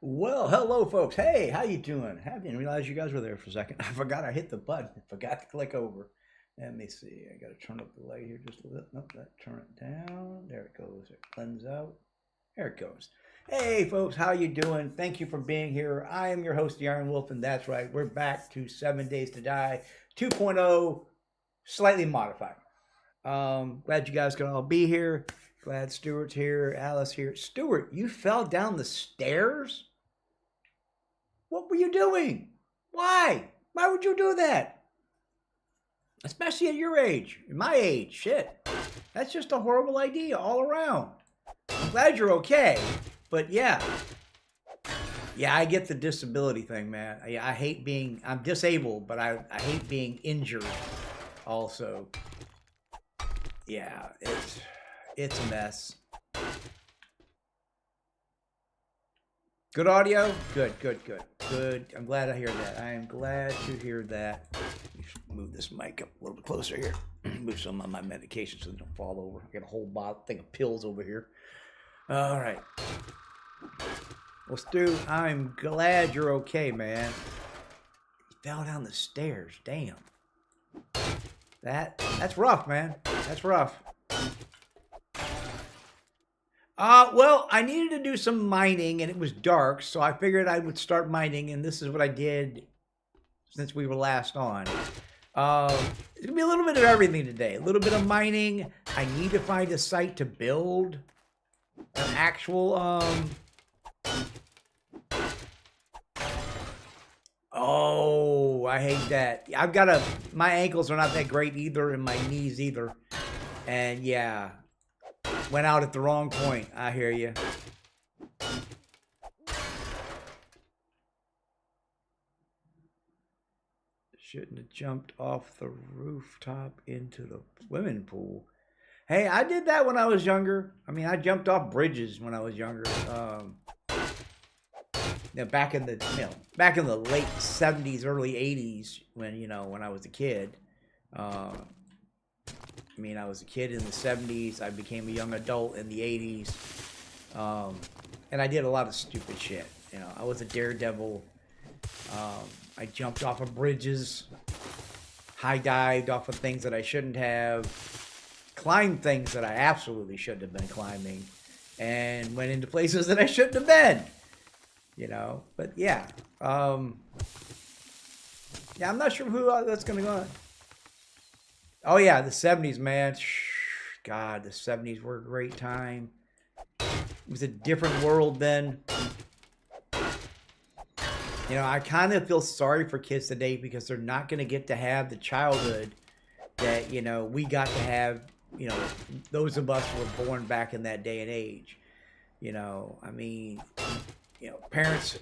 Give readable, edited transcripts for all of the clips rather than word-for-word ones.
Well, hello, folks. Hey, how you doing? I didn't realize you guys were there for a second. I forgot I hit the button. I forgot to click over. Let me see. I got to turn up the light here just a little bit. Nope, turn it down. There it goes. It blends out. There it goes. Hey, folks, how you doing? Thank you for being here. I am your host, the IronWulf, and that's right. We're back to 7 Days to Die 2.0, slightly modified. Glad you guys could all be here. Glad Stuart's here, Alice here. Stuart, you fell down the stairs? What were you doing? Why? Why would you do that? Especially at your age, my age. Shit. That's just a horrible idea all around. I'm glad you're okay, but yeah. Yeah, I get the disability thing, man. I hate being, I'm disabled, but I hate being injured also. Yeah, it's a mess. Good audio? Good. I'm glad to hear that. I am glad to hear that. Move this mic up a little bit closer here. Move some of my medication so they don't fall over. I got a whole bottle thing of pills over here. All right. Well, Stu, I'm glad you're okay, man. You fell down the stairs. Damn. That's rough, man. That's rough. Well, I needed to do some mining, and it was dark, so I figured I would start mining, and this is what I did since we were last on. It's going to be a little bit of everything today. A little bit of mining. I need to find a site to build an actual, Oh, I hate that. My ankles are not that great either, and my knees either. And yeah. Went out at the wrong point. I hear you. Shouldn't have jumped off the rooftop into the swimming pool. Hey, I did that when I was younger. I mean, I jumped off bridges when I was younger. Back in the late 70s, early 80s, when I was a kid. I was a kid in the 70s. I became a young adult in the 80s. And I did a lot of stupid shit. I was a daredevil. I jumped off of bridges, high dived off of things that I shouldn't have, climbed things that I absolutely shouldn't have been climbing, and went into places that I shouldn't have been. But yeah. Yeah, I'm not sure who that's going to go on. Oh yeah, the 70s, man. God, the 70s were a great time. It was a different world then. I kind of feel sorry for kids today because they're not going to get to have the childhood that, we got to have, those of us who were born back in that day and age. Parents,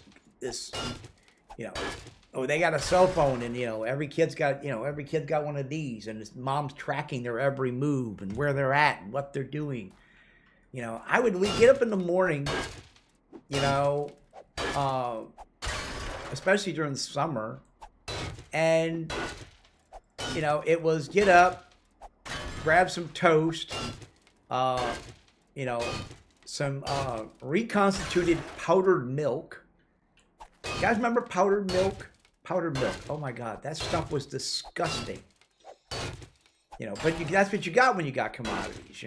they got a cell phone, and every kid's got one of these, and his mom's tracking their every move and where they're at and what they're doing. We get up in the morning, especially during the summer, and it was get up, grab some toast, some reconstituted powdered milk. You guys remember powdered milk? Powdered milk. Oh my God, that stuff was disgusting. But that's what you got when you got commodities,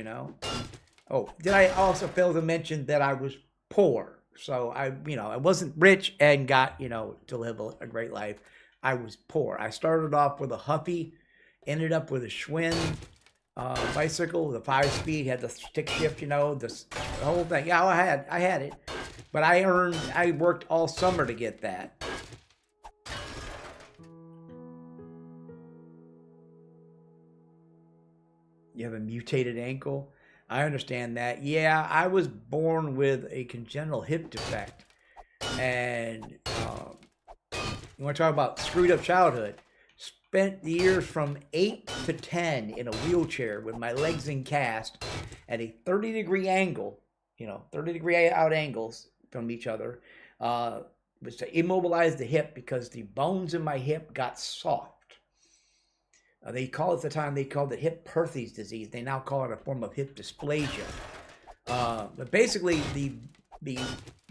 Oh, did I also fail to mention that I was poor? So I wasn't rich and got, to live a great life. I was poor. I started off with a Huffy, ended up with a Schwinn bicycle with a 5-speed, had the stick shift, the whole thing. Yeah, I had it. But I worked all summer to get that. You have a mutated ankle? I understand that. Yeah, I was born with a congenital hip defect. And you want to talk about screwed up childhood? Spent the years from 8 to 10 in a wheelchair with my legs in cast at a 30-degree angle, 30-degree out angles from each other, was to immobilize the hip because the bones in my hip got soft. At the time they called it hip Perthes disease. They now call it a form of hip dysplasia. But basically, the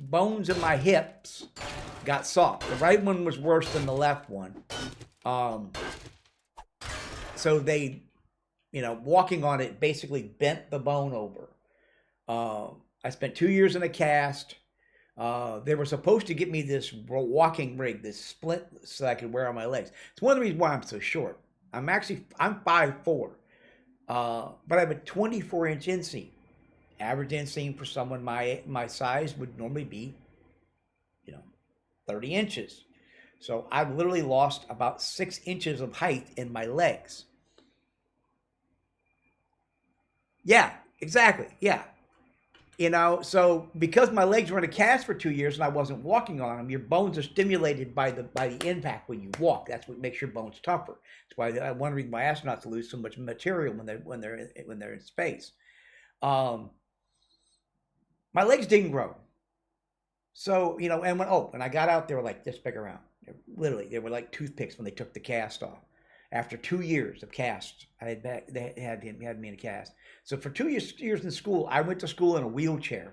bones in my hips got soft. The right one was worse than the left one. So they, walking on it basically bent the bone over. I spent 2 years in a cast. They were supposed to get me this walking rig, this splint, so I could wear on my legs. It's one of the reasons why I'm so short. I'm 5'4", but I have a 24-inch inseam. Average inseam for someone my size would normally be, 30 inches. So I've literally lost about 6 inches of height in my legs. Yeah, exactly. Yeah. So because my legs were in a cast for 2 years and I wasn't walking on them, your bones are stimulated by the impact when you walk. That's what makes your bones tougher. That's why one reason why astronauts lose so much material when they're in space. My legs didn't grow. So, and when I got out, they were like this big around. They were like toothpicks when they took the cast off. After 2 years of cast, they had me in a cast. So for 2 years in school, I went to school in a wheelchair.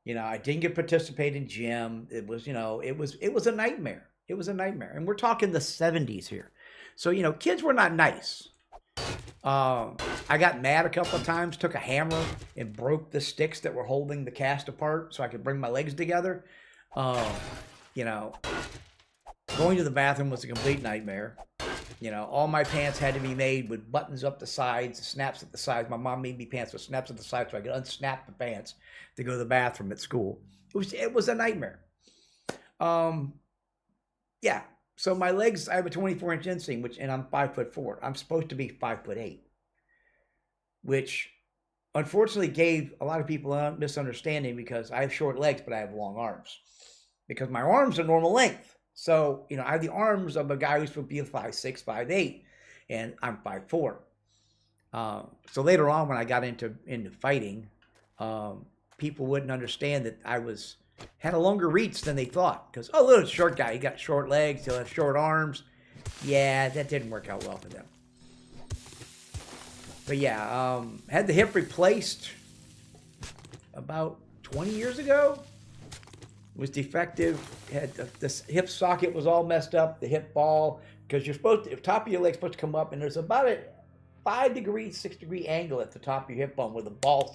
I didn't get to participate in gym. It was a nightmare. It was a nightmare. And we're talking the 70s here. So, kids were not nice. I got mad a couple of times, took a hammer and broke the sticks that were holding the cast apart so I could bring my legs together. Going to the bathroom was a complete nightmare. All my pants had to be made with buttons up the sides, snaps at the sides. My mom made me pants with snaps at the sides so I could unsnap the pants to go to the bathroom at school. It was a nightmare. Yeah. So my legs, I have a 24-inch inseam, and I'm 5'4". I'm supposed to be 5'8", which unfortunately gave a lot of people a misunderstanding because I have short legs, but I have long arms because my arms are normal length. So, I have the arms of a guy who's supposed to be 5'6", 5'8", and I'm 5'4". So later on, when I got into fighting, people wouldn't understand that I had a longer reach than they thought. Because, little short guy, he got short legs, he'll have short arms. Yeah, that didn't work out well for them. But yeah, had the hip replaced about 20 years ago. Was defective. Had the hip socket was all messed up. The hip ball, because the top of your leg's supposed to come up, and there's about a 6 degree angle at the top of your hip bone where the ball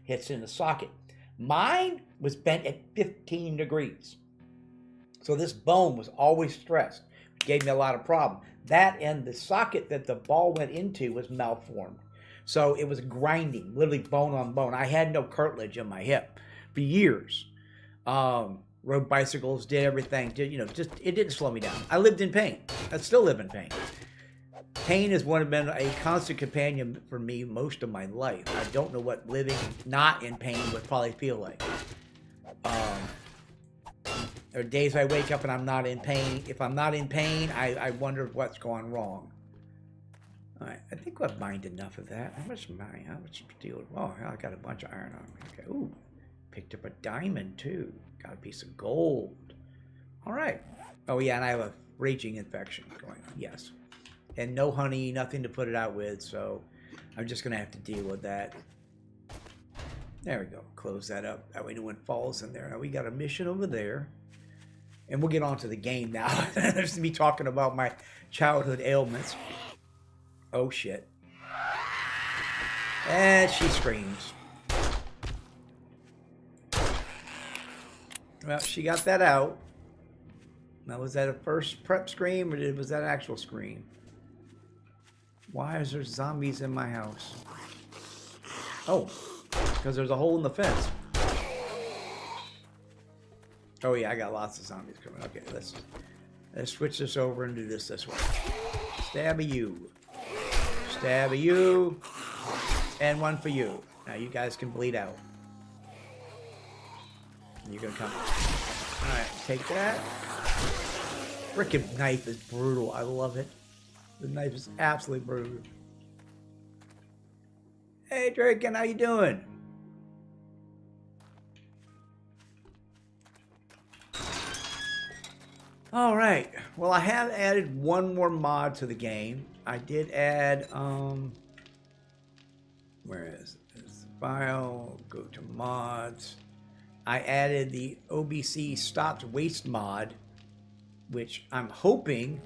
hits in the socket. Mine was bent at 15 degrees. So this bone was always stressed, which gave me a lot of problem. That and the socket that the ball went into was malformed. So it was grinding, literally bone on bone. I had no cartilage in my hip for years. Rode bicycles, did everything. It didn't slow me down. I lived in pain. I still live in pain. Pain has been a constant companion for me most of my life. I don't know what living not in pain would probably feel like. There are days I wake up and I'm not in pain. If I'm not in pain, I wonder what's going wrong. All right, I think I've mined enough of that. How much mine? How much steel? Oh, I got a bunch of iron on me. Okay. Ooh, picked up a diamond too. Got a piece of gold. All right. Oh yeah, and I have a raging infection going on. Yes. And no honey, nothing to put it out with, so I'm just going to have to deal with that. There we go. Close that up. That way no one falls in there. Now we got a mission over there. And we'll get on to the game now. There's me talking about my childhood ailments. Oh, shit. And she screams. Well, she got that out. Now, was that a first prep scream, or was that an actual scream? Why is there zombies in my house? Oh, because there's a hole in the fence. Oh yeah, I got lots of zombies coming. Okay, let's switch this over and do this way. Stab you. Stab you. And one for you. Now you guys can bleed out. You're gonna come. Alright, take that. Frickin' knife is brutal. I love it. The knife is absolutely brutal. Hey, Draken, how you doing? All right. Well, I have added one more mod to the game. I did add, where is it? It's file, go to mods, I added the OBC stopped waste mod, which I'm hoping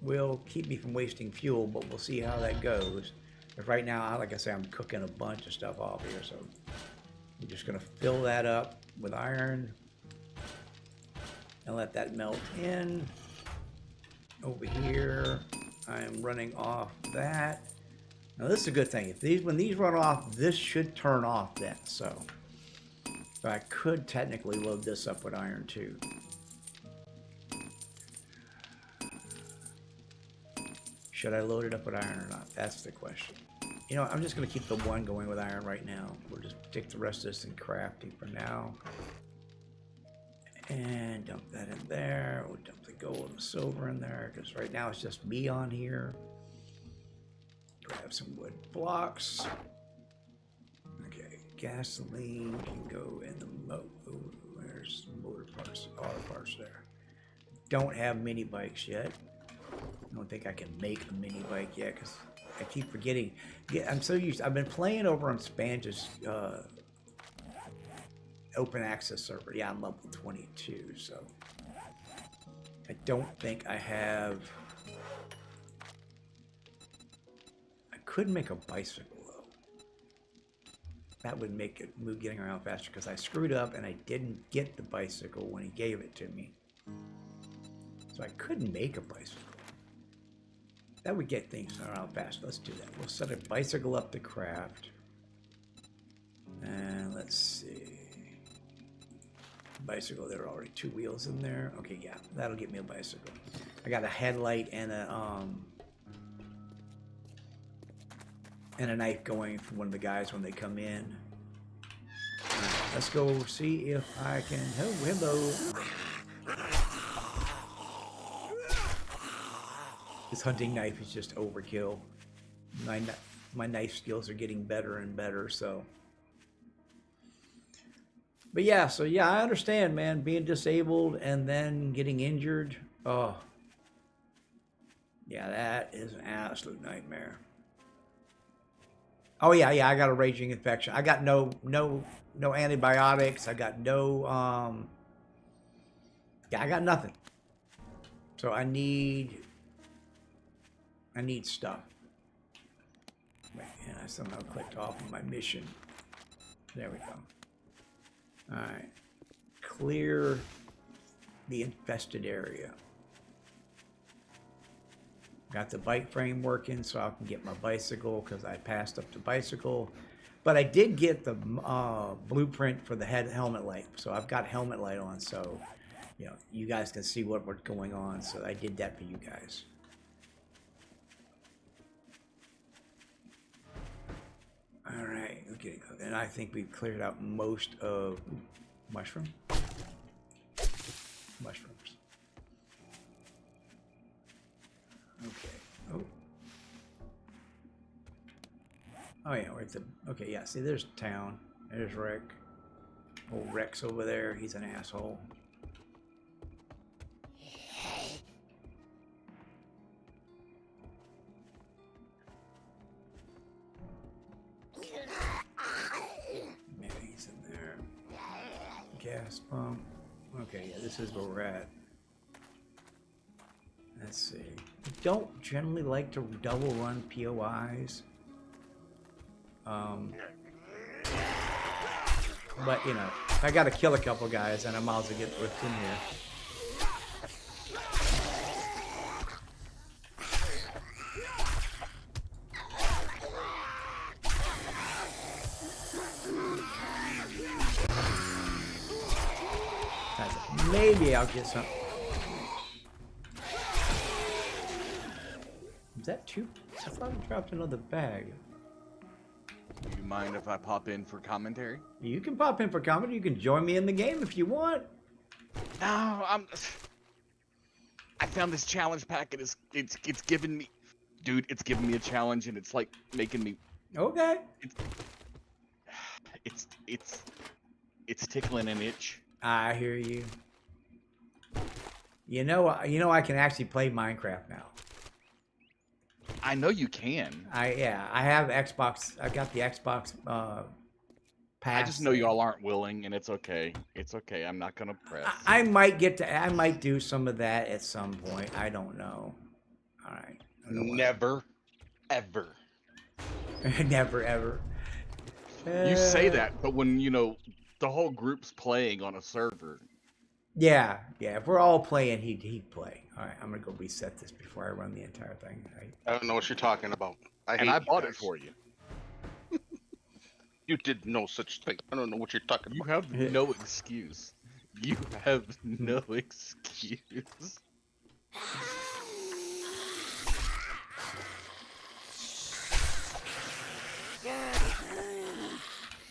will keep me from wasting fuel, but we'll see how that goes. But right now, like I say, I'm cooking a bunch of stuff off here, so I'm just gonna fill that up with iron and let that melt in. Over here, I am running off that. Now this is a good thing. When these run off, this should turn off then. So I could technically load this up with iron too. Should I load it up with iron or not? That's the question. You know, I'm just going to keep the one going with iron right now. We'll just stick the rest of this in crafting for now. And dump that in there. We'll dump the gold and the silver in there because right now it's just me on here. Grab some wood blocks. Okay, gasoline can go in the where's motor parts? Auto parts there. Don't have mini bikes yet. I don't think I can make a mini bike yet because I keep forgetting. Yeah, I'm so used. I've been playing over on Spange's open access server. Yeah, I'm level 22, so I don't think I have. I could make a bicycle though. That would make it move getting around faster because I screwed up and I didn't get the bicycle when he gave it to me. So I couldn't make a bicycle. That would get things around fast. Let's do that. We'll set a bicycle up to craft. And let's see. Bicycle, there are already 2 wheels in there. Okay, yeah, that'll get me a bicycle. I got a headlight and a knife going for one of the guys when they come in. All right, let's go see if I can. Oh, hello. This hunting knife is just overkill. My knife skills are getting better and better, so. But yeah, so yeah, I understand, man. Being disabled and then getting injured. Oh. Yeah, that is an absolute nightmare. Oh yeah, I got a raging infection. I got no antibiotics. I got no yeah, I got nothing. So I need stuff. Wait, and I somehow clicked off of my mission. There we go. Alright. Clear the infested area. Got the bike frame working so I can get my bicycle because I passed up the bicycle. But I did get the blueprint for the helmet light. So I've got helmet light on so you know you guys can see what's going on. So I did that for you guys. All right, okay, and I think we've cleared out most of mushrooms. Okay. Oh yeah, we're at the. Okay, yeah. See, there's town. There's Rick. Old Rex over there. He's an asshole. Gas pump. Okay, yeah, this is where we're at. Let's see. I don't generally like to double run POIs. But, you know, if I gotta kill a couple guys, then I might as well get what's in here. Maybe I'll get some. Is that 2? I thought I dropped another bag. Do you mind if I pop in for commentary? You can pop in for commentary. You can join me in the game if you want. No, I found this challenge pack and it's given me, dude. It's given me a challenge and it's like making me. Okay. It's tickling an itch. I hear you. You know, I can actually play Minecraft now. I know you can. I have Xbox. I got the Xbox I just know y'all aren't willing, and it's okay. It's okay. I'm not gonna press. I might do some of that at some point. I don't know. All right. Never, ever. Never ever. You say that, but when the whole group's playing on a server. Yeah. If we're all playing, he'd play. All right. I'm gonna go reset this before I run the entire thing. Right? I don't know what you're talking about. I bought it for you. You did no such thing. I don't know what you're talking You about. have no excuse. You have no excuse.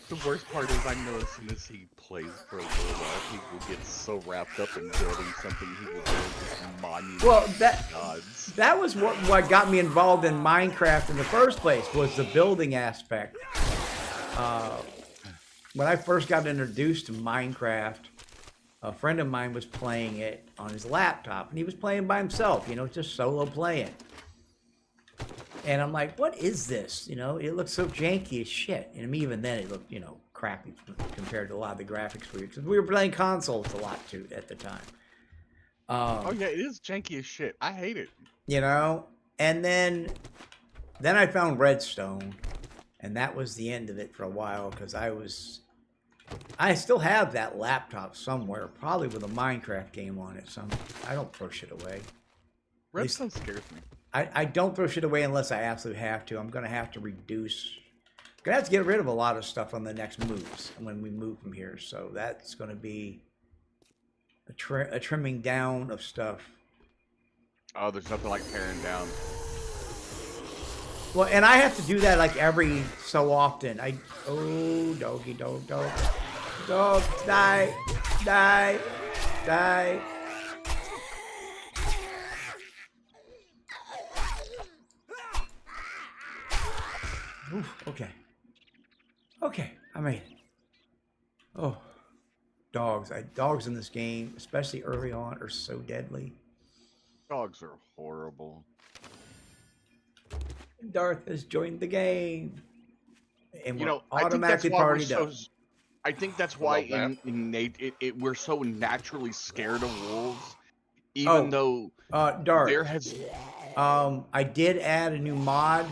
The worst part is I know as soon as he plays for a little while, he will get so wrapped up in building something he will build this monument. Well, gods. that was what got me involved in Minecraft in the first place, was the building aspect. When I first got introduced to Minecraft, a friend of mine was playing it on his laptop, and he was playing by himself, just solo playing. And I'm like, what is this? It looks so janky as shit. And even then, it looked, crappy compared to a lot of the graphics we were, because we were playing consoles a lot too at the time. Oh yeah, it is janky as shit. I hate it. And then I found Redstone, and that was the end of it for a while, because I still have that laptop somewhere, probably with a Minecraft game on it. I don't throw shit away. Redstone scares me. I don't throw shit away unless I absolutely have to. I'm going to have to reduce. I'm going to have to get rid of a lot of stuff on the next moves when we move from here. So that's going to be a trimming down of stuff. Oh, there's nothing like paring down. Well, and I have to do that like every so often. Oh, doggy, dog. Dog, die. Oof, okay, I made it. Oh, dogs in this game, especially early on, are so deadly. Dogs are horrible. Darth has joined the game, and we're I think that's automatically why partied up. I think that's why we're so naturally scared of wolves, even though Darth. there has. I did add a new mod.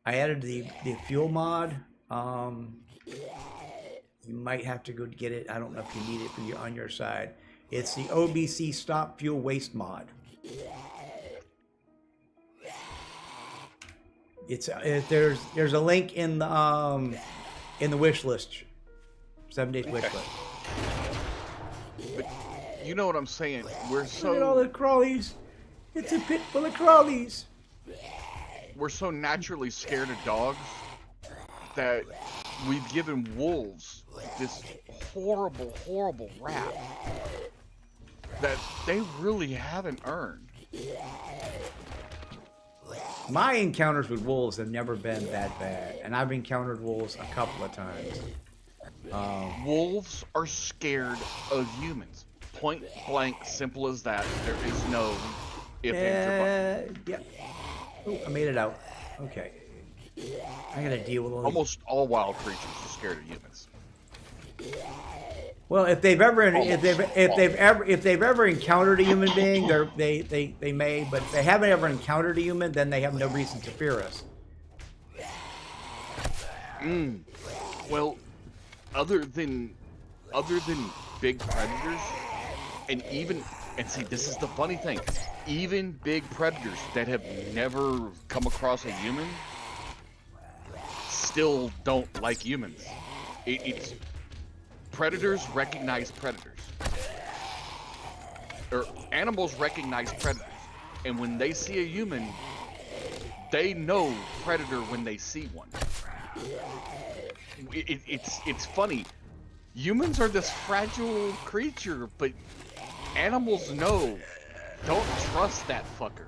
I added the fuel mod. You might have to go get it. I don't know if you need it for you on your side. It's the OBC Stop Fuel Waste mod. It's there's a link in the wish list. 7 days wish list. But you know what I'm saying? We're so. Look at all the crawlies. It's a pit full of crawlies. We're so naturally scared of dogs that we've given wolves this horrible rap that they really haven't earned. My encounters with wolves have never been that bad, and I've encountered wolves a couple of times. Wolves are scared of humans. Point blank, simple as that. There is no if, ands, or buts. Yep. Oh, I made it out. Okay. I gotta deal with all Almost all wild creatures are scared of humans. Well, if they've ever encountered a human being, they may, but if they haven't ever encountered a human, then they have no reason to fear us. Well, other than big predators, and see, this is the funny thing. Even big predators that have never come across a human still don't like humans. It's predators recognize predators, or animals recognize predators, and when they see a human, they know predator when they see one. It's funny. Humans are this fragile creature, but animals know. Don't trust that fucker.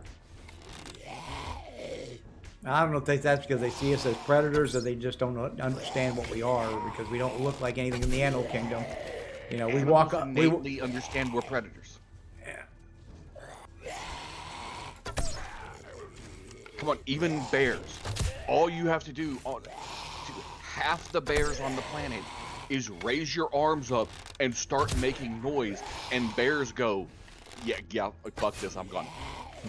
I don't know if that's because they see us as predators, or they just don't understand what we are, because we don't look like anything in the animal kingdom. We walk up. We understand we're predators. Yeah. Come on, even bears. All you have to do to half the bears on the planet is raise your arms up and start making noise, and bears go, yeah, fuck this, I'm gone.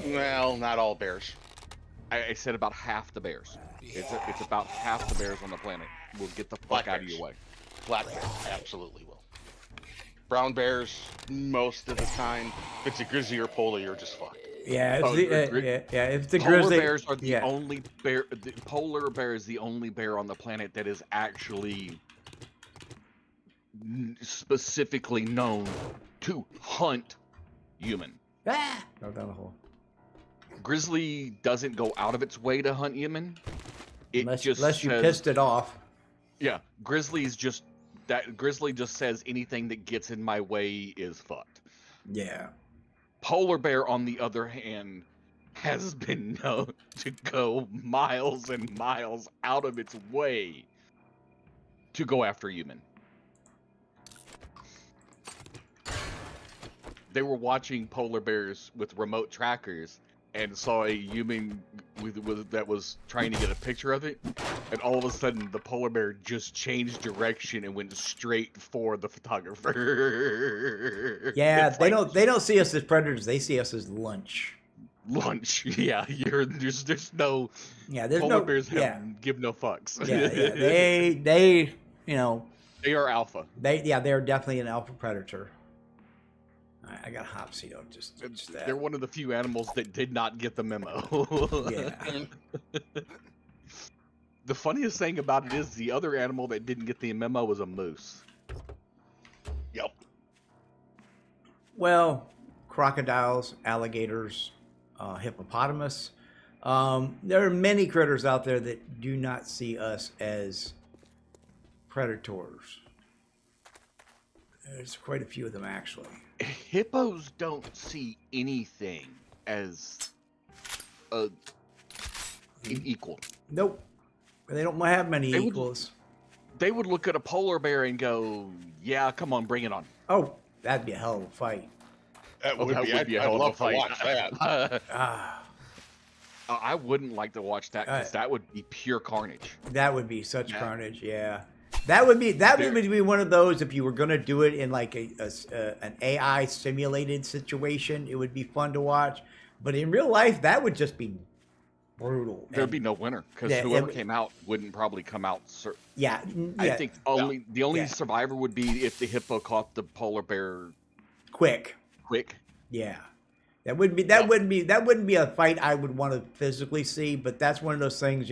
Well, not all bears. I said about half the bears. It's about half the bears on the planet will get the fuck Black out of bears. your way. Black bears absolutely will. Brown bears, most of the time, if it's a grizzly or polar, you're just fucked. Yeah, Oh, if the Polar grizzly, bears are the only bear. The polar bear is the only bear on the planet that is actually specifically known to hunt human. Go down the hole. Grizzly doesn't go out of its way to hunt human. Unless you pissed it off. Yeah, Grizzly just says anything that gets in my way is fucked. Yeah. Polar bear, on the other hand, has been known to go miles and miles out of its way to go after human. They were watching polar bears with remote trackers and saw a human that was trying to get a picture of it, and all of a sudden the polar bear just changed direction and went straight for the photographer. Yeah, It's they like don't see us as predators. They see us as lunch. lunch. Yeah, there's no. Yeah, there's polar no. bears Yeah, give no fucks. yeah. They you know. They are alpha. They're definitely an alpha predator. I got Hopsy, just that. They're one of the few animals that did not get the memo. Yeah. The funniest thing about it is the other animal that didn't get the memo was a moose. Yep. Well, crocodiles, alligators, hippopotamus. There are many critters out there that do not see us as predators. There's quite a few of them, actually. Hippos don't see anything as an equal. Nope. They don't have many equals. They would look at a polar bear and go, yeah, come on, bring it on. Oh, that'd be a hell of a fight. That would be. a hell I'd of love a fight. to watch that. I wouldn't like to watch that because that would be pure carnage. That would be such carnage, yeah. That would be one of those, if you were going to do it in like an AI simulated situation, it would be fun to watch. But in real life, that would just be brutal. There'd be no winner because whoever came out wouldn't probably come out. I think the only survivor would be if the hippo caught the polar bear quick. Yeah. That wouldn't be a fight I would want to physically see, but that's one of those things,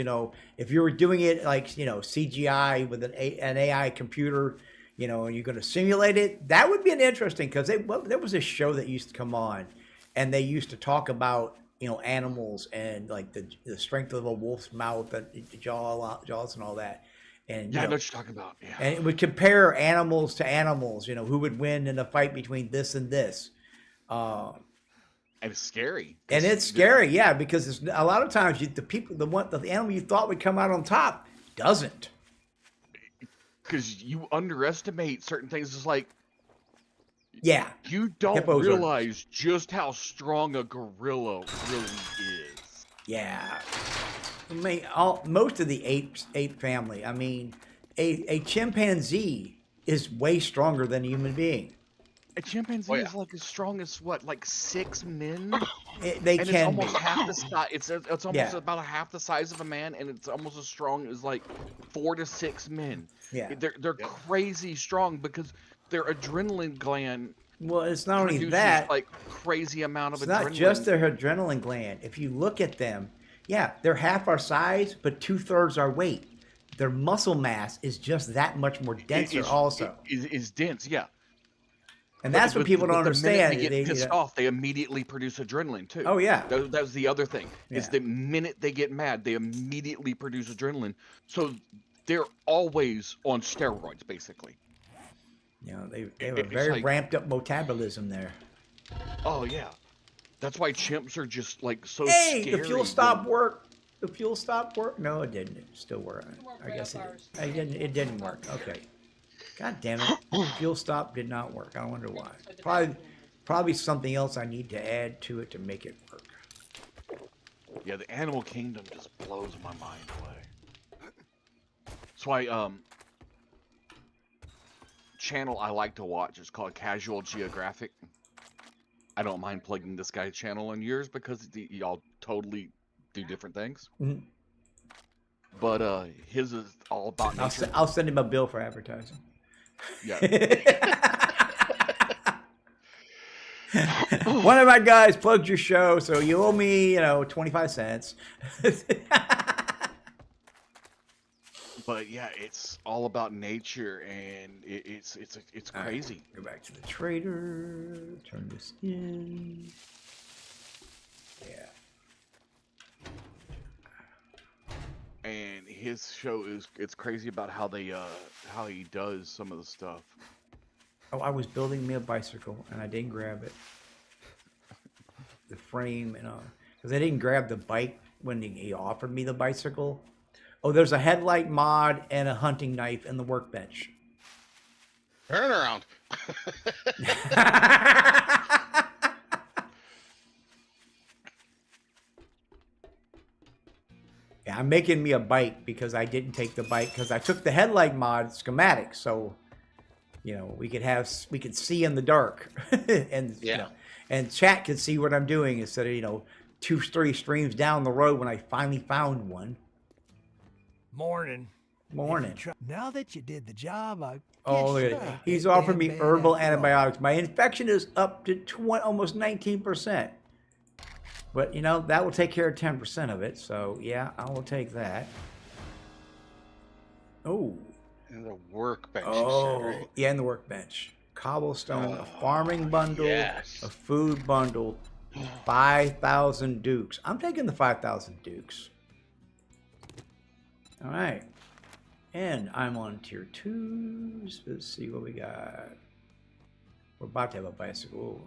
if you were doing it like, CGI with an AI computer, and you're going to simulate it, that would be an interesting, because there was a show that used to come on, and they used to talk about, animals and like the strength of a wolf's mouth and jaws and all that. And I know what you're talking about. Yeah. And it would compare animals to animals, who would win in a fight between this and this. And it's scary. And it's scary, yeah, because a lot of times the animal you thought would come out on top doesn't. Because you underestimate certain things. It's like, yeah, you don't realize just how strong a gorilla really is. Yeah, I mean, most of the ape family. I mean, a chimpanzee is way stronger than a human being. A chimpanzee is like as strong as what, like 6 men? It's almost half the size. It's almost about half the size of a man, and it's almost as strong as like 4 to 6 men. Yeah, they're crazy strong because their adrenaline gland. Well, it's not only that, like crazy amount of adrenaline. It's not just their adrenaline gland. If you look at them, they're half our size, but 2/3 our weight. Their muscle mass is just that much more denser. Is dense, yeah. And that's what people don't understand. The minute they get pissed off, they immediately produce adrenaline too. Oh yeah, that was the other thing. Is the minute they get mad, they immediately produce adrenaline. So they're always on steroids, basically. They have a very ramped up metabolism there. Oh yeah, that's why chimps are just like so scary. Hey, the fuel stop work. The fuel stop work? No, it didn't. It still worked. I guess it didn't. It didn't work. Okay. God damn it! Fuel stop did not work. I wonder why. Probably something else I need to add to it to make it work. Yeah, the animal kingdom just blows my mind away. So I channel I like to watch is called Casual Geographic. I don't mind plugging this guy's channel in yours because y'all totally do different things. Mhm. But his is all about nature. I'll send him a bill for advertising. Yeah. One of my guys plugged your show, so you owe me, 25 cents. But yeah, it's all about nature, and it's crazy. Right, go back to the trader. Turn this in. Yeah. And his show it's crazy about how how he does some of the stuff. Oh, I was building me a bicycle and I didn't grab it. The frame and because I didn't grab the bike when he offered me the bicycle. Oh, there's a headlight mod and a hunting knife in the workbench. Turn around. Yeah, I'm making me a bike because I didn't take the bike because I took the headlight mod schematic, so we could see in the dark, and Yeah. and chat could see what I'm doing instead of 2-3 streams down the road when I finally found one. Morning. Morning. Now that you did the job, I Oh, look at it. He's offered me herbal antibiotics. My infection is up to almost 19%. But, that will take care of 10% of it. So, yeah, I will take that. Oh. In the workbench. Oh, You said, right? yeah, in the workbench. Cobblestone, a farming bundle, yes. a food bundle, 5,000 dukes. I'm taking the 5,000 dukes. All right. And I'm on tier 2s. Let's see what we got. We're about to have a bicycle.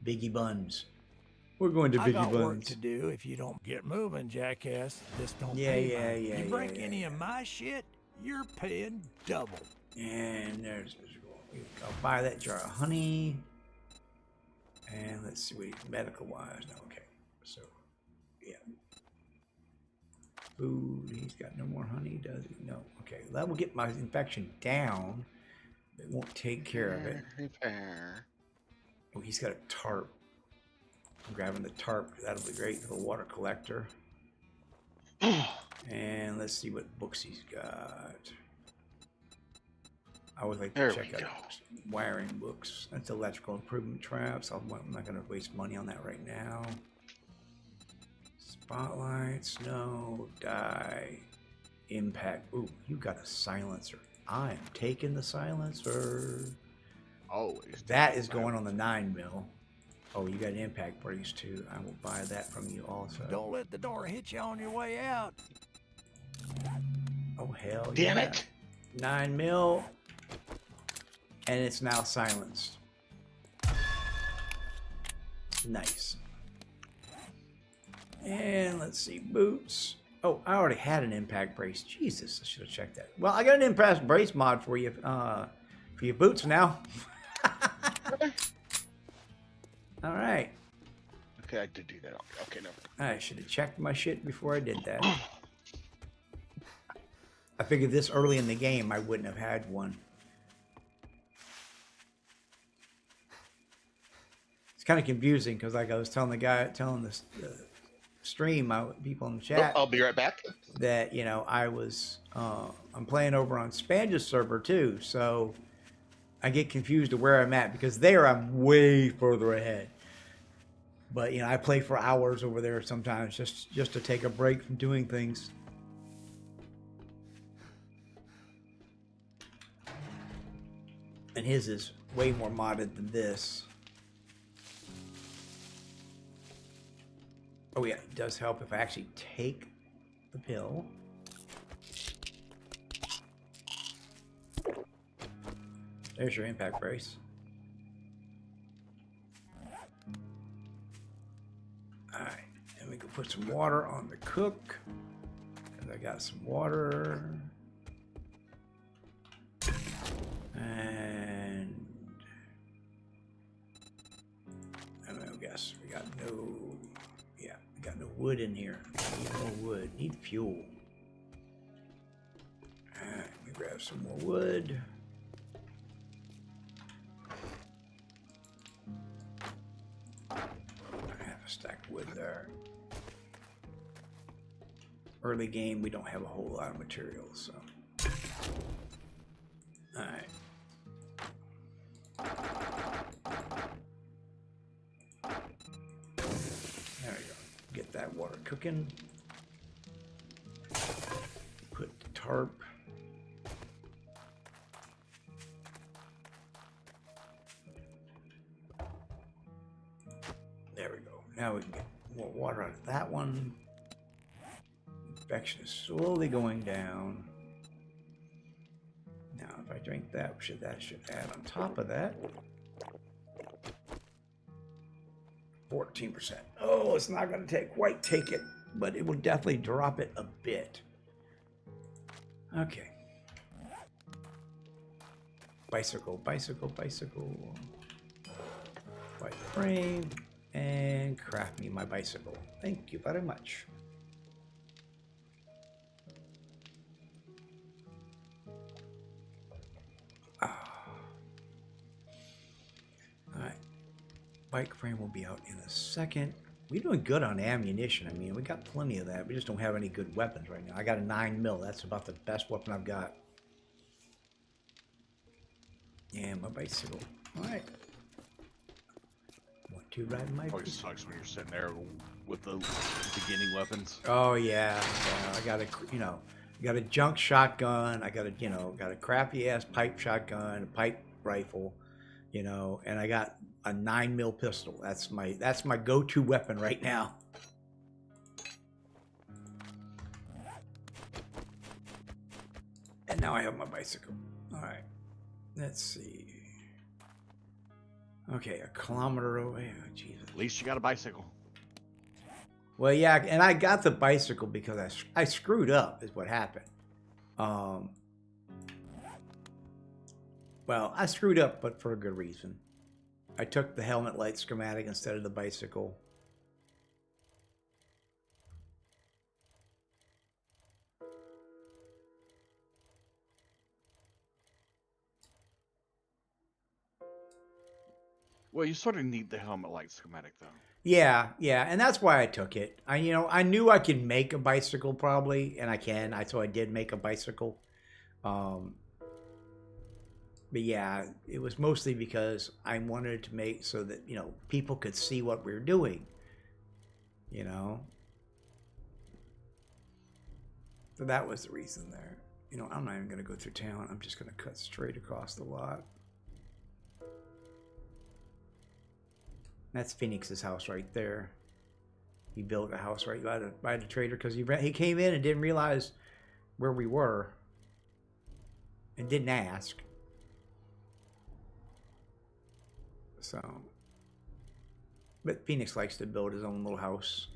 Biggie Buns. We're going to I Biggie got work Buns. to do. If you don't get moving, jackass, this don't Yeah, pay yeah, much. yeah, You break yeah, any yeah. of my shit, you're paying double. And there's, I'll buy that jar of honey. And let's see what medical wise. No, okay. So, yeah. Food. He's got no more honey, does he? No. Okay. That will get my infection down. It won't take care of it. Repair. Oh, he's got a tarp. I'm grabbing the tarp. That'll be great for the water collector. And let's see what books he's got. I always like to There check we out wiring books. That's electrical improvement traps. I'm not going to waste money on that right now. Spotlight, snow, dye, impact. Ooh, you got a silencer. I'm taking the silencer. Always. That is going on the 9mm. Oh, you got an impact brace too. I will buy that from you also. Don't let the door hit you on your way out. Oh, hell Damn yeah. it. 9mm. And it's now silenced. Nice. And let's see, boots. Oh, I already had an impact brace. Jesus, I should have checked that. Well, I got an impact brace mod for you, for your boots now. All right. Okay, I did do that. Okay, no. I should have checked my shit before I did that. I figured this early in the game I wouldn't have had one. It's kind of confusing because, like I was telling the stream, people in the chat, I'll be right back. that I'm playing over on Spanja's server too, so I get confused to where I'm at because there I'm way further ahead. But I play for hours over there sometimes just to take a break from doing things. And his is way more modded than this. Oh yeah, it does help if I actually take the pill. There's your impact brace. Alright, and we can put some water on the cook. Because I got some water. And I guess we got no wood in here. Need no wood. Need fuel. grab some more wood. I have a stack of wood there. Early game, we don't have a whole lot of materials, so. Alright. There we go. Get that water cooking. Put the tarp. There we go. Now we can get more water out of that one. Infection is slowly going down. Now, if I drink that should add on top of that. 14%. Oh, it's not going to quite take it, but it will definitely drop it a bit. Okay. Bicycle, bicycle, bicycle. White frame. And craft me my bicycle. Thank you very much. Alright. Bike frame will be out in a second. We're doing good on ammunition. I mean, we got plenty of that. We just don't have any good weapons right now. I got a 9mm. That's about the best weapon I've got. And my bicycle. Alright. Want to ride my Always sucks when you're sitting there with the beginning weapons. Oh yeah. I got a, got a junk shotgun. I got a, got a crappy ass pipe shotgun, a pipe rifle, and I got a 9mm pistol. That's my go-to weapon right now. And now I have my bicycle. All right. Let's see. Okay, a kilometer away. Oh, Jesus. At least you got a bicycle. Well, yeah, and I got the bicycle because I screwed up, is what happened. Well, I screwed up, but for a good reason. I took the helmet light schematic instead of the bicycle. Well, you sort of need the helmet light schematic, though. Yeah, and that's why I took it. I knew I could make a bicycle probably, and I can. So I did make a bicycle. But yeah, it was mostly because I wanted to make so that, people could see what we were doing. So that was the reason there. I'm not even going to go through town. I'm just going to cut straight across the lot. That's Phoenix's house right there. He built a house right by the trader because he came in and didn't realize where we were and didn't ask. So, but Phoenix likes to build his own little house.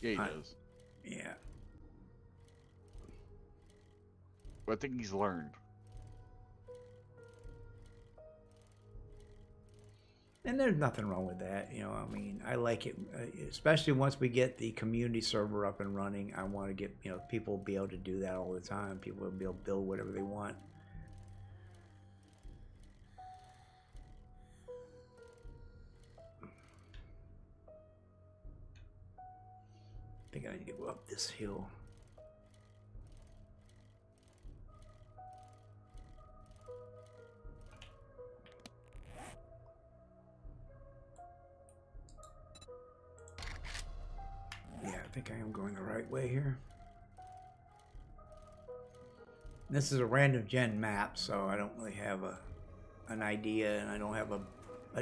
Yeah, he does. Yeah. But I think he's learned. And there's nothing wrong with that. I like it, especially once we get the community server up and running. I want to get, people be able to do that all the time. People will be able to build whatever they want. I think I need to go up this hill. Yeah, I think I am going the right way here. This is a random gen map, so I don't really have an idea, and I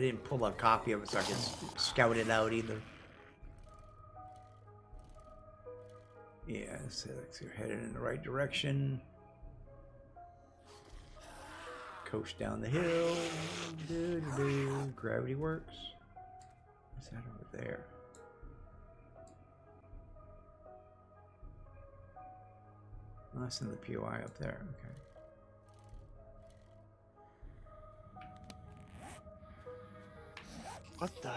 didn't pull a copy of it so I could scout it out either. Yeah, so you're headed in the right direction. Coast down the hill. Gravity works. What's that over there? Oh, that's in the POI up there. Okay. What the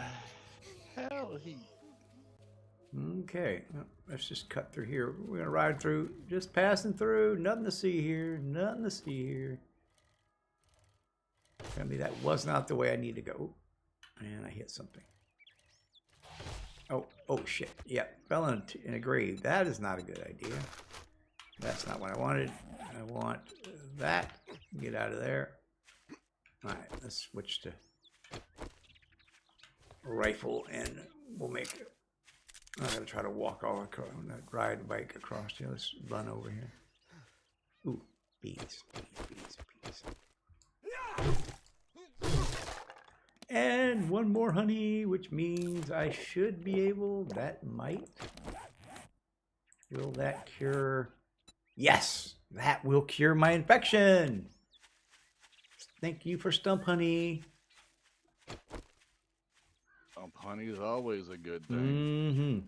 hell? Okay, well, let's just cut through here. We're gonna ride through, just passing through. Nothing to see here. Nothing to see here. Tell me that was not the way I need to go. And I hit something. Oh shit! Yeah, fell in a grave. That is not a good idea. That's not what I wanted. I want that. Get out of there. All right, let's switch to rifle, and we'll make it. I'm gonna try to walk all across, ride the bike across here. Let's run over here. Ooh, bees. And one more honey, which means I should be able, that might. Will that cure? Yes, that will cure my infection. Thank you for stump honey. Honey is always a good thing.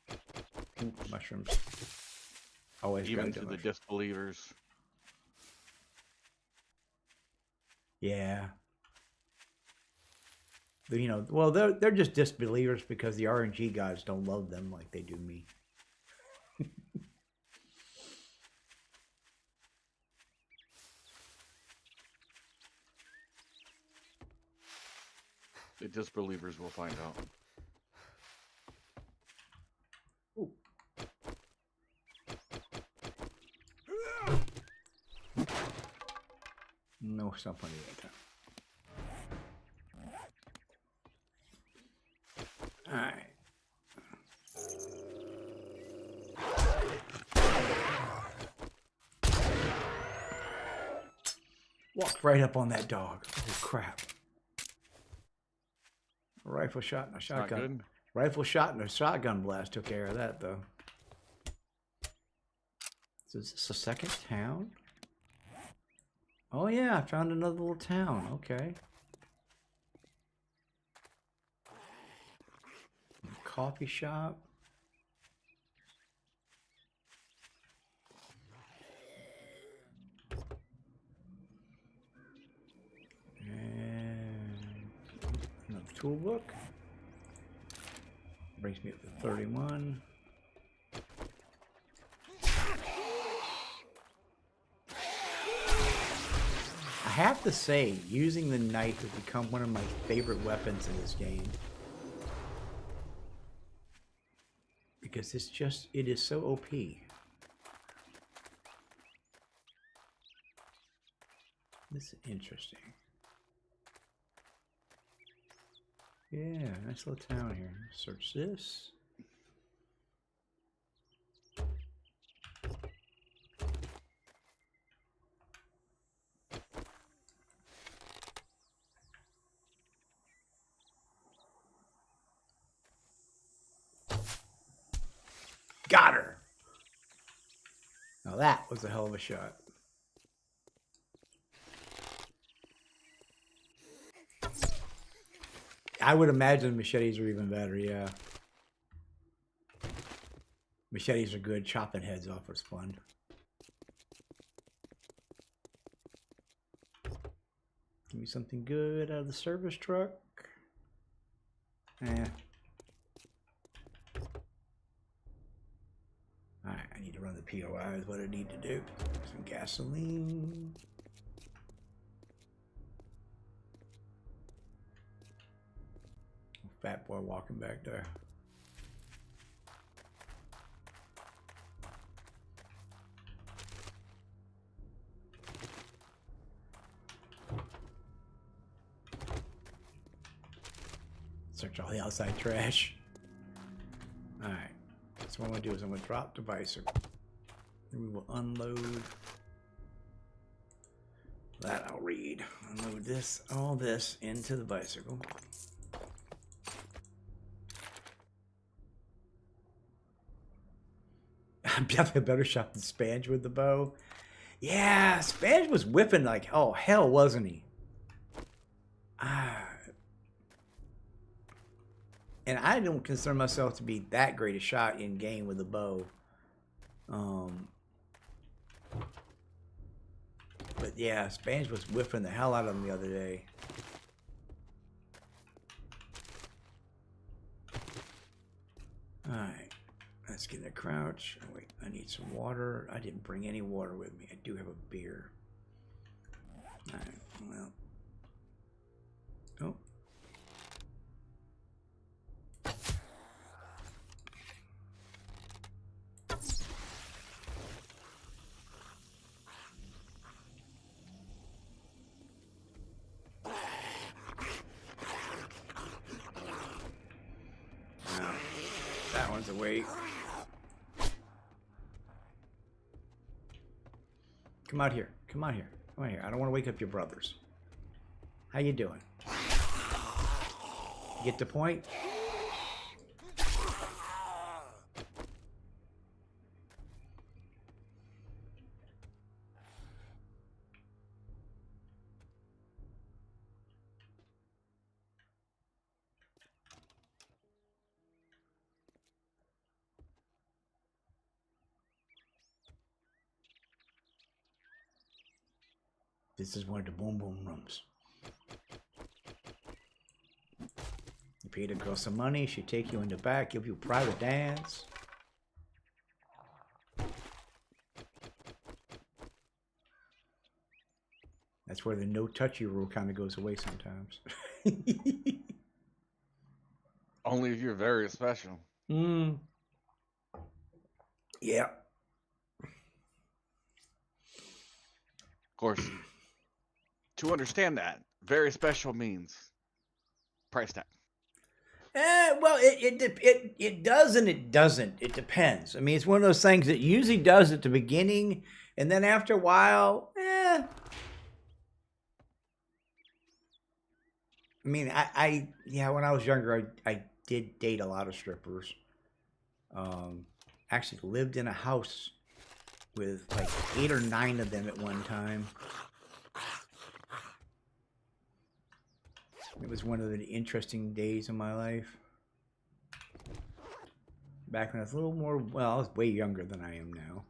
Mm-hmm. Ooh, mushrooms. Always Even gotta to do the mushrooms. disbelievers. Yeah. You know, well, they're just disbelievers because the RNG gods don't love them like they do me. The disbelievers will find out. Ooh. No stump honey that time. All right. Walked right up on that dog. Oh crap! A rifle shot and a Not shotgun. good. Rifle shot and a shotgun blast took care of that, though. So is this a second town? Oh yeah, I found another little town. Okay. Coffee shop. And another tool book. Brings me up to 31. I have to say, using the knife has become one of my favorite weapons in this game. Because it's just, it is so OP. This is interesting. Yeah, nice little town here. Search this. Got her! Now that was a hell of a shot. I would imagine machetes are even better, yeah. Machetes are good. Chopping heads off is fun. Give me something good out of the service truck. Eh. Alright, I need to run the POI is what I need to do. Some gasoline. Fat boy walking back there. Search all the outside trash. Alright. So what I'm going to do is I'm going to drop the bicycle. Then we will unload. That I'll read. Unload this, all this into the bicycle. I'm definitely a better shot than Spange with the bow. Yeah, Spange was whipping like, oh, hell, wasn't he? And I don't consider myself to be that great a shot in game with a bow. But yeah, Spange was whipping the hell out of him the other day. Alright. Let's get in a crouch. Oh, wait, I need some water. I didn't bring any water with me. I do have a beer. Alright, well. Oh. That one's awake. Come out here. Come out here. Come out here. I don't want to wake up your brothers. How you doing? Get the point? This is one of the boom boom rooms. You pay the girl some money, she take you in the back, give you a private dance. That's where the no touchy rule kind of goes away sometimes. Only if you're very special. Mm. Yeah. Of course, to understand that, very special means price tag. Well, it does and it doesn't. It depends. I mean, it's one of those things that usually does at the beginning, and then after a while, I mean, yeah, when I was younger, I did date a lot of strippers. Actually lived in a house with like 8 or 9 of them at one time. It was one of the interesting days of my life. Back when I was a little more, well, I was way younger than I am now.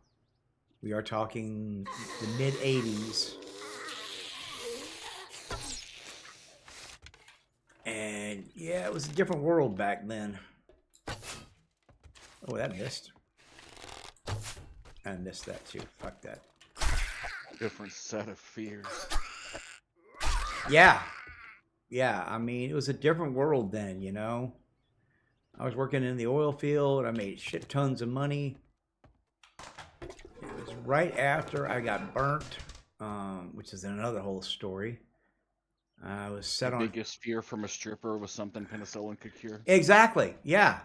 We are talking the mid-80s. And yeah, it was a different world back then. Oh, that missed. I missed that too. Fuck that. Different set of fears. Yeah. Yeah, I mean, it was a different world then, you know? I was working in the oil field. I made shit tons of money. It was right after I got burnt, which is another whole story. I was set on... Biggest fear from a stripper was something penicillin could cure. Exactly. Yeah.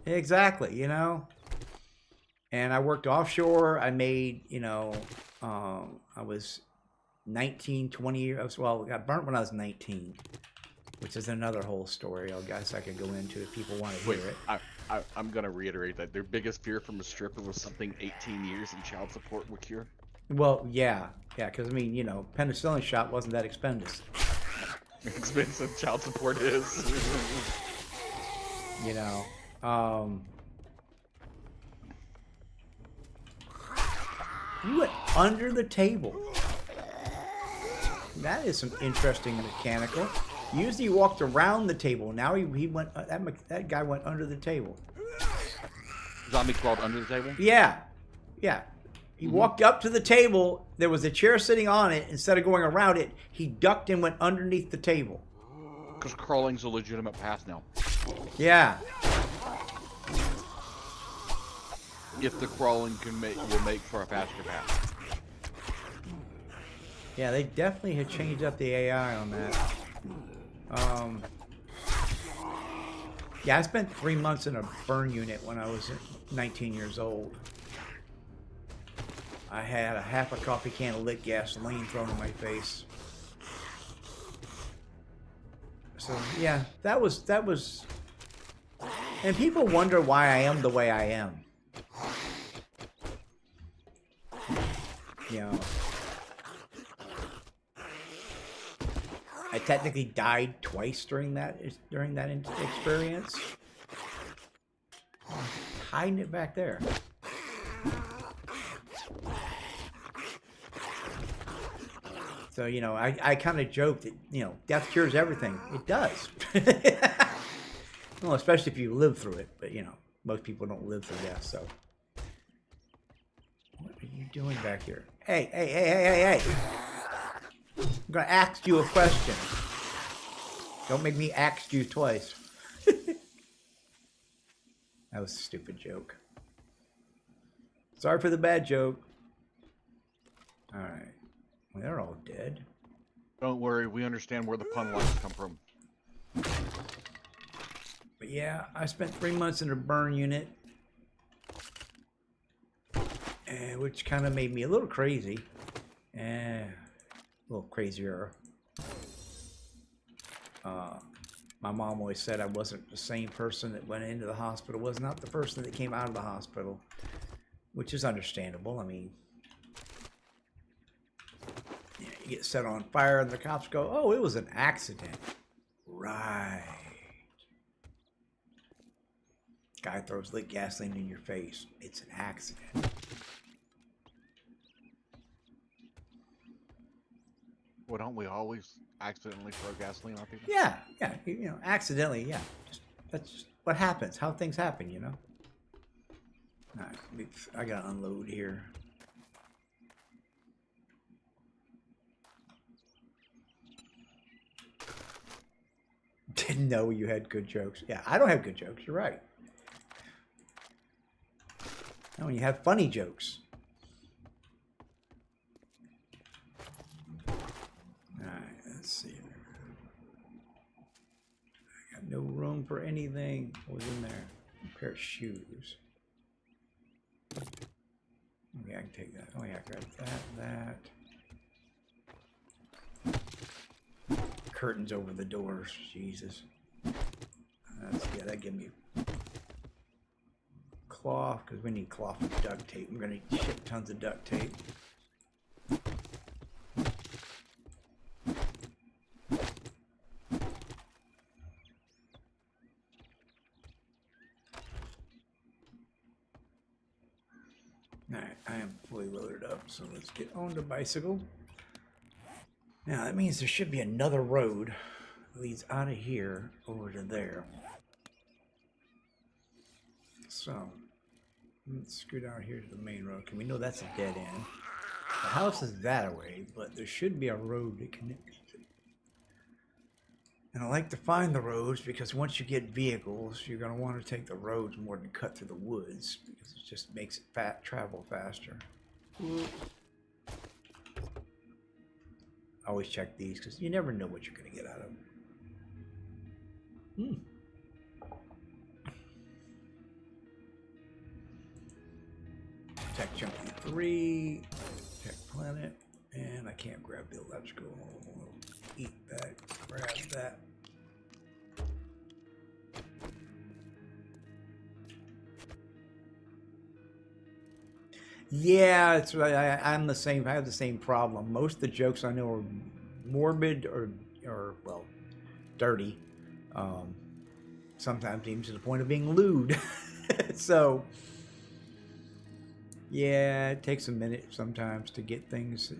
Exactly, you know? And I worked offshore. I made, you know, I was 19, 20 years. Well, I got burnt when I was 19, which is another whole story. I guess I could go into if people want to hear it. I'm going to reiterate that their biggest fear from a stripper was something 18 years in child support would cure. Well, yeah. Yeah, because, I mean, you know, penicillin shot wasn't that expensive. Expensive child support is. You know. You went under the table. That is some interesting mechanical. Usually he walked around the table. Now he went. That guy went under the table. Zombie crawled under the table? Yeah, yeah. He walked up to the table. There was a chair sitting on it. Instead of going around it, he ducked and went underneath the table. Because crawling's a legitimate path now. Yeah. If the crawling will make for a faster path. Yeah, they definitely had changed up the AI on that. Yeah, I spent 3 months in a burn unit when I was 19 years old. I had a half a coffee can of lit gasoline thrown in my face. So yeah, that was, and people wonder why I am the way I am. You know, I technically died twice during that experience. Hiding it back there. So, you know, I kind of joke that, you know, death cures everything. It does. Well, especially if you live through it, but, you know. most people don't live through death, so. What are you doing back here? Hey, hey, hey, hey, hey, hey! I'm gonna ask you a question. Don't make me ask you twice. That was a stupid joke. Sorry for the bad joke. Alright. Well, they're all dead. Don't worry, we understand where the pun lines come from. But yeah, I spent 3 months in a burn unit. Which kind of made me a little crazy. A little crazier. My mom always said I wasn't the same person that went into the hospital. Was not the person that came out of the hospital. Which is understandable. I mean, you get set on fire and the cops go, oh, it was an accident. Right. Guy throws lit gasoline in your face. It's an accident. Well, don't we always accidentally throw gasoline on people? Yeah, yeah, you know, accidentally, yeah. That's just what happens, how things happen, you know. All right, I gotta unload here. Didn't know you had good jokes. Yeah, I don't have good jokes, you're right. No, you have funny jokes. Alright, let's see. I got no room for anything. What was in there? A pair of shoes. Okay, I can take that. Oh yeah, I got that. Curtains over the doors. Jesus. Yeah, that give me cloth, because we need cloth and duct tape. I'm going to ship tons of duct tape. Alright, I am fully loaded up, so let's get on the bicycle. Now that means there should be another road that leads out of here over to there. So let's scoot out here to the main road. Can we know that's a dead end? The house is that way, but there should be a road that connects to it. And I like to find the roads because once you get vehicles, you're going to want to take the roads more than cut through the woods because it just makes it travel faster. Always check these because you never know what you're going to get out of them. Tech Junkie 3, Tech Planet, and I can't grab the electrical. Eat that, grab that. Yeah, it's I'm the same. I have the same problem. Most of the jokes I know are morbid or well, dirty. Sometimes even to the point of being lewd. So, yeah, it takes a minute sometimes to get things.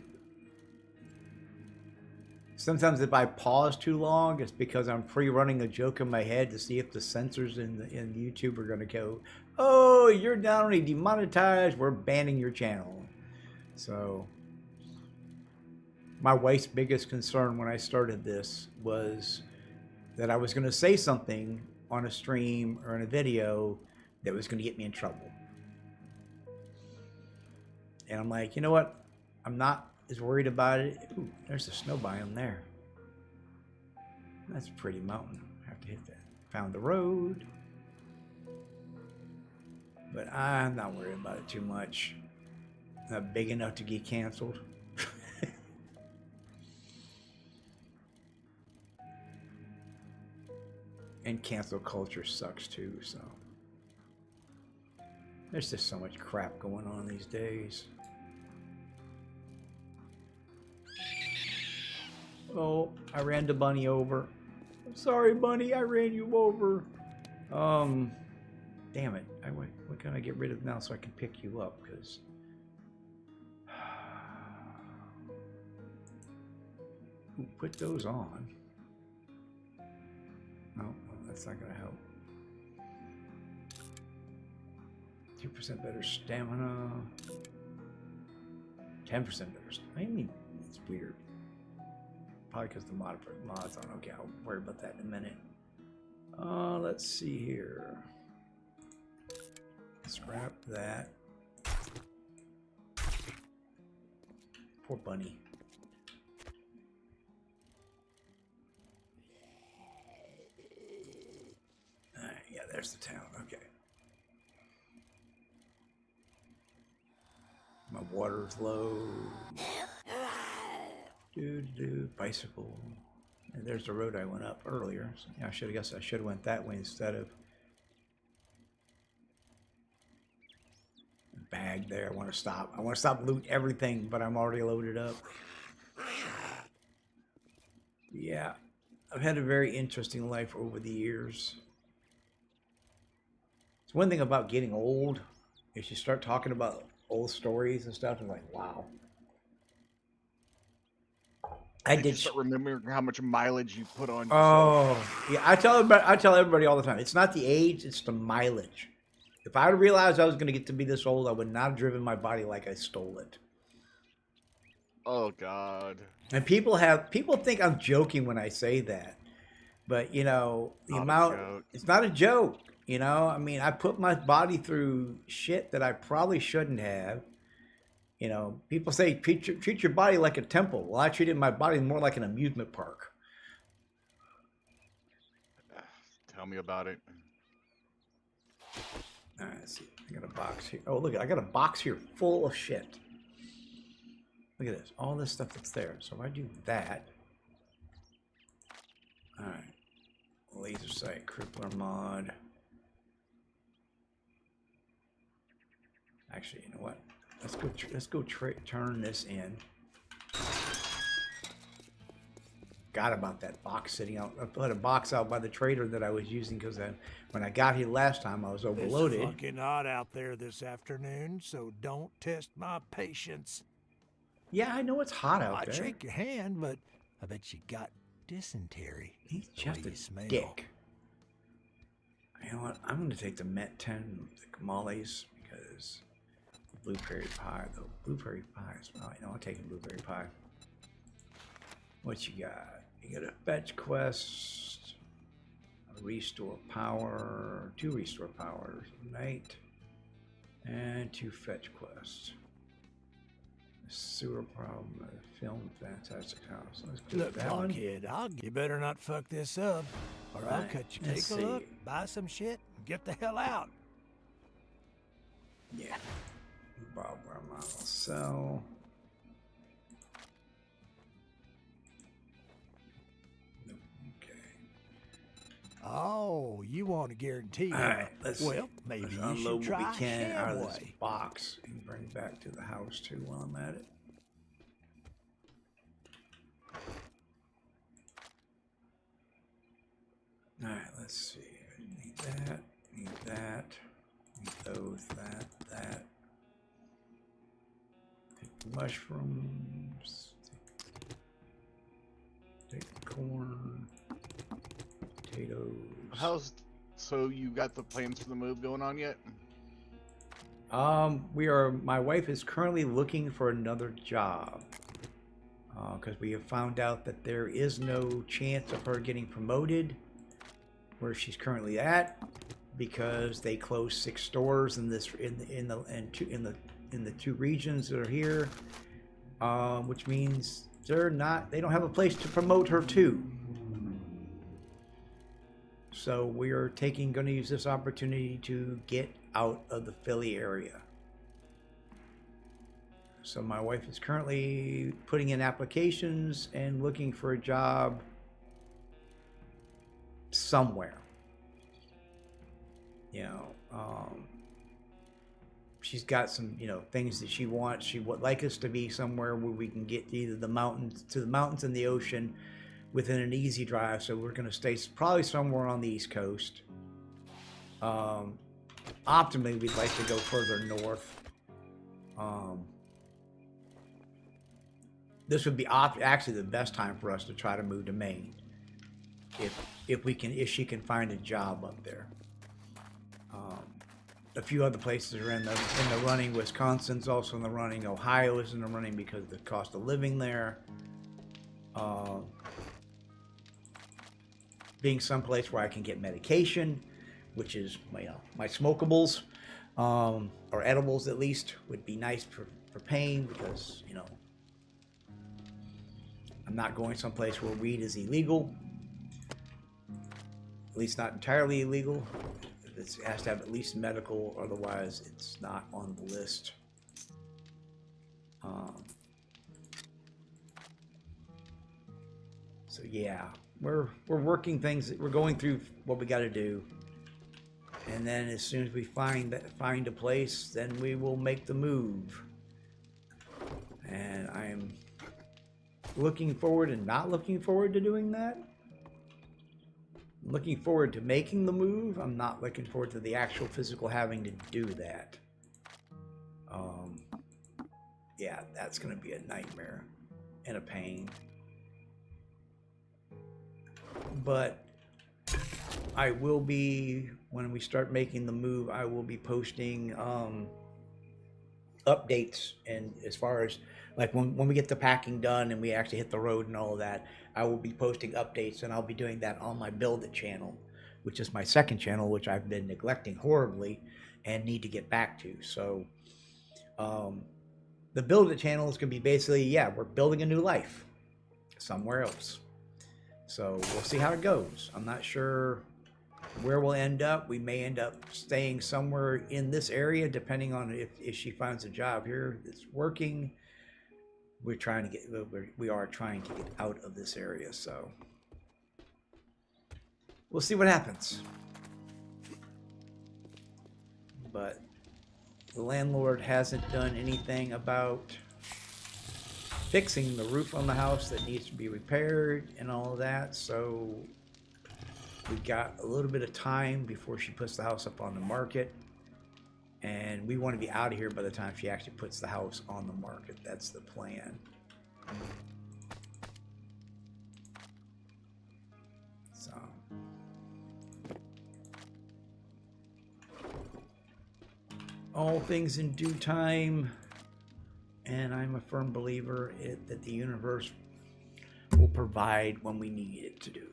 Sometimes if I pause too long, it's because I'm pre-running a joke in my head to see if the censors in YouTube are going to go, oh, you're not only demonetized, we're banning your channel. So my wife's biggest concern when I started this was that I was going to say something on a stream or in a video that was going to get me in trouble. And I'm like, you know what? I'm not as worried about it. Ooh, there's a snow biome there. That's a pretty mountain. I have to hit that. Found the road. But I'm not worried about it too much. Not big enough to get canceled. And cancel culture sucks too, so. There's just so much crap going on these days. Oh, I ran the bunny over. I'm sorry, bunny, I ran you over. Damn it. What can I get rid of now so I can pick you up? Because put those on. No, that's not gonna help. 2% better stamina. 10% better. I mean, it's weird. Probably because the mod's on. Okay, I'll worry about that in a minute. Let's see here. Scrap that. Poor bunny. Alright, yeah, there's the town. Okay. My water's low. Bicycle. And there's the road I went up earlier. So, yeah, I guess I should have went that way instead of bag there. I want to stop. I want to stop loot everything, but I'm already loaded up. Yeah, I've had a very interesting life over the years. It's one thing about getting old is you start talking about old stories and stuff, and like, wow. I did start remembering how much mileage you put on. Oh, yeah. I tell everybody all the time. It's not the age; it's the mileage. If I realized I was going to get to be this old, I would not have driven my body like I stole it. Oh God! And people think I'm joking when I say that, but you know the amount. It's not a joke. You know, I mean, I put my body through shit that I probably shouldn't have. You know, people say treat your body like a temple. Well, I treated my body more like an amusement park. Tell me about it. All right, let's see. I got a box here. Oh, look, I got a box here full of shit. Look at this. All this stuff that's there. So if I do that. All right. Laser sight, crippler mod. Actually, you know what? Let's go turn this in. Forgot about that box sitting out. I put a box out by the trader that I was using because when I got here last time, I was overloaded. It's fucking hot out there this afternoon, so don't test my patience. Yeah, I know it's hot out there. I'd shake your hand, but I bet you got dysentery. He's just a dick. You know what? I'm going to take the Met 10, the Mollies, because blueberry pie, though. Blueberry pie is probably, no, I'm taking blueberry pie. What you got? You got a fetch quest, a restore power, 2 restore powers, night, and 2 fetch quests. A sewer problem, a film, fantastic house. Let's do Look, that one. kid, you better not fuck this up, or I'll Right, cut you. let's Take a look, see. buy some shit, and get the hell out. Yeah. Bob model sell. Oh, you want to guarantee? All right, let's maybe let's you unload should try what we can out of this Shamway. box and bring it back to the house too while I'm at it. All right, let's see. Need that. Need that. Need those. That. Take the mushrooms. Take the corn. Potatoes. So you got the plans for the move going on yet? My wife is currently looking for another job because we have found out that there is no chance of her getting promoted where she's currently at because they closed 6 stores in the 2 regions that are here, which means they don't have a place to promote her to. So we are going to use this opportunity to get out of the Philly area. So my wife is currently putting in applications and looking for a job somewhere. You know, she's got some, things that she wants. She would like us to be somewhere where we can get to the mountains and the ocean within an easy drive. So we're going to stay probably somewhere on the East Coast. Optimally, we'd like to go further north. This would be actually the best time for us to try to move to Maine, if she can find a job up there. a few other places are in the running. Wisconsin's also in the running. Ohio is in the running because of the cost of living there. Being someplace where I can get medication, which is my smokables, or edibles at least, would be nice for pain, because I'm not going someplace where weed is illegal, at least not entirely illegal. It has to have at least medical, otherwise it's not on the list. So yeah, we're working things. We're going through what we got to do, and then as soon as we find a place, then we will make the move. And I am looking forward and not looking forward to doing that. I'm looking forward to making the move. I'm not looking forward to the actual physical having to do that. Yeah, that's going to be a nightmare and a pain. But I will be, when we start making the move, I will be posting updates, and as far as like when we get the packing done and we actually hit the road and all of that, I will be posting updates, and I'll be doing that on my Build It channel, which is my second channel, which I've been neglecting horribly and need to get back to. So the Build It channel is going to be basically, yeah, we're building a new life somewhere else. So we'll see how it goes. I'm not sure where we'll end up. We may end up staying somewhere in this area, depending on if she finds a job here that's working. We are trying to get out of this area, so we'll see what happens. But the landlord hasn't done anything about fixing the roof on the house that needs to be repaired and all of that, so we got a little bit of time before she puts the house up on the market, and we want to be out of here by the time she actually puts the house on the market. That's the plan. So all things in due time, and I'm a firm believer that the universe will provide when we need it to do.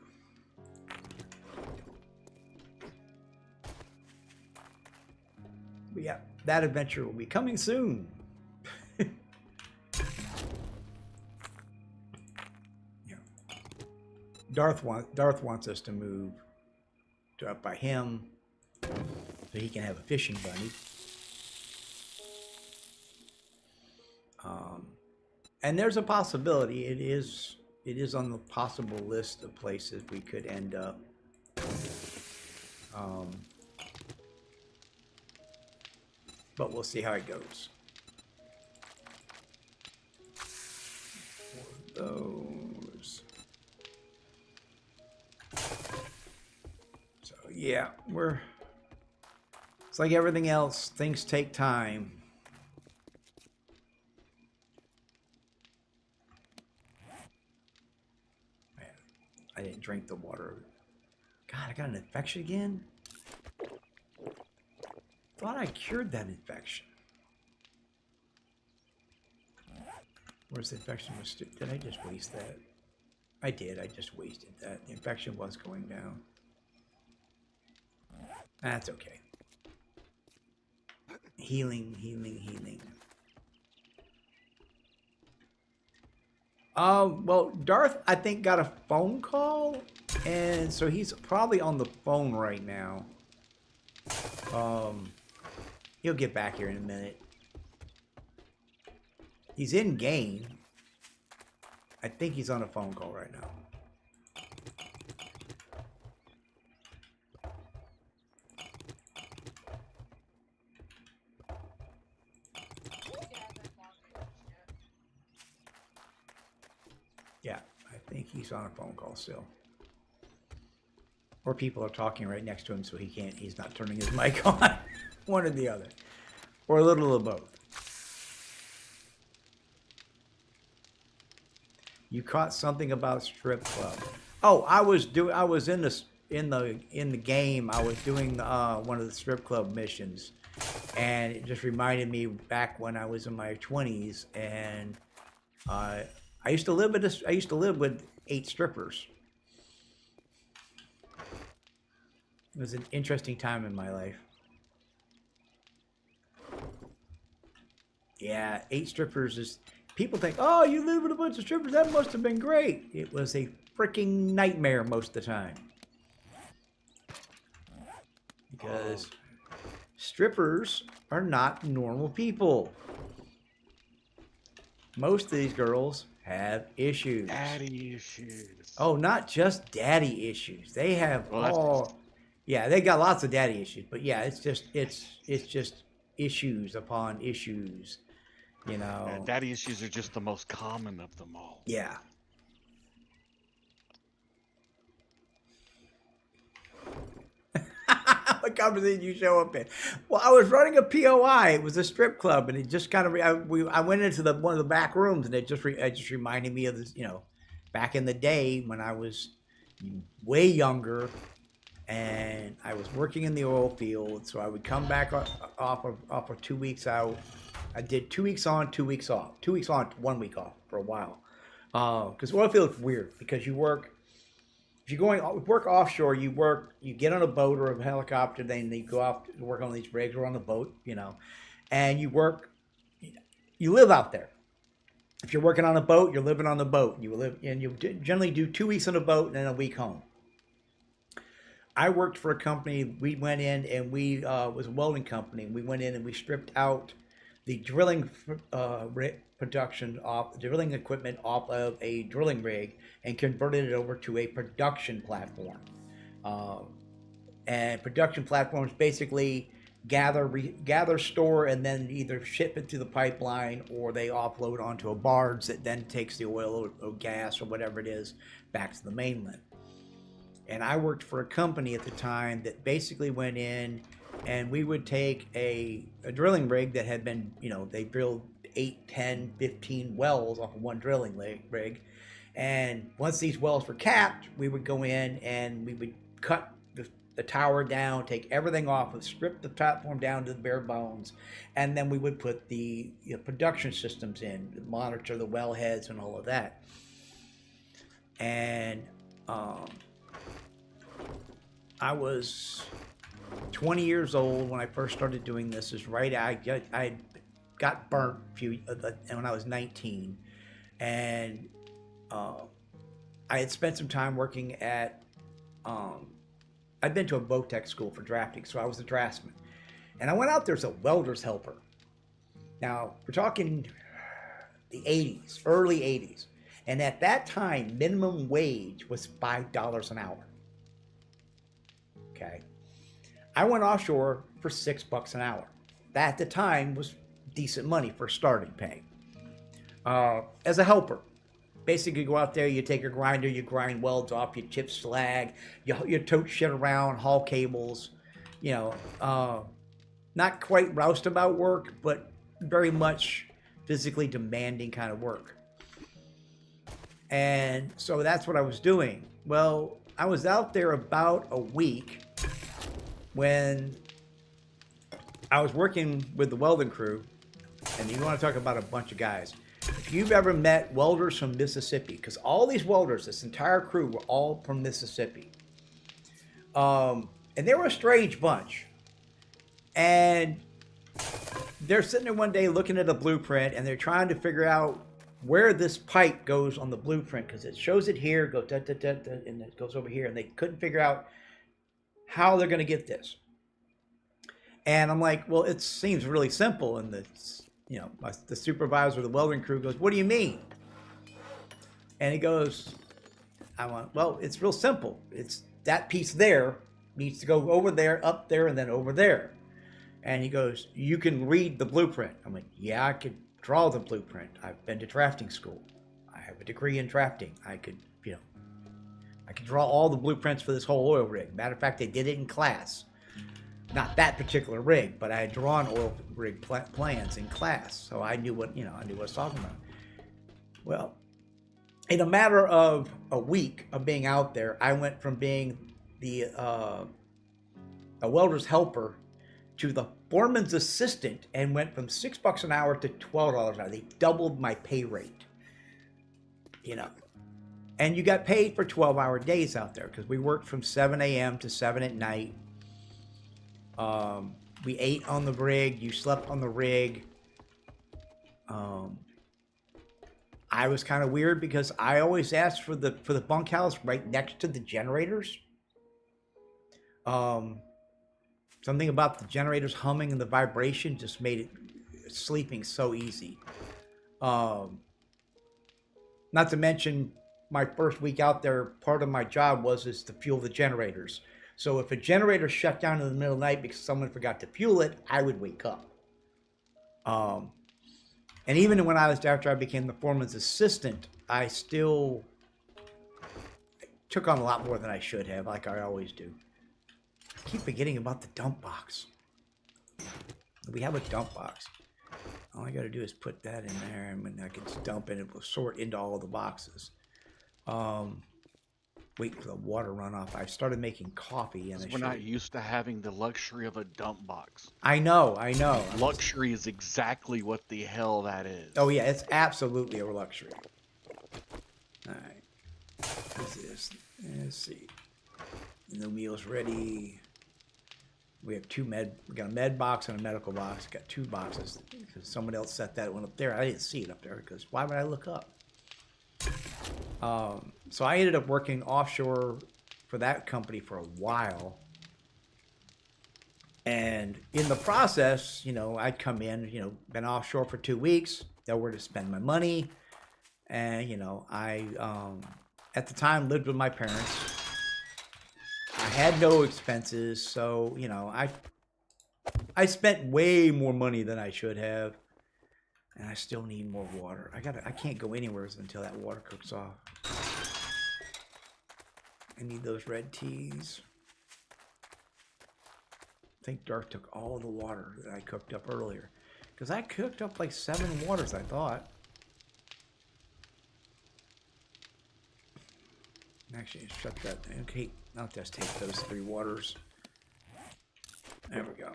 But yeah, that adventure will be coming soon. Yeah. Darth wants us to move to up by him so he can have a fishing buddy. And there's a possibility. It is on the possible list of places we could end up. But we'll see how it goes. Those. So yeah, it's like everything else. Things take time. Man, I didn't drink the water. God, I got an infection again? Thought I cured that infection. Where's the infection? Did I just waste that? I did. I just wasted that. The infection was going down. That's okay. Healing, healing, healing. Well, Darth, I think, got a phone call, and so he's probably on the phone right now. He'll get back here in a minute. He's in game. I think he's on a phone call right now. Yeah, I think he's on a phone call still. Or people are talking right next to him, so he's not turning his mic on. One or the other. Or a little of both. You caught something about strip club. Oh, I was in in the game, I was doing one of the strip club missions, and it just reminded me back when I was in my 20s, and I used to live with 8 strippers. It was an interesting time in my life. Yeah, 8 strippers is. People think, oh, you live with a bunch of strippers. That must have been great. It was a freaking nightmare most of the time. Because strippers are not normal people. Most of these girls have issues. Daddy issues. Oh, not just daddy issues. They have yeah, they got lots of daddy issues. But yeah, it's just issues upon issues. You know, Yeah, daddy issues are just the most common of them all. Yeah. What conversation you show up in? Well, I was running a POI. It was a strip club, and it just kind of I went into one of the back rooms, and it just reminded me of this. You know, back in the day when I was way younger, and I was working in the oil field. So I would come back off of 2 weeks out. I did 2 weeks on, 2 weeks off. 2 weeks on, 1 week off for a while. Because oil field is weird because you work. If you're work offshore, you get on a boat or a helicopter, then you go off to work on these rigs or on the boat, you know, and you live out there. If you're working on a boat, you're living on the boat. You generally do 2 weeks on a boat and then a week home. I worked for a company. We went in and was a welding company. We went in and we stripped out the drilling drilling equipment off of a drilling rig and converted it over to a production platform. And production platforms basically gather, store, and then either ship it to the pipeline or they offload onto a barge that then takes the oil or gas or whatever it is back to the mainland. And I worked for a company at the time that basically went in and we would take a drilling rig that had been, you know, they drilled 8, 10, 15 wells off of one drilling rig. And once these wells were capped, we would go in and we would cut the tower down, take everything off, and strip the platform down to the bare bones. And then we would put the production systems in, monitor the wellheads and all of that. And I was 20 years old when I first started doing this. I got burnt when I was 19, and I had spent some time working at. I'd been to a Votech school for drafting, so I was a draftsman, and I went out there as a welder's helper. Now we're talking the 80s, early 80s, and at that time, minimum wage was $5 an hour. Okay. I went offshore for $6 an hour. That at the time was decent money for starting pay. As a helper, basically go out there, you take your grinder, you grind welds off, you chip slag, you tote shit around, haul cables, you know, not quite roustabout work, but very much physically demanding kind of work. And so that's what I was doing. Well, I was out there about a week when I was working with the welding crew, and you want to talk about a bunch of guys. If you've ever met welders from Mississippi, because all these welders, this entire crew, were all from Mississippi. And they were a strange bunch. And they're sitting there one day looking at a blueprint, and they're trying to figure out where this pipe goes on the blueprint, because it shows it here, goes da, da, da, da, and it goes over here, and they couldn't figure out how they're going to get this. And I'm like, well, it seems really simple. And the supervisor of the welding crew goes, what do you mean? And he goes, well, it's real simple. It's that piece there needs to go over there, up there, and then over there. And he goes, you can read the blueprint. I'm like, yeah, I could draw the blueprint. I've been to drafting school. I have a degree in drafting. I could draw all the blueprints for this whole oil rig. Matter of fact, they did it in class. Not that particular rig, but I had drawn oil rig plans in class, so I knew what I was talking about. Well, in a matter of a week of being out there, I went from being the a welder's helper to the foreman's assistant and went from $6 an hour to $12 an hour. They doubled my pay rate. You know, and you got paid for 12-hour days out there because we worked from 7 a.m. to 7 at night. We ate on the rig. You slept on the rig. I was kind of weird because I always asked for the bunkhouse right next to the generators. Something about the generators humming and the vibration just made it sleeping so easy. Not to mention, my first week out there, part of my job was to fuel the generators. So if a generator shut down in the middle of the night because someone forgot to fuel it, I would wake up. And even when after I became the foreman's assistant, I still took on a lot more than I should have, like I always do. I keep forgetting about the dump box. We have a dump box. All I got to do is put that in there, and when I can dump it, it will sort into all the boxes. Wait for the water runoff. I started making coffee, and We're not used to having the luxury of a dump box. I know. Luxury is exactly what the hell that is. Oh yeah, it's absolutely a luxury. All right, what's this? Let's see. The meal's ready. We have we got a med box and a medical box. Got 2 boxes because someone else set that one up there. I didn't see it up there because why would I look up? So I ended up working offshore for that company for a while. And in the process, you know, I'd come in, you know, been offshore for 2 weeks, nowhere to spend my money. And, you know, I, at the time, lived with my parents. I had no expenses, so, you know, I spent way more money than I should have. And I still need more water. I can't go anywhere until that water cooks off. I need those red teas. I think Dark took all the water that I cooked up earlier. Because I cooked up like 7 waters, I thought. Actually, shut that. Okay, I'll just take those 3 waters. There we go.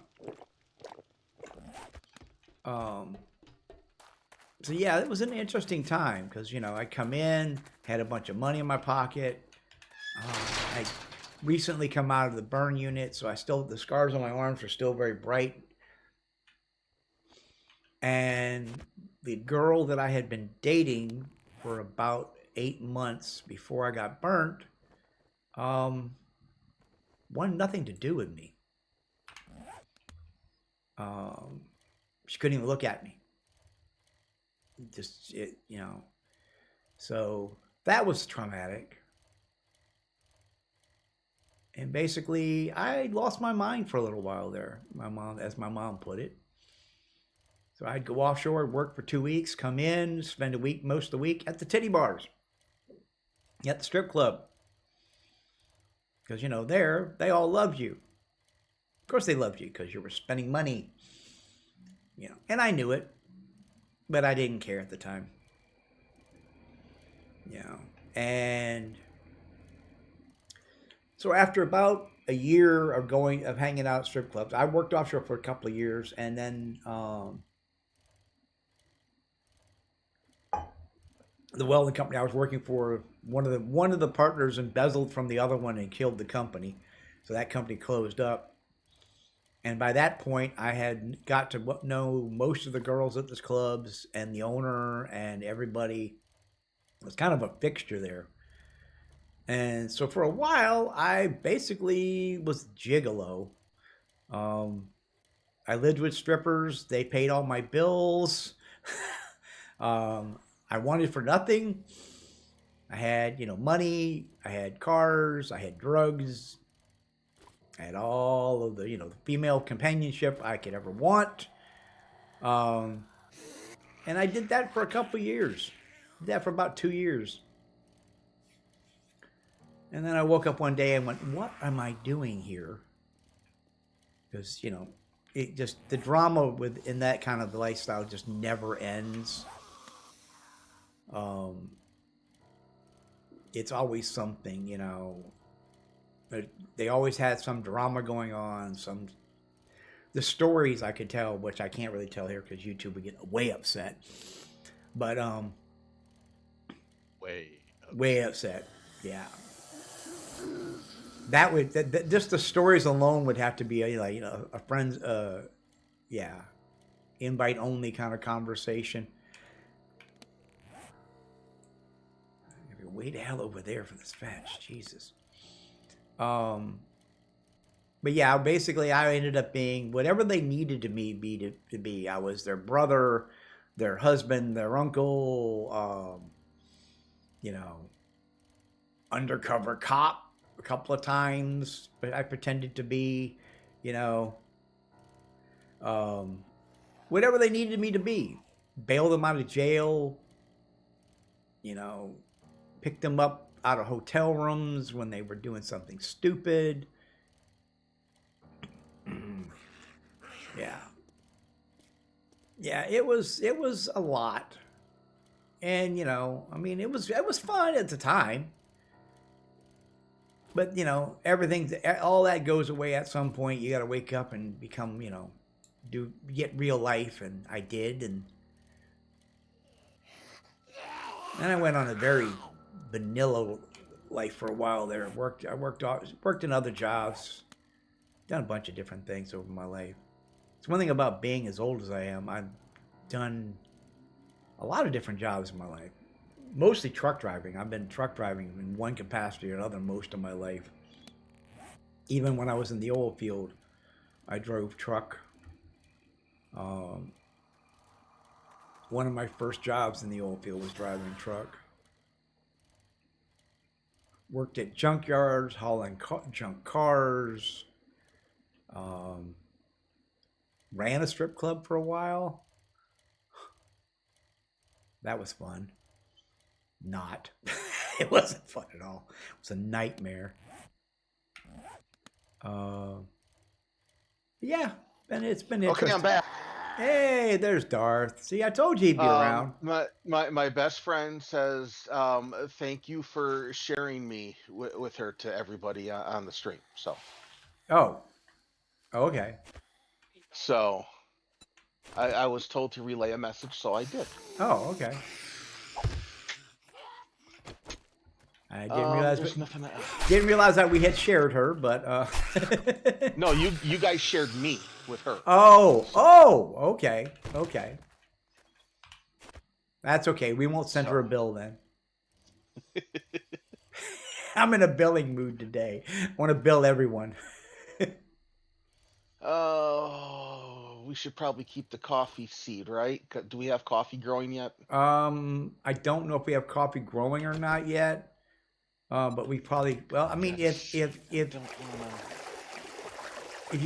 So yeah, it was an interesting time because, you know, I come in, had a bunch of money in my pocket. I recently come out of the burn unit, so the scars on my arms are still very bright. And the girl that I had been dating for about 8 months before I got burnt, wanted nothing to do with me. She couldn't even look at me. You know, so that was traumatic. And basically, I lost my mind for a little while there, as my mom put it. So I'd go offshore, work for 2 weeks, come in, spend most of the week at the titty bars, at the strip club. Because, you know, they all loved you. Of course they loved you because you were spending money. You know, and I knew it. But I didn't care at the time. You know, and so after about a year of hanging out at strip clubs, I worked offshore for a couple of years, and then the welding company I was working for, one of the partners embezzled from the other one and killed the company, so that company closed up. And by that point, I had got to know most of the girls at the clubs and the owner and everybody. It was kind of a fixture there. And so for a while, I basically was gigolo. I lived with strippers. They paid all my bills. I wanted for nothing. I had, you know, money. I had cars. I had drugs. I had all of the, you know, the female companionship I could ever want. And I did that for a couple of years. Did that for about 2 years. And then I woke up one day and went, what am I doing here? Because, you know, the drama in that kind of lifestyle just never ends. It's always something, you know. But they always had some drama going on. The stories I could tell, which I can't really tell here because YouTube would get way upset. But way upset. Yeah. That would just the stories alone would have to be like a friend's invite only kind of conversation. Way the hell over there for this fetch, Jesus. But yeah, basically I ended up being whatever they needed to be. I was their brother, their husband, their uncle, undercover cop a couple of times, but I pretended to be, whatever they needed me to be. Bail them out of jail, picked them up out of hotel rooms when they were doing something stupid. Yeah, it was a lot. And, it was fun at the time. But, all that goes away at some point. You got to wake up and become, get real life. And I did. And then I went on a very vanilla life for a while there. I worked in other jobs. Done a bunch of different things over my life. It's one thing about being as old as I am. I've done a lot of different jobs in my life. Mostly truck driving. I've been truck driving in one capacity or another most of my life. Even when I was in the oil field, I drove truck. One of my first jobs in the oil field was driving truck. Worked at junkyards, hauling junk cars. Ran a strip club for a while. That was fun. Not. It wasn't fun at all. It was a nightmare. Yeah, and it's been interesting. Okay, I'm back. Hey, there's Darth. See, I told you he'd be around. My best friend says thank you for sharing me with her to everybody on the stream. So. Oh, okay. So, I was told to relay a message, so I did. Oh, okay. I didn't realize that we had shared her, but no, you guys shared me with her. Okay. That's okay. We won't send her a bill then. I'm in a billing mood today. I want to bill everyone. Oh, we should probably keep the coffee seed, right? Do we have coffee growing yet? I don't know if we have coffee growing or not yet. But we probably, well, I mean, if you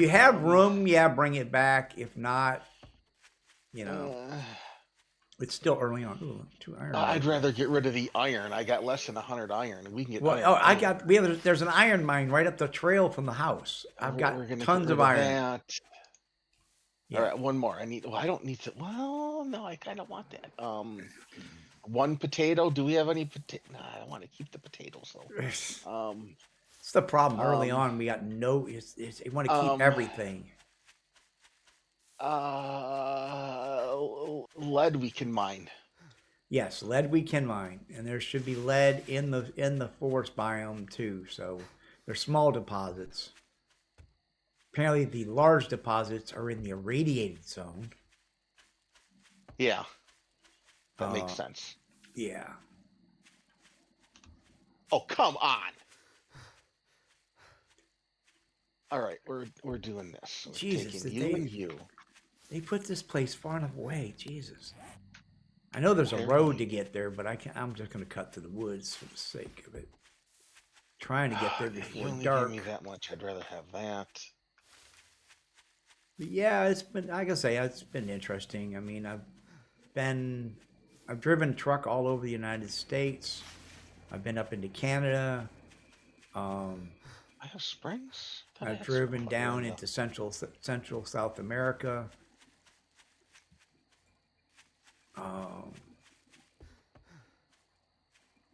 have room, yeah, bring it back. If not, it's still early on. Ooh, 2 iron. I'd rather get rid of the iron. I got less than 100 iron. We can get. Well, there's an iron mine right up the trail from the house. I've got tons of iron. Yeah. All right, one more. I don't need to. Well, no, I kind of want that. One potato. Do we have any potato? Nah, I want to keep the potatoes though. It's the problem. Early on, we got no. We want to keep everything. Lead we can mine. Yes, lead we can mine, and there should be lead in the forest biome too. So they're small deposits. Apparently, the large deposits are in the irradiated zone. Yeah. That makes sense. Yeah. Oh, come on. All right, we're doing this. We're Jesus, you. They put this place far enough away. Jesus. I know there's a road to get there, but I'm just going to cut through the woods for the sake of it. Trying to get there before dark. Give me that much. I'd rather have that. But yeah, it's been, like I say, it's been interesting. I mean, I've driven truck all over the United States. I've been up into Canada. I have Springs. I've driven down into Central South America.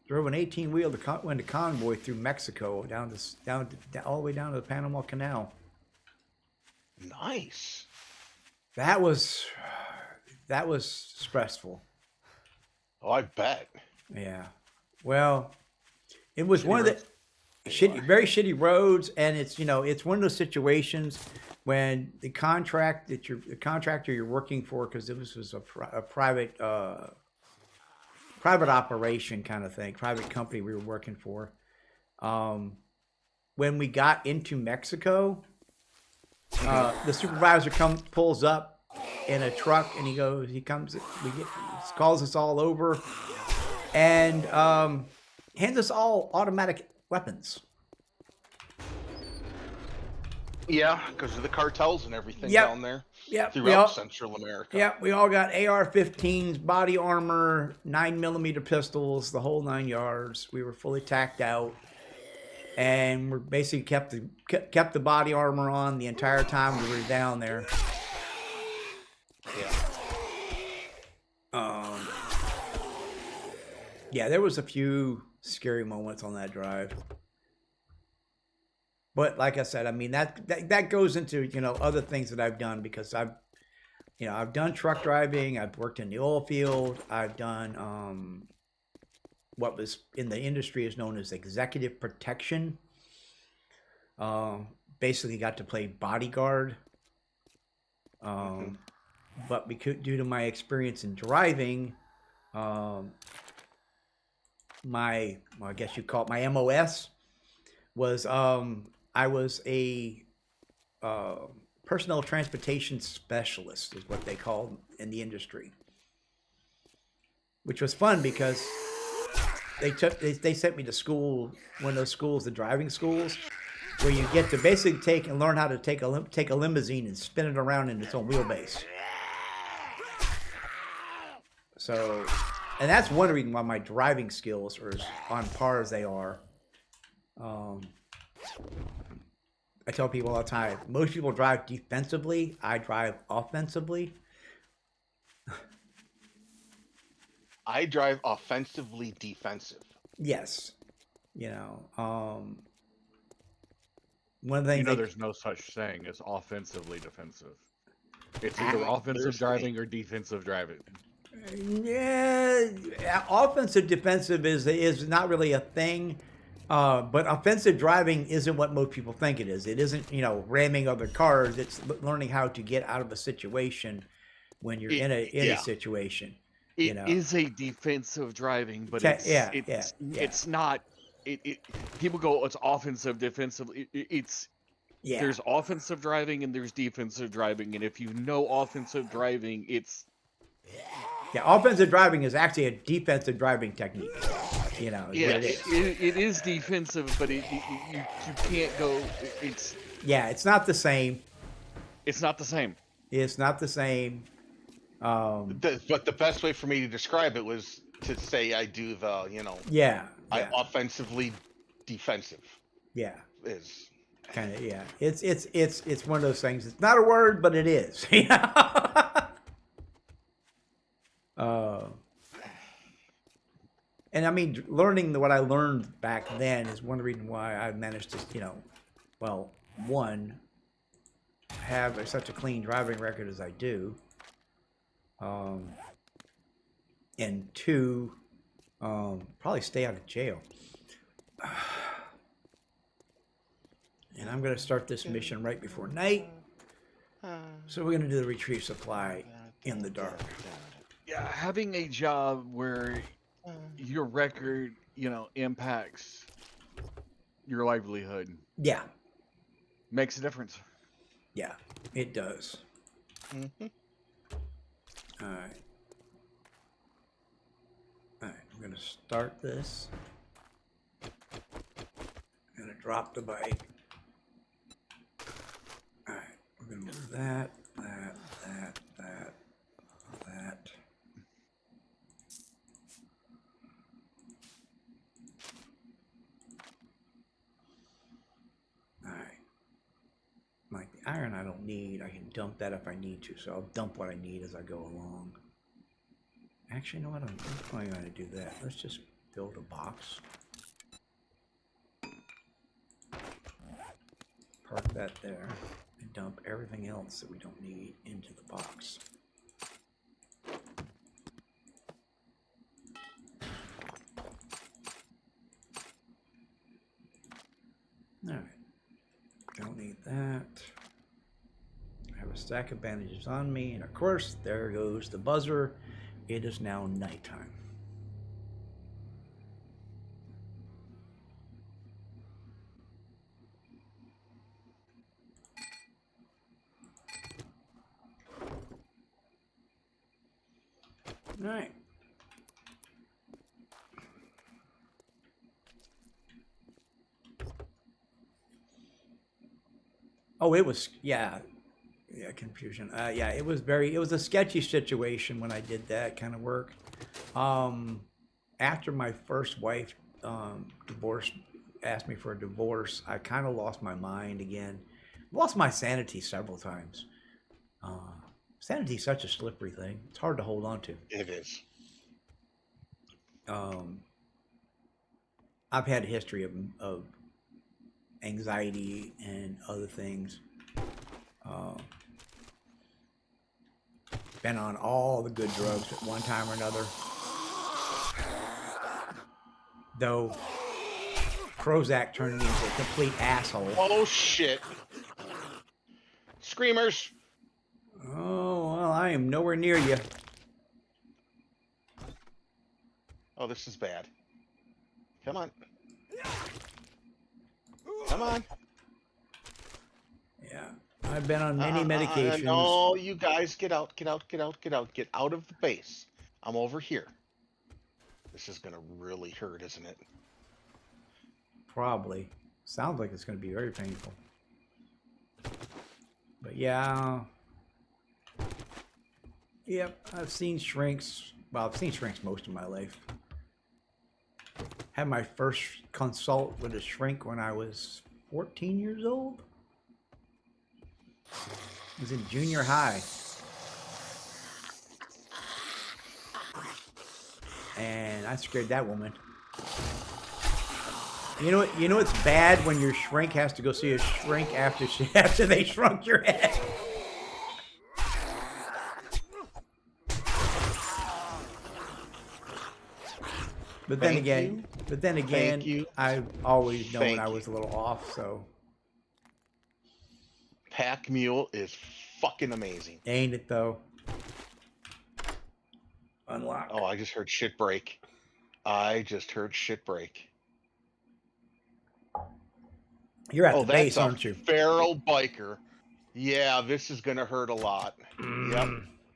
drove an 18-wheel went to convoy through Mexico all the way down to the Panama Canal. Nice. That was stressful. Oh, I bet. Yeah. Well, it was Shitty one roads. of the very shitty roads, and it's it's one of those situations when the contractor you're working for, because this was a private operation kind of thing, private company we were working for. When we got into Mexico, the supervisor pulls up in a truck, and he calls us all over, and hands us all automatic weapons. Yeah, because of the cartels and everything Yep. down there Yep. throughout Central America. Yeah, we all got AR-15s, body armor, 9mm pistols, the whole 9 yards. We were fully tacked out, and we basically kept the body armor on the entire time we were down there. Yeah. Yeah, there was a few scary moments on that drive. But like I said, I mean that goes into other things that I've done, because I've done truck driving, I've worked in the oil field, I've done what was in the industry is known as executive protection. Basically got to play bodyguard. But due to my experience in driving, I guess you call it my MOS was I was a personnel transportation specialist, is what they called in the industry, which was fun because they sent me to school, one of those schools, the driving schools, where you get to basically learn how to take a limousine and spin it around in its own wheelbase. So, and that's one reason why my driving skills are as on par as they are. I tell people all the time, most people drive defensively. I drive offensively. I drive offensively defensive. Yes. One of the things There's no such thing as offensively defensive. It's either offensive driving or defensive driving. Yeah, offensive defensive is not really a thing. But offensive driving isn't what most people think it is. It isn't, ramming other cars. It's learning how to get out of a situation when you're in a situation. It is a defensive driving, but it's not. People go, it's offensive, defensive. There's offensive driving and there's defensive driving, and if you know offensive driving, it's offensive driving is actually a defensive driving technique. It is defensive, but you can't go. It's not the same. It's not the same. It's not the same. But the best way for me to describe it was to say I do the, I offensively defensive. Yeah. Is kind of It's one of those things. It's not a word, but it is. And I mean, learning what I learned back then is one of the reasons why I managed to, have such a clean driving record as I do. And two, probably stay out of jail. And I'm going to start this mission right before night. So we're going to do the retrieve supply in the dark. Yeah, having a job where your record, impacts your livelihood. Yeah. Makes a difference. Yeah, it does. Mm-hmm. All right. I'm going to start this. I'm going to drop the bike. All right, we're going to move that. Like the iron I don't need, I can dump that if I need to, so I'll dump what I need as I go along. Actually, you know what, I'm probably going to do that. Let's just build a box. Park that there and dump everything else that we don't need into the box. All right, don't need that. I have a stack of bandages on me, and of course, there goes the buzzer. It is now nighttime. All right. Oh, it was, yeah, confusion. Yeah, it was a sketchy situation when I did that kind of work. After my first wife divorced, asked me for a divorce, I kind of lost my mind again. Lost my sanity several times. Sanity is such a slippery thing. It's hard to hold on to. It is. I've had a history of anxiety and other things. Been on all the good drugs at one time or another. Though Prozac turned me into a complete asshole. Oh shit! Screamers! Oh, well, I am nowhere near you. Oh, this is bad. Come on. Come on. Yeah, I've been on many medications. No, you guys, get out, get out, get out, get out. Get out of the base. I'm over here. This is gonna really hurt, isn't it? Probably. Sounds like it's going to be very painful. But yeah. Yep, I've seen shrinks. Well, I've seen shrinks most of my life. Had my first consult with a shrink when I was 14 years old. I was in junior high. And I scared that woman. You know what? You know it's bad when your shrink has to go see a shrink after they shrunk your head. But then again, I've always known I was a little off. So Pack Mule is fucking amazing. Ain't it though? Unlock. Oh, I just heard shit break. I just heard shit break. You're at the base, aren't you? Feral biker. Yeah, this is gonna hurt a lot. Yep.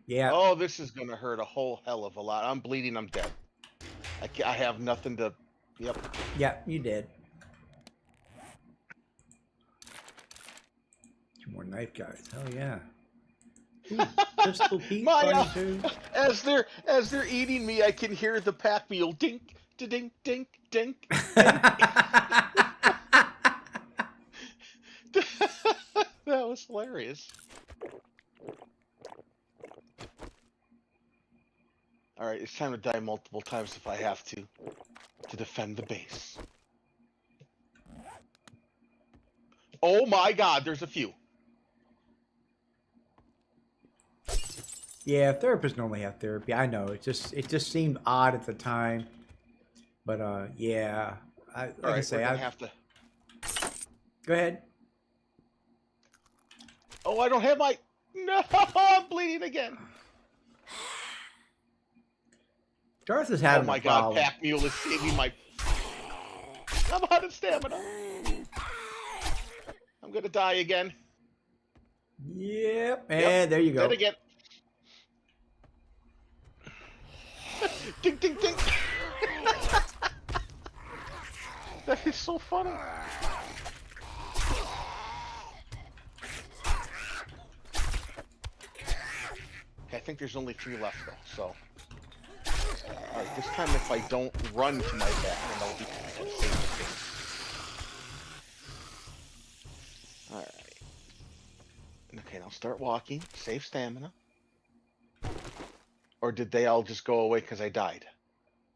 Yeah. Oh, this is gonna hurt a whole hell of a lot. I'm bleeding. I'm dead. I have nothing to. Yep. Yeah, you did. Two more knife guys. Hell yeah. Ooh, Pistol Pete My, too. as they're eating me, I can hear the pack mule dink, dink, dink, dink. That was hilarious. All right, it's time to die multiple times if I have to defend the base. Oh my God, there's a few. Yeah, therapists normally have therapy. I know. It just seemed odd at the time. But yeah. I have to. Go ahead. Oh, I don't have my. No, I'm bleeding again. Darth is having Oh my a God, problem. Pack Mule is saving my. I'm out of stamina. I'm gonna die again. Yep, and there you go. Dead again. Ding, ding, ding. That is so funny. Okay, I think there's only 3 left though, so. Alright, this time if I don't run to my back, then I'll be kind of safe. Alright. Okay, now start walking. Save stamina. Or did they all just go away because I died?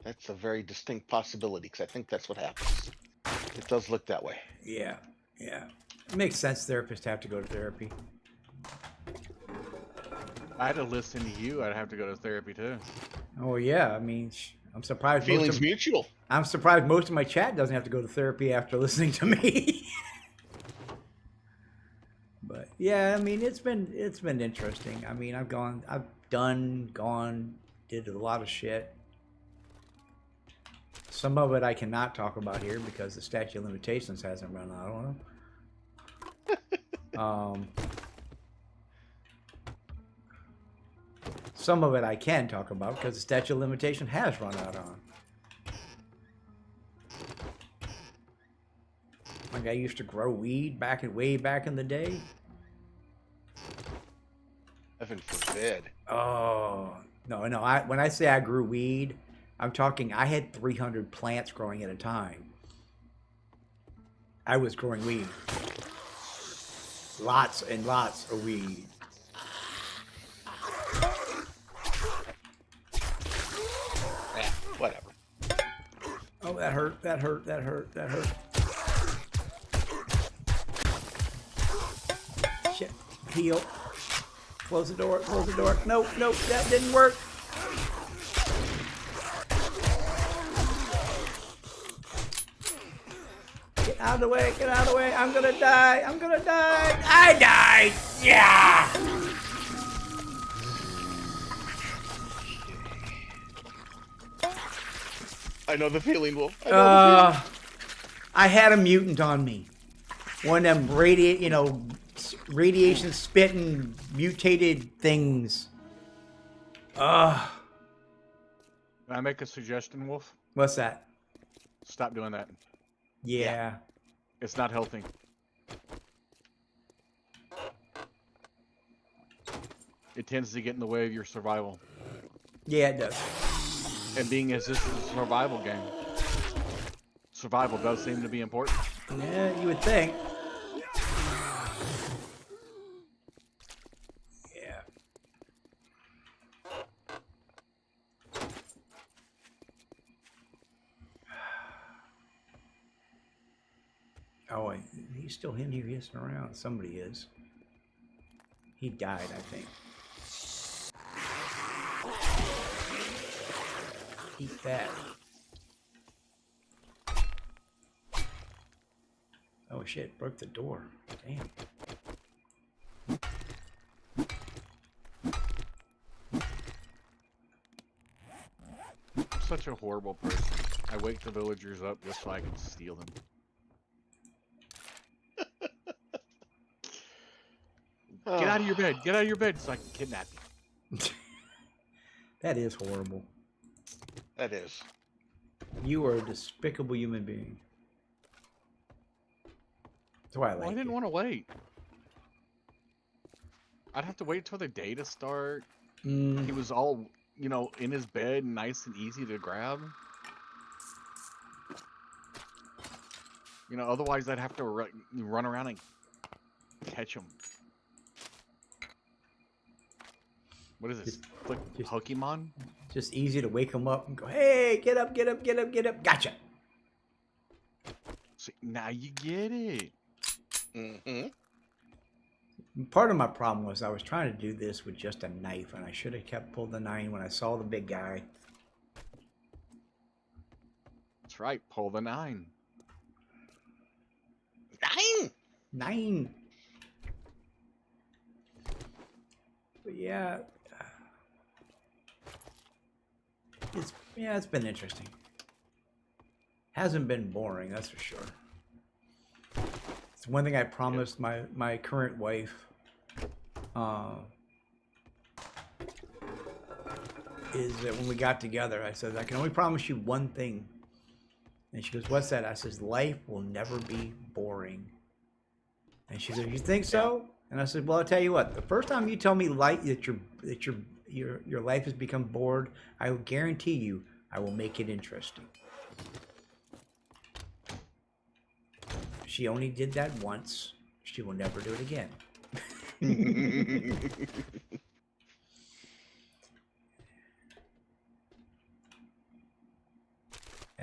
That's a very distinct possibility because I think that's what happens. It does look that way. Yeah, yeah. It makes sense therapists have to go to therapy. If I had to listen to you, I'd have to go to therapy too. Oh yeah, I mean, I'm surprised. Feelings mutual. I'm surprised most of my chat doesn't have to go to therapy after listening to me. But yeah, I mean, it's been interesting. I mean, I've gone, did a lot of shit. Some of it I cannot talk about here because the statute of limitations hasn't run out on them. Some of it I can talk about because the statute of limitation has run out on. Like I used to grow weed way back in the day. Heaven forbid. Oh no! When I say I grew weed, I'm talking I had 300 plants growing at a time. I was growing weed, lots and lots of weed. Yeah, whatever. Oh, that hurt! That hurt! That hurt! That hurt! Shit! Heal! Close the door! Close the door! Nope! Nope! That didn't work! Get out of the way! Get out of the way! I'm gonna die! I'm gonna die! I died! Yeah! I know the feeling, Wolf. I know the feeling. I had a mutant on me. One of them radiation spitting mutated things. Can I make a suggestion, Wolf? What's that? Stop doing that. Yeah. It's not healthy. It tends to get in the way of your survival. Yeah, it does. And being as this is a survival game, survival does seem to be important. Yeah, you would think. Yeah. Oh, he's still in here hissing around. Somebody is. He died, I think. Eat that. Oh shit, broke the door. Damn. I'm such a horrible person. I wake the villagers up just so I can steal them. Get out of your bed. Get out of your bed so I can kidnap you. That is horrible. That is. You are a despicable human being. That's why I like Well, I didn't you. want to wait. I'd have to wait till the day to start. Mm, He was all, you know, in his bed, nice and easy to grab. You know, otherwise I'd have to run around and catch him. What is this? Just- Like just- Pokemon? just easy to wake them up and go, hey, get up, get up, get up, get up. Gotcha. See, now you get it. Mm-hmm. Part of my problem was I was trying to do this with just a knife, and I should have kept pulled the 9 when I saw the big guy. That's right. Pull the 9. 9! 9. But yeah, it's been interesting. Hasn't been boring, that's for sure. It's one thing I promised my current wife. Is that when we got together, I said, I can only promise you one thing. And she goes, what's that? I says, life will never be boring. And she said, you think so? And I said, well, I'll tell you what, the first time you tell me that your life has become bored, I will guarantee you I will make it interesting. She only did that once. She will never do it again.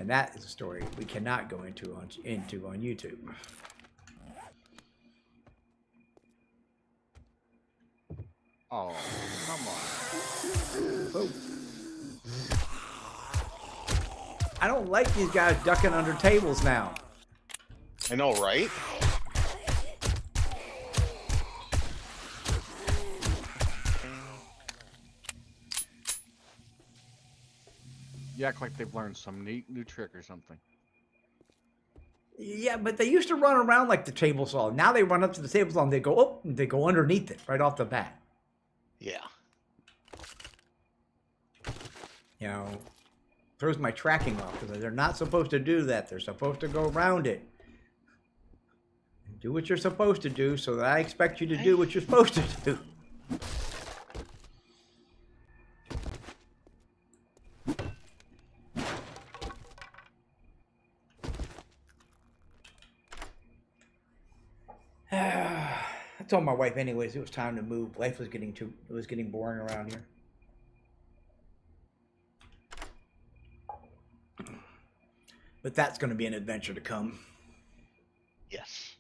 And that is a story we cannot go into on YouTube. Oh, come on. Whoa. I don't like these guys ducking under tables now. I know, right? You act like they've learned some neat new trick or something. Yeah, but they used to run around like the table saw. Now they run up to the table saw and they go, oh, and they go underneath it right off the bat. Yeah. You know, throws my tracking off because they're not supposed to do that. They're supposed to go around it. Do what you're supposed to do so that I expect you to do what you're supposed to do. I told my wife anyways it was time to move. Life was getting boring around here. But that's going to be an adventure to come. Yes.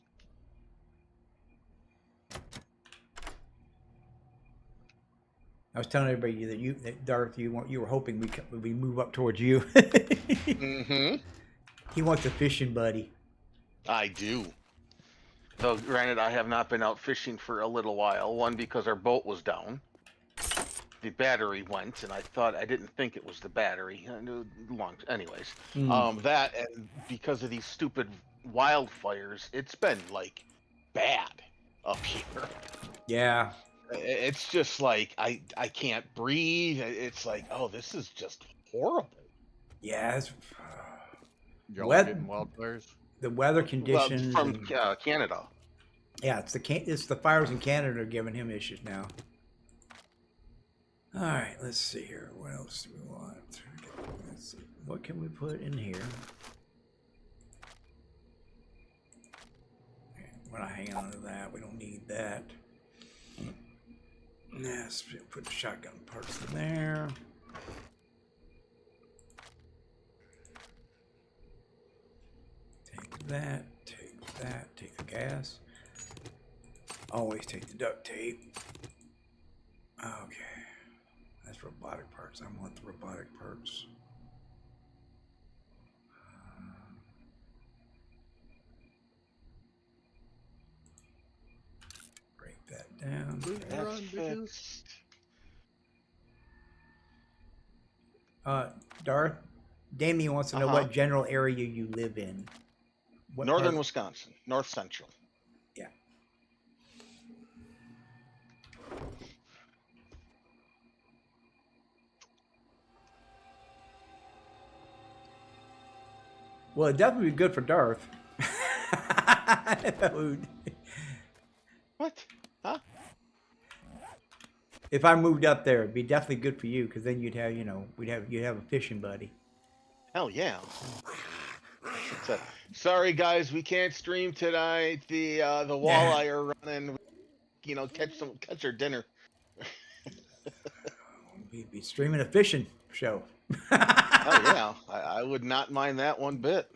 I was telling everybody that Darth, you were hoping we move up towards you. Mm-hmm. He wants a fishing buddy. I do. Though, granted, I have not been out fishing for a little while. One, because our boat was down. The battery went, and I didn't think it was the battery. Anyways, that, and because of these stupid wildfires, it's been, like, bad up here. Yeah. It's just like, I can't breathe. It's like, oh, this is just horrible. Yeah. Y'all getting wildfires? The weather conditions. From Canada. Yeah, it's the fires in Canada are giving him issues now. All right, let's see here. What else do we want? Let's see. What can we put in here? Okay, we're not hanging on to that. We don't need that. Let's put the shotgun parts in there. Take that, take the gas. Always take the duct tape. Okay. That's robotic parts. I want the robotic parts. Break that down. Darth, Damien wants to know what general area you live in. What Northern part? Wisconsin, North Central. Yeah. Well, it'd definitely be good for Darth. What? Huh? If I moved up there, it'd be definitely good for you because then you'd have, you'd have a fishing buddy. Hell yeah. So, sorry guys, we can't stream tonight. The walleye are running. Catch our dinner. We'd be streaming a fishing show. Oh yeah, I would not mind that one bit.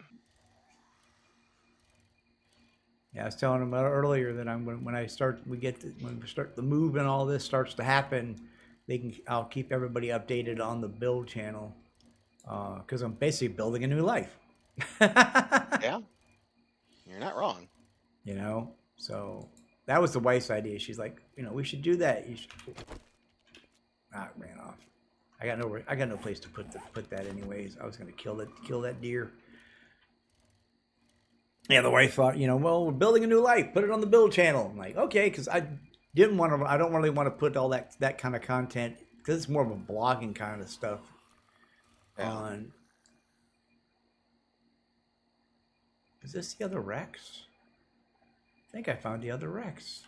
Yeah, I was telling him earlier that when we start the move and all this starts to happen, I'll keep everybody updated on the build channel because I'm basically building a new life. Yeah, you're not wrong. So that was the wife's idea. She's like, we should do that. You should. It ran off. I got no place to put that anyways. I was gonna kill that deer. Yeah, the wife thought, well, we're building a new life. Put it on the build channel. I'm like, okay, because I don't really want to put all that kind of content because it's more of a blogging kind of stuff on. Is this the other Rex? I think I found the other Rex.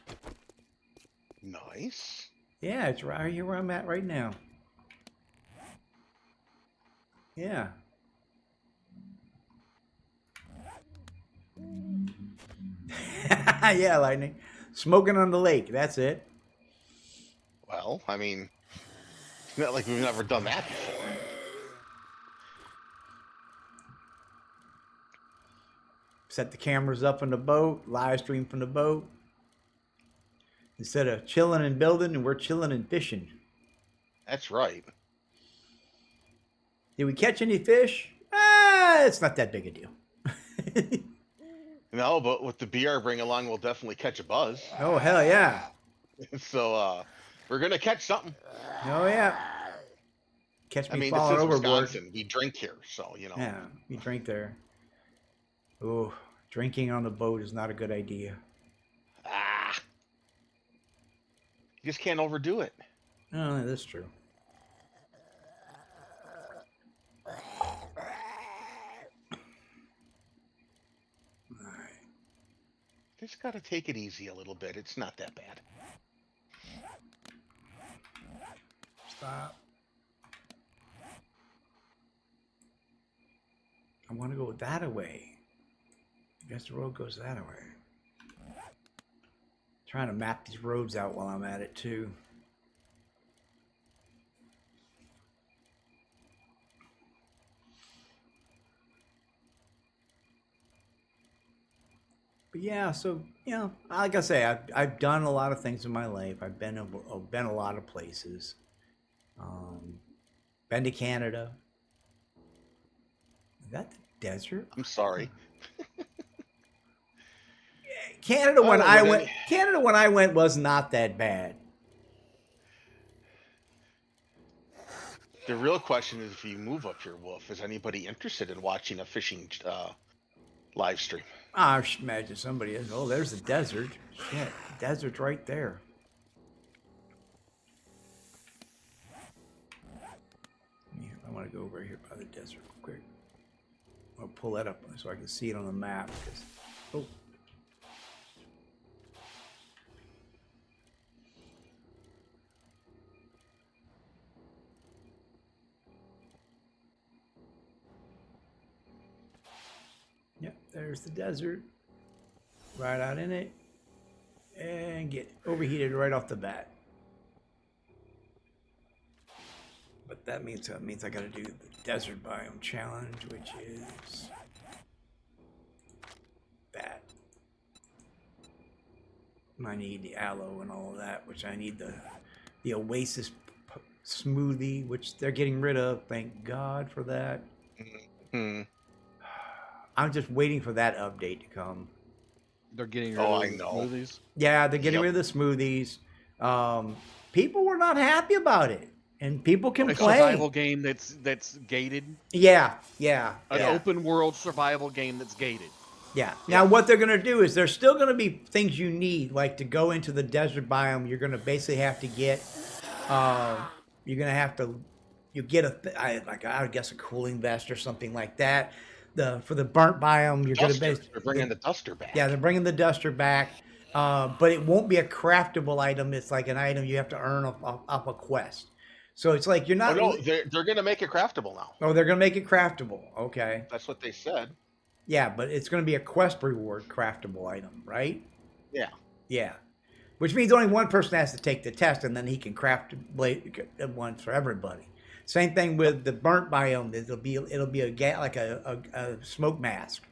Nice. Yeah, it's right here where I'm at right now. Yeah. Yeah, Lightning. Smoking on the lake. That's it. Well, I mean, it's not like we've never done that before. Set the cameras up in the boat, live stream from the boat. Instead of chilling and building, and we're chilling and fishing. That's right. Did we catch any fish? It's not that big a deal. No, but with the BR bring along, we'll definitely catch a buzz. Oh, hell yeah. So we're gonna catch something. Oh, yeah. Catch me I mean, falling this is overboard. Wisconsin. We drink here, so you know. Yeah, you drink there. Oh, drinking on the boat is not a good idea. Ah, you just can't overdo it. Oh, that's true. Just gotta take it easy a little bit. It's not that bad. Stop. I want to go that way. I guess the road goes that way. Trying to map these roads out while I'm at it too. But yeah, so like I say, I've done a lot of things in my life. I've been a lot of places. Been to Canada. Is that the desert? I'm sorry. Canada when I when went. Canada when I went was not that bad. The real question is, if you move up here, Wolf, is anybody interested in watching a fishing live stream? I should imagine somebody is. Oh, there's the desert. Shit, the desert's right there. Yeah, I want to go over here by the desert real quick. I'll pull that up so I can see it on the map. Oh. Yep, there's the desert. Right out in it. And get overheated right off the bat. But that means I gotta do the desert biome challenge, which is that. I need the aloe and all of that, which I need the Oasis smoothie, which they're getting rid of. Thank God for that. Hmm. I'm just waiting for that update to come. They're getting rid Oh, of I the know. smoothies. Yeah, they're getting Yep. rid of the smoothies. People were not happy about it, and people A complain. survival game that's gated. Yeah. An open world survival game that's gated. Yeah. Now, what they're going to do is there's still going to be things you need, like to go into the desert biome. You're going to basically have to get, you're going to have to, you get I guess a cooling vest or something like that. For the burnt biome, you're going to basically. They're bringing the duster back. Yeah, they're bringing the duster back, but it won't be a craftable item. It's like an item you have to earn off a quest. So it's like you're Oh not. no, they're going to make it craftable now. Oh, they're going to make it craftable. Okay. That's what they said. Yeah, but it's going to be a quest reward craftable item, right? Yeah. Yeah. Which means only one person has to take the test, and then he can craft one for everybody. Same thing with the burnt biome. It'll be a smoke mask,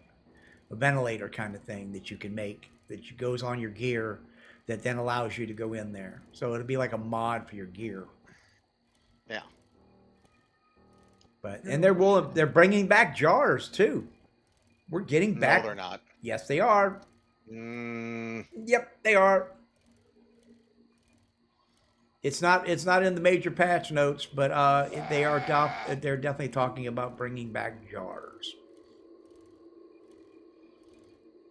a ventilator kind of thing that you can make that goes on your gear, that then allows you to go in there. So it'll be like a mod for your gear. Yeah. And they're bringing back jars too. We're getting back. No, they're not. Yes, they are. Mm, Yep, they are. It's not in the major patch notes, but they're definitely talking about bringing back jars.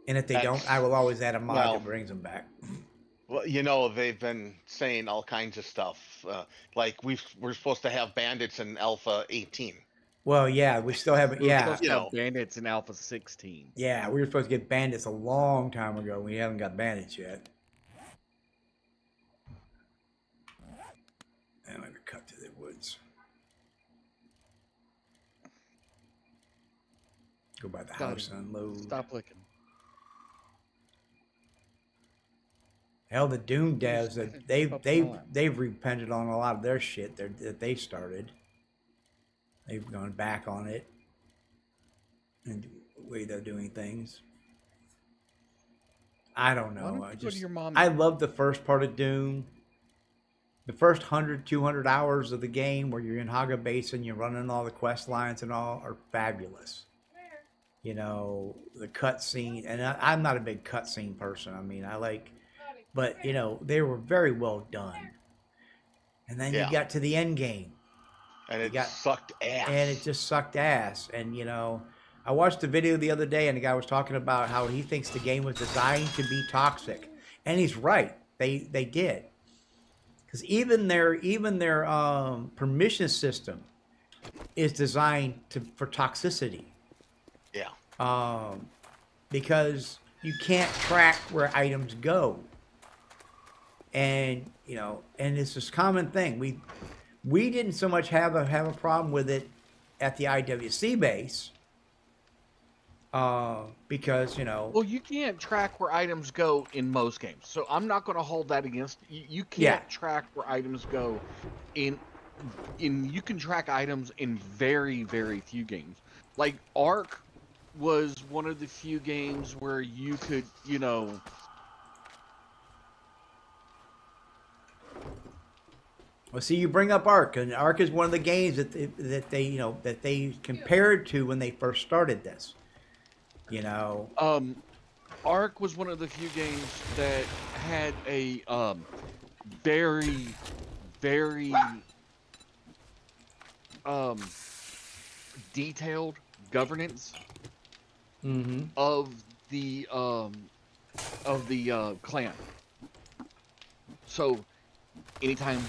And if they don't, I will always add a mod that brings them back. well, you know, they've been saying all kinds of stuff. Like we're supposed to have bandits in Alpha 18. Well, yeah, we still haven't. We're Yeah, supposed to You have know. bandits in Alpha 16. yeah, we were supposed to get bandits a long time ago. We haven't got bandits yet. And I'm gonna cut to the woods. Go by the house and unload. Stop licking. Hell, the Doom devs they've repented on a lot of their shit that they started. They've gone back on it and the way they're doing things. I don't Why know. don't you go to your mom? I love the first part of Doom. The first 100, 200 hours of the game where you're in Haga Basin, you're running all the quest lines and all are fabulous. You know, the cutscene, and I'm not a big cutscene person. I mean, I like, but you know, they were very well done. And then you Yeah. got to the end game, And You it got- sucked ass. and it just sucked ass. And you know, I watched a video the other day, and the guy was talking about how he thinks the game was designed to be toxic, and he's right. They did, because even their permission system is designed for toxicity. Yeah. Because you can't track where items go. And you know, and it's this common thing. We didn't so much have a problem with it at the IWC base. Because, you know, Well, you can't track where items go in most games, so I'm not going to hold that against you. You can't Yeah. track where items go in you can track items in very, very few games. Like Ark was one of the few games where you could, you know, well, see, you bring up Ark, and Ark is one of the games that they compared to when they first started this. You know, Ark was one of the few games that had a very, very detailed governance of the clan. So anytime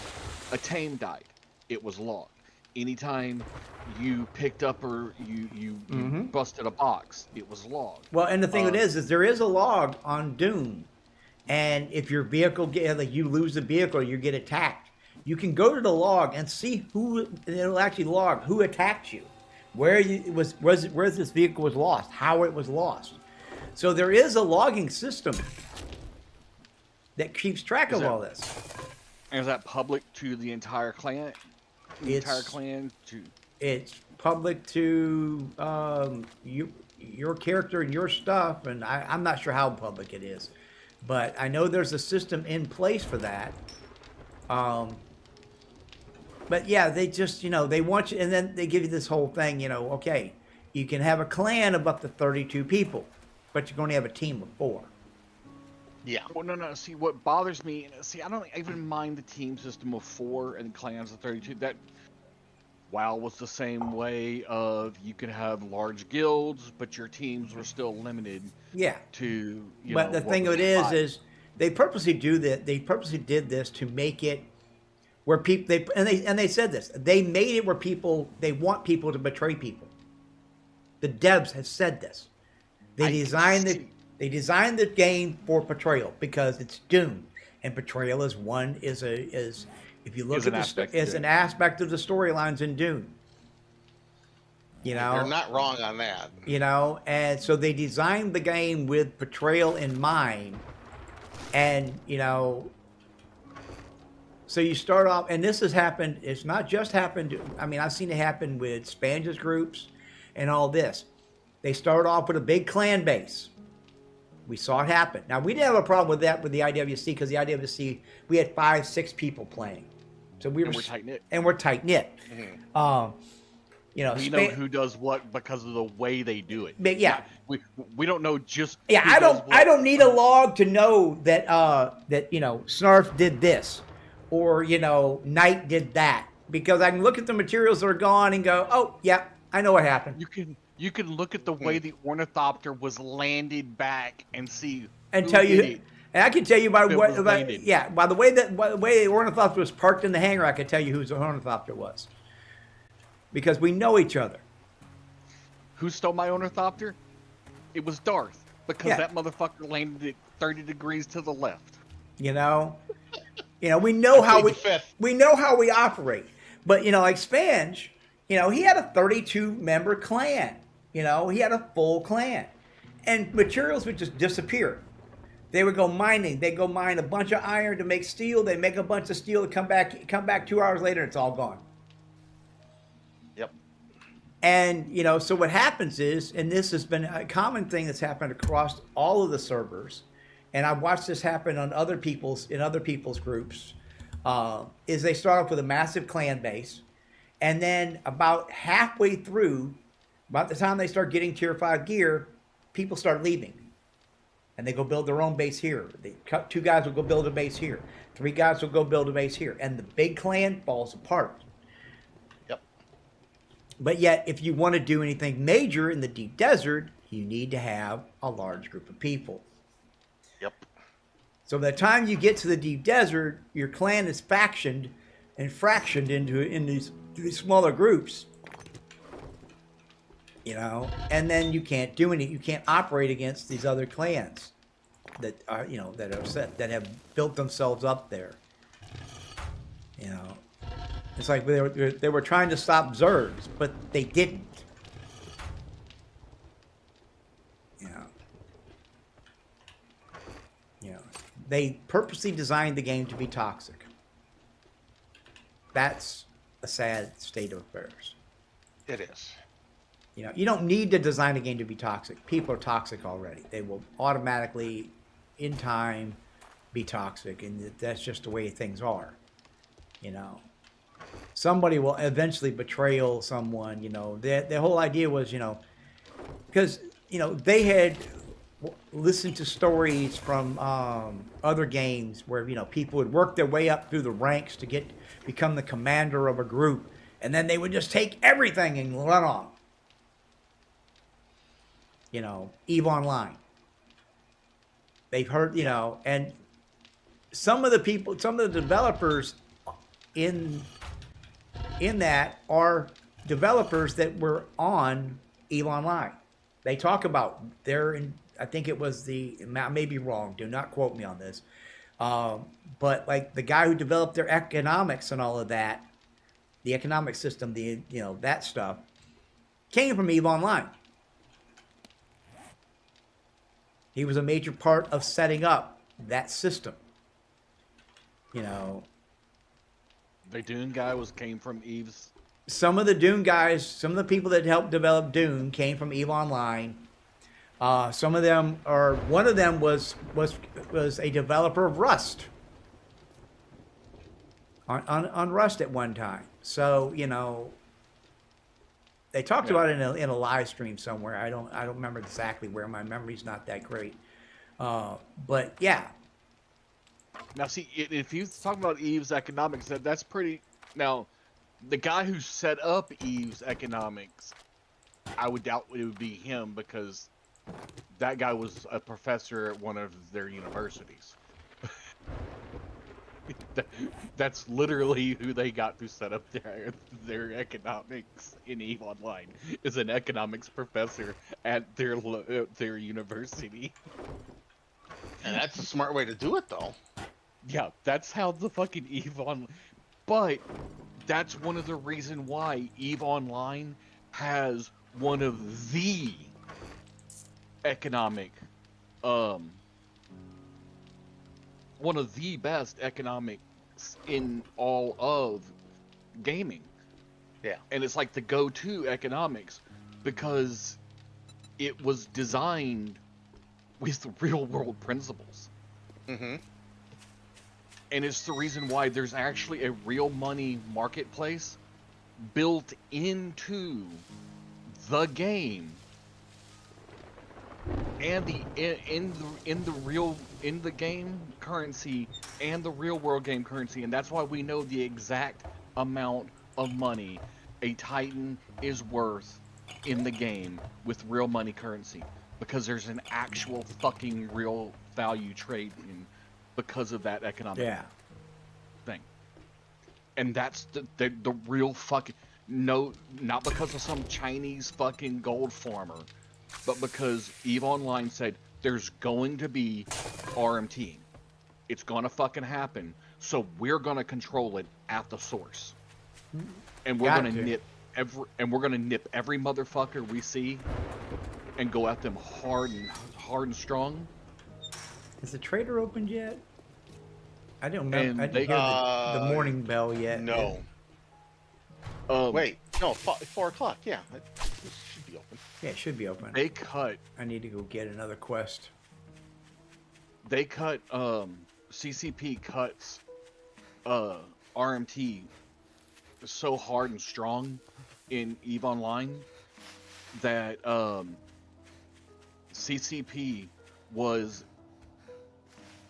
a tame died, it was logged. Anytime you picked up or you busted a box, it was logged. well, and the thing is there is a log on Doom, and if your vehicle like you lose the vehicle, or you get attacked, you can go to the log and see it'll actually log who attacked you, where this vehicle was lost, how it was lost. So there is a logging system that keeps track of all this. And is that public to the entire clan? It's public to your character and your stuff, and I'm not sure how public it is, but I know there's a system in place for that. But yeah, they just, you know, they want you, and then they give you this whole thing, you know, okay, you can have a clan of up to 32 people, but you're going to have a team of 4. Yeah. Well, no. See, what bothers me, I don't even mind the team system of 4 and clans of 32. That WoW was the same way of you could have large guilds, but your teams were still limited. Yeah. To but the thing of it is they purposely do that. They purposely did this to make it where people they said this. They made it where they want people to betray people. The devs have said this. They designed the game for betrayal because it's Doom, and betrayal is if you look at an aspect of the storylines in Doom. You know, they're not wrong on that. You know, and so they designed the game with betrayal in mind, and you know, so you start off, and this has happened. It's not just happened. I mean, I've seen it happen with Spanges groups and all this. They start off with a big clan base. We saw it happen. Now, we didn't have a problem with that with the IWC because the IWC, we had 5-6 people playing. So we're tight-knit. And we're tight-knit. Mm-hmm. You know, we know who does what because of the way they do it. But yeah. We don't know just yeah, I don't need a log to know that you know, Snarf did this or, you know, Knight did that, because I can look at the materials that are gone and go, "Oh, yeah, I know what happened." You can look at the way the ornithopter was landed back and see and tell you, and I can tell you by the way the ornithopter was parked in the hangar. I can tell you whose ornithopter was because we know each other. Who stole my ornithopter? It was Darth, because that motherfucker landed at 30 degrees to the left. You know, we know how we operate. But you know, like Spange, you know, he had a 32-member clan. You know, he had a full clan. And materials would just disappear. They would go mining. They'd go mine a bunch of iron to make steel. They make a bunch of steel to come back 2 hours later, and it's all gone. Yep. And, you know, so what happens is, and this has been a common thing that's happened across all of the servers, and I've watched this happen on other people's groups, is they start off with a massive clan base, and then about halfway through, about the time they start getting tier 5 gear, people start leaving. And they go build their own base here. Two guys will go build a base here. 3 guys will go build a base here. And the big clan falls apart. Yep. But yet, if you want to do anything major in the deep desert, you need to have a large group of people. Yep. So by the time you get to the deep desert, your clan is factioned and fractioned in these smaller groups. You know, and then you can't do any. You can't operate against these other clans that are, you know, that that have built themselves up there. You know, it's like they were trying to stop Zergs, but they didn't. You know, they purposely designed the game to be toxic. That's a sad state of affairs. It is. You know, you don't need to design a game to be toxic. People are toxic already. They will automatically, in time, be toxic, and that's just the way things are. You know, somebody will eventually betray someone. You know, the whole idea was, you know, because, you know, they had listened to stories from other games where, you know, people would work their way up through the ranks to become the commander of a group, and then they would just take everything and run off. You know, EVE Online. They've heard, you know, and some of the developers in that are developers that were on EVE Online. They talk about I think it was I may be wrong, do not quote me on this. But like the guy who developed their economics and all of that, the economic system, you know, that stuff, came from EVE Online. He was a major part of setting up that system. You know, The Dune guy came from Eve's. some of the Dune guys, some of the people that helped develop Dune came from EVE Online. Some of them one of them was a developer of Rust. On Rust at one time. So, you know, they talked about it in a live stream somewhere. I don't remember exactly where. My memory's not that great. But yeah. Now, see, if you talk about Eve's economics, that's pretty. Now, the guy who set up Eve's economics, I would doubt it would be him, because that guy was a professor at one of their universities. That's literally who they got to set up their economics in EVE Online, is an economics professor at their university. And that's a smart way to do it, though. Yeah, that's how the fucking EVE Online... But that's one of the reasons why EVE Online has one of the economic... one of the best economics in all of gaming. Yeah. And it's like the go-to economics, because it was designed with real-world principles. Mm-hmm. And it's the reason why there's actually a real money marketplace built into the game, and in the game currency and the real world game currency. And that's why we know the exact amount of money a Titan is worth in the game with real money currency, because there's an actual fucking real value trade in, because of that economic thing. And that's the real fucking... No, not because of some Chinese fucking gold farmer, but because EVE Online said there's going to be RMT. It's gonna fucking happen, so we're gonna control it at the source. And we're gonna nip every motherfucker we see and go at them hard and strong. Is the trader opened yet? I don't remember. I didn't hear the morning bell yet. No. Wait, no, 4 o'clock. Yeah, it should be open. Yeah, it should be open. They cut. I need to go get another quest. they cut CCP cuts RMT so hard and strong in EVE Online that CCP was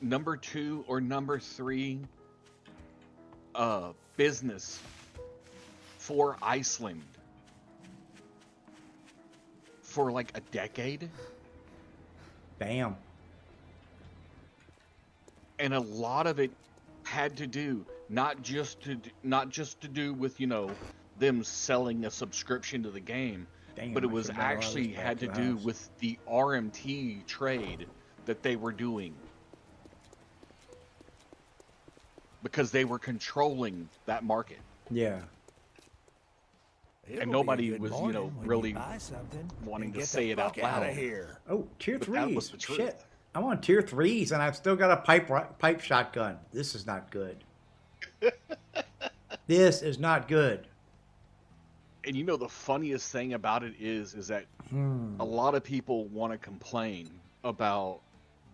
number 2 or number 3 business for Iceland for like a decade. Damn. And a lot of it had to do not just to do with, you know, them selling a subscription to the game, Damn, but it I was forgot all this actually back had to the do house. with the RMT trade that they were doing, because they were controlling that market. Yeah. It'll And be a nobody good was, you morning know, when really buy something wanting and to get say the it out fuck outta loud. here. Oh, tier But 3s. that was the truth. Shit. I'm on tier 3s and I've still got a pipe shotgun. This is not good. This is not good. And you know, the funniest thing about it is that a lot of people want to complain about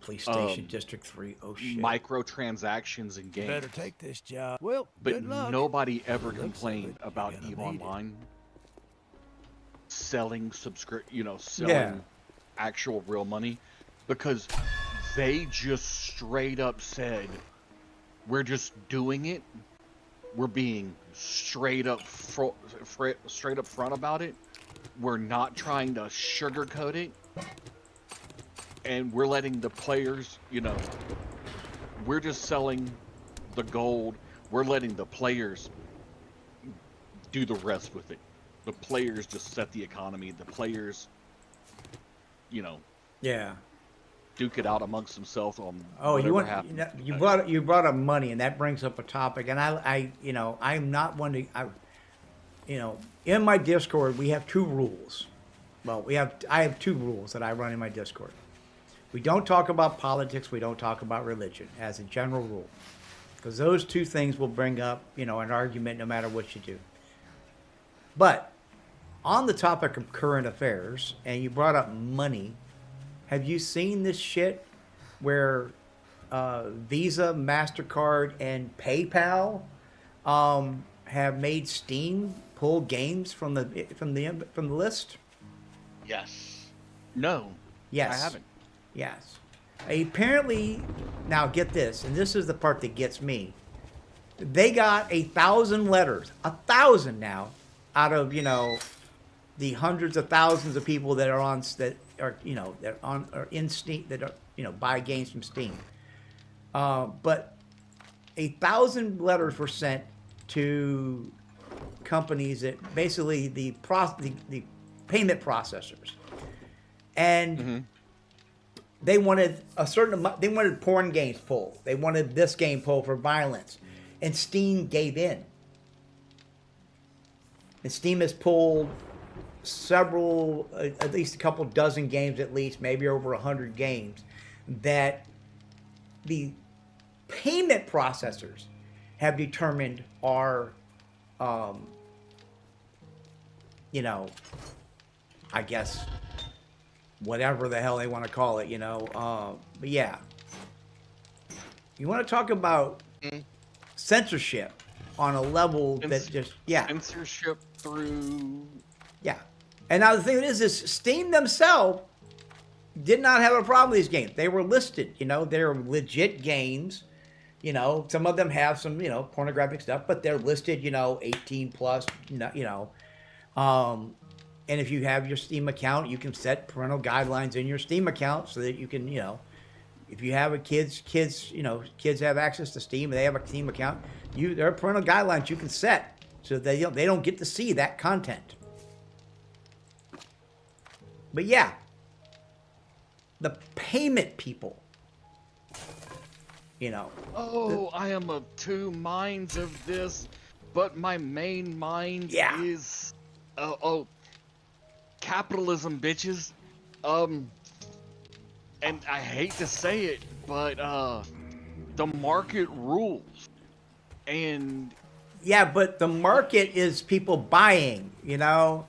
PlayStation District 3. Oh shit. microtransactions in games. Better take this job. Well, But good luck. nobody ever Looks of complained it, you're about gonna EVE need it. Online selling selling Yeah. actual real money, because they just straight up said, we're just doing it. We're being straight up front about it. We're not trying to sugarcoat it. And we're letting the players, you know, we're just selling the gold. We're letting the players do the rest with it. The players just set the economy. The players, you know, Yeah. duke it out amongst themselves on Oh, whatever happens. you brought up money, and that brings up a topic. And I you know, I'm not one to, you know, in my Discord we have 2 rules. Well, I have 2 rules that I run in my Discord. We don't talk about politics. We don't talk about religion as a general rule, because those 2 things will bring up, you know, an argument no matter what you do. But on the topic of current affairs, and you brought up money, have you seen this shit where Visa, MasterCard, and PayPal have made Steam pull games from the list? Yes. No, Yes. I haven't. Yes. Apparently, now get this, and this is the part that gets me. They got 1,000 letters, 1,000 now, out of, you know, the hundreds of thousands of people that are in Steam, that are, you know, buy games from Steam. But 1,000 letters were sent to companies that basically the payment processors, and they wanted a certain amount. They wanted porn games pulled. They wanted this game pulled for violence, and Steam gave in. And Steam has pulled several, at least a couple dozen games, at least maybe over 100 games, that the payment processors have determined are, you know, I guess, whatever the hell they want to call it, you know. But yeah, you want to talk about censorship on a level that just, yeah. Censorship through. Yeah. And now the thing is Steam themselves did not have a problem with these games. They were listed, you know, they're legit games. You know, some of them have some, you know, pornographic stuff, but they're listed, you know, 18 plus, you know. And if you have your Steam account, you can set parental guidelines in your Steam account so that you can, you know, if you have kids have access to Steam and they have a Steam account, there are parental guidelines you can set so they don't get to see that content. But yeah, the payment people, you know. Oh, I am of 2 minds of this, but my main mind is, capitalism, bitches. And I hate to say it, but the market rules. And yeah, but the market is people buying, you know.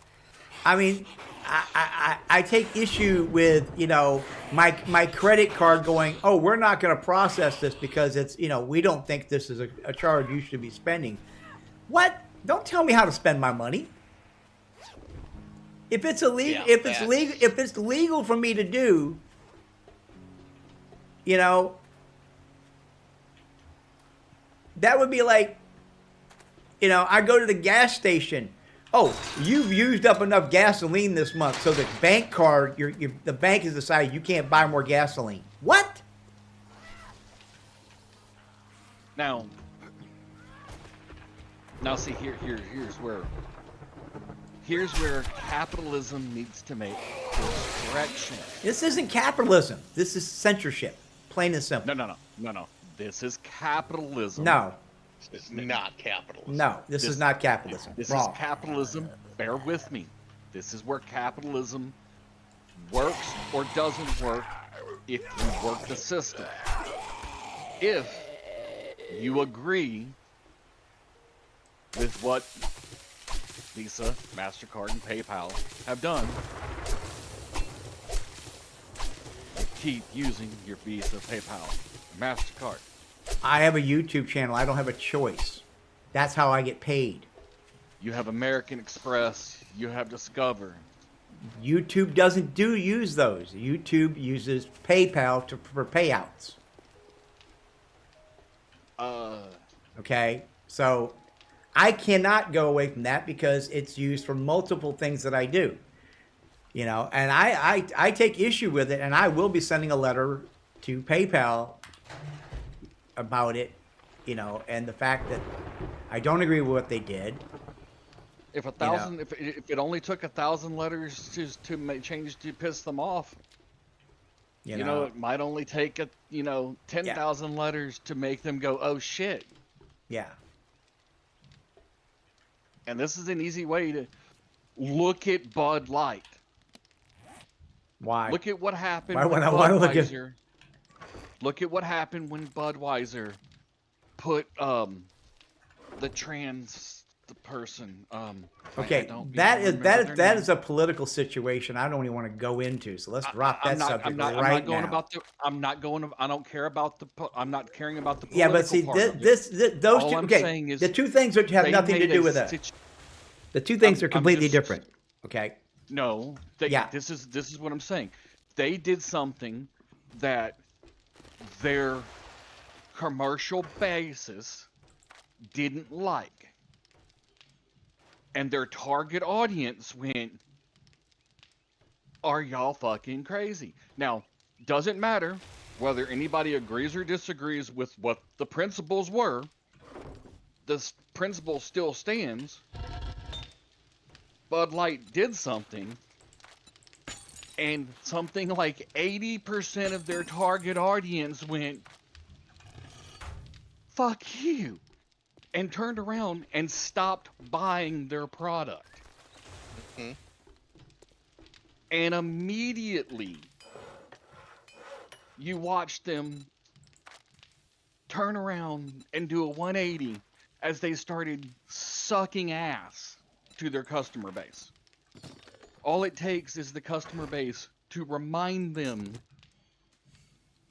I mean, I take issue with, you know, my credit card going, oh, we're not going to process this because it's, you know, we don't think this is a charge you should be spending. What? Don't tell me how to spend my money. If it's illegal, Yeah, if it's legal for me to do, you know, that would be like, you know, I go to the gas station. Oh, you've used up enough gasoline this month, so the bank card, the bank has decided you can't buy more gasoline. What? Now, see, here's where capitalism needs to make course correction. This isn't capitalism. This is censorship, plain and simple. No. This is capitalism. No, It's not capitalism. no, this is not capitalism. This Wrong. is capitalism. Bear with me. This is where capitalism works or doesn't work if you work the system. If you agree with what Visa, MasterCard, and PayPal have done, keep using your Visa, PayPal, MasterCard. I have a YouTube channel. I don't have a choice. That's how I get paid. You have American Express. You have Discover. YouTube doesn't use those. YouTube uses PayPal for payouts. Okay, so I cannot go away from that because it's used for multiple things that I do. You know, and I take issue with it, and I will be sending a letter to PayPal about it, you know, and the fact that I don't agree with what they did. If if it only took 1,000 letters to change to piss them off, you know, it might only take 10,000 letters to make them go, oh shit. Yeah. And this is an easy way to look at Bud Light. Why? Look at what happened Why when would I wanna look at- Budweiser. Look at what happened when Budweiser put the person. Okay, that is a political situation I don't even want to go into. So let's drop that subject right now. I don't care about the. I'm not caring about the. Yeah, but see, part of it. those All two. I'm Okay, saying is the two things that have they nothing to made do a with that. situ- The two things are I'm completely just- different. Okay. No, Yeah. This is what I'm saying. They did something that their commercial basis didn't like, and their target audience went, "Are y'all fucking crazy?" Now, doesn't matter whether anybody agrees or disagrees with what the principles were. This principle still stands. Bud Light did something, and something like 80% of their target audience went, fuck you, and turned around and stopped buying their product. Mhm. And immediately, you watch them turn around and do a 180 as they started sucking ass to their customer base. All it takes is the customer base to remind them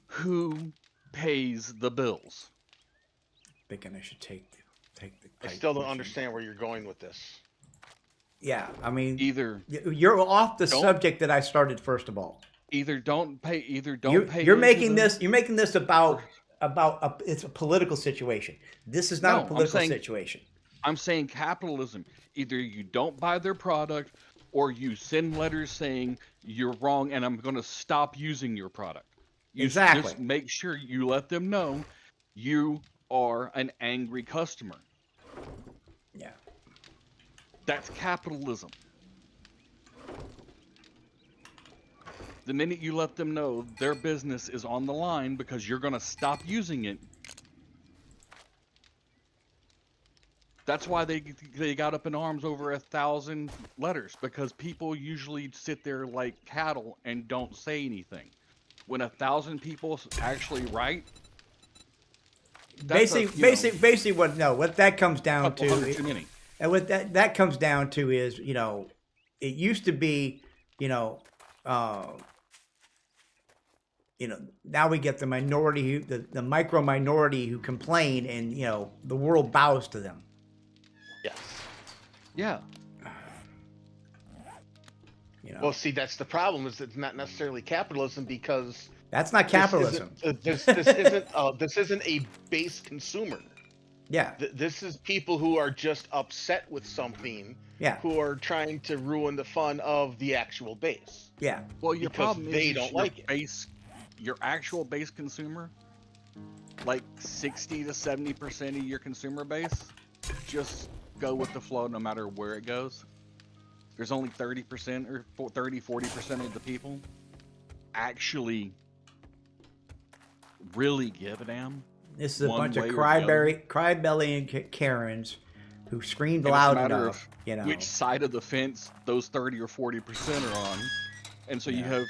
who pays the bills. Thinking I should take the. I still don't understand where you're going with this. Yeah, I mean, Either you're off the Don't- subject that I started first of all. don't pay. You're making this. You're making this about it's a political situation. This is not No, a I'm political saying- situation. I'm saying capitalism. Either you don't buy their product, or you send letters saying you're wrong, and I'm going to stop using your product. You Exactly. Just make sure you let them know you are an angry customer. Yeah. That's capitalism. The minute you let them know their business is on the line because you're going to stop using it, that's why they got up in arms over 1,000 letters, because people usually sit there like cattle and don't say anything. When 1,000 people actually write, Basically, what that comes down couple hundred to, too many. and what that comes down to is, you know, it used to be you know, now we get the minority, the micro minority who complain, and the world bows to them. Yes. Yeah. Well, see, that's the problem. Is it's not necessarily capitalism, because that's not capitalism. This isn't a base consumer. Yeah. This is people who are just upset with something. Yeah. Who are trying to ruin the fun of the actual base. Yeah. Well, your because problem they is don't your like it. Your actual base consumer, like 60 to 70% of your consumer base, just go with the flow no matter where it goes. There's only 30% or 40% of the people actually really give a damn. This is a one bunch of way or the other. crybelly and Karens who screamed And loud it's a matter enough, of which side of the fence those 30 or 40% are on. And so you have,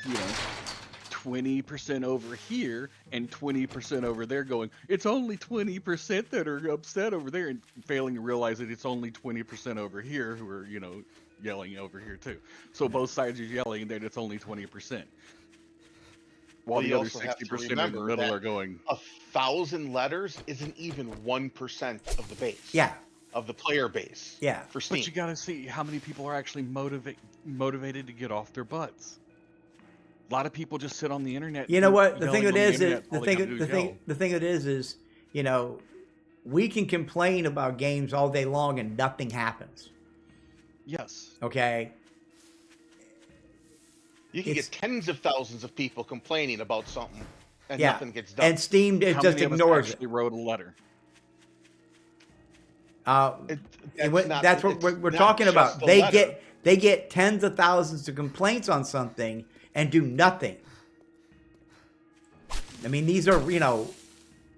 20% over here and 20% over there going, it's only 20% that are upset over there, and failing to realize that it's only 20% over here who are, yelling over here too. So both sides are yelling that it's only 20%. While the other 60% in the middle are going, 1,000 letters isn't even 1% of the base. Yeah. Of the player base. Yeah. For Steam. but you gotta see how many people are actually motivated to get off their butts. A lot of people just sit on the internet. You know what? The thing yelling it on is, internet, the all they thing, gotta do the is thing, yell. the thing it is, we can complain about games all day long and nothing happens. Yes. Okay. You can get tens of thousands of people complaining about something, and Yeah. nothing gets done. And Steam How just many of us ignores it. actually wrote a letter? That's what we're not talking just about. the They letter. get tens of thousands of complaints on something and do nothing. I mean, these are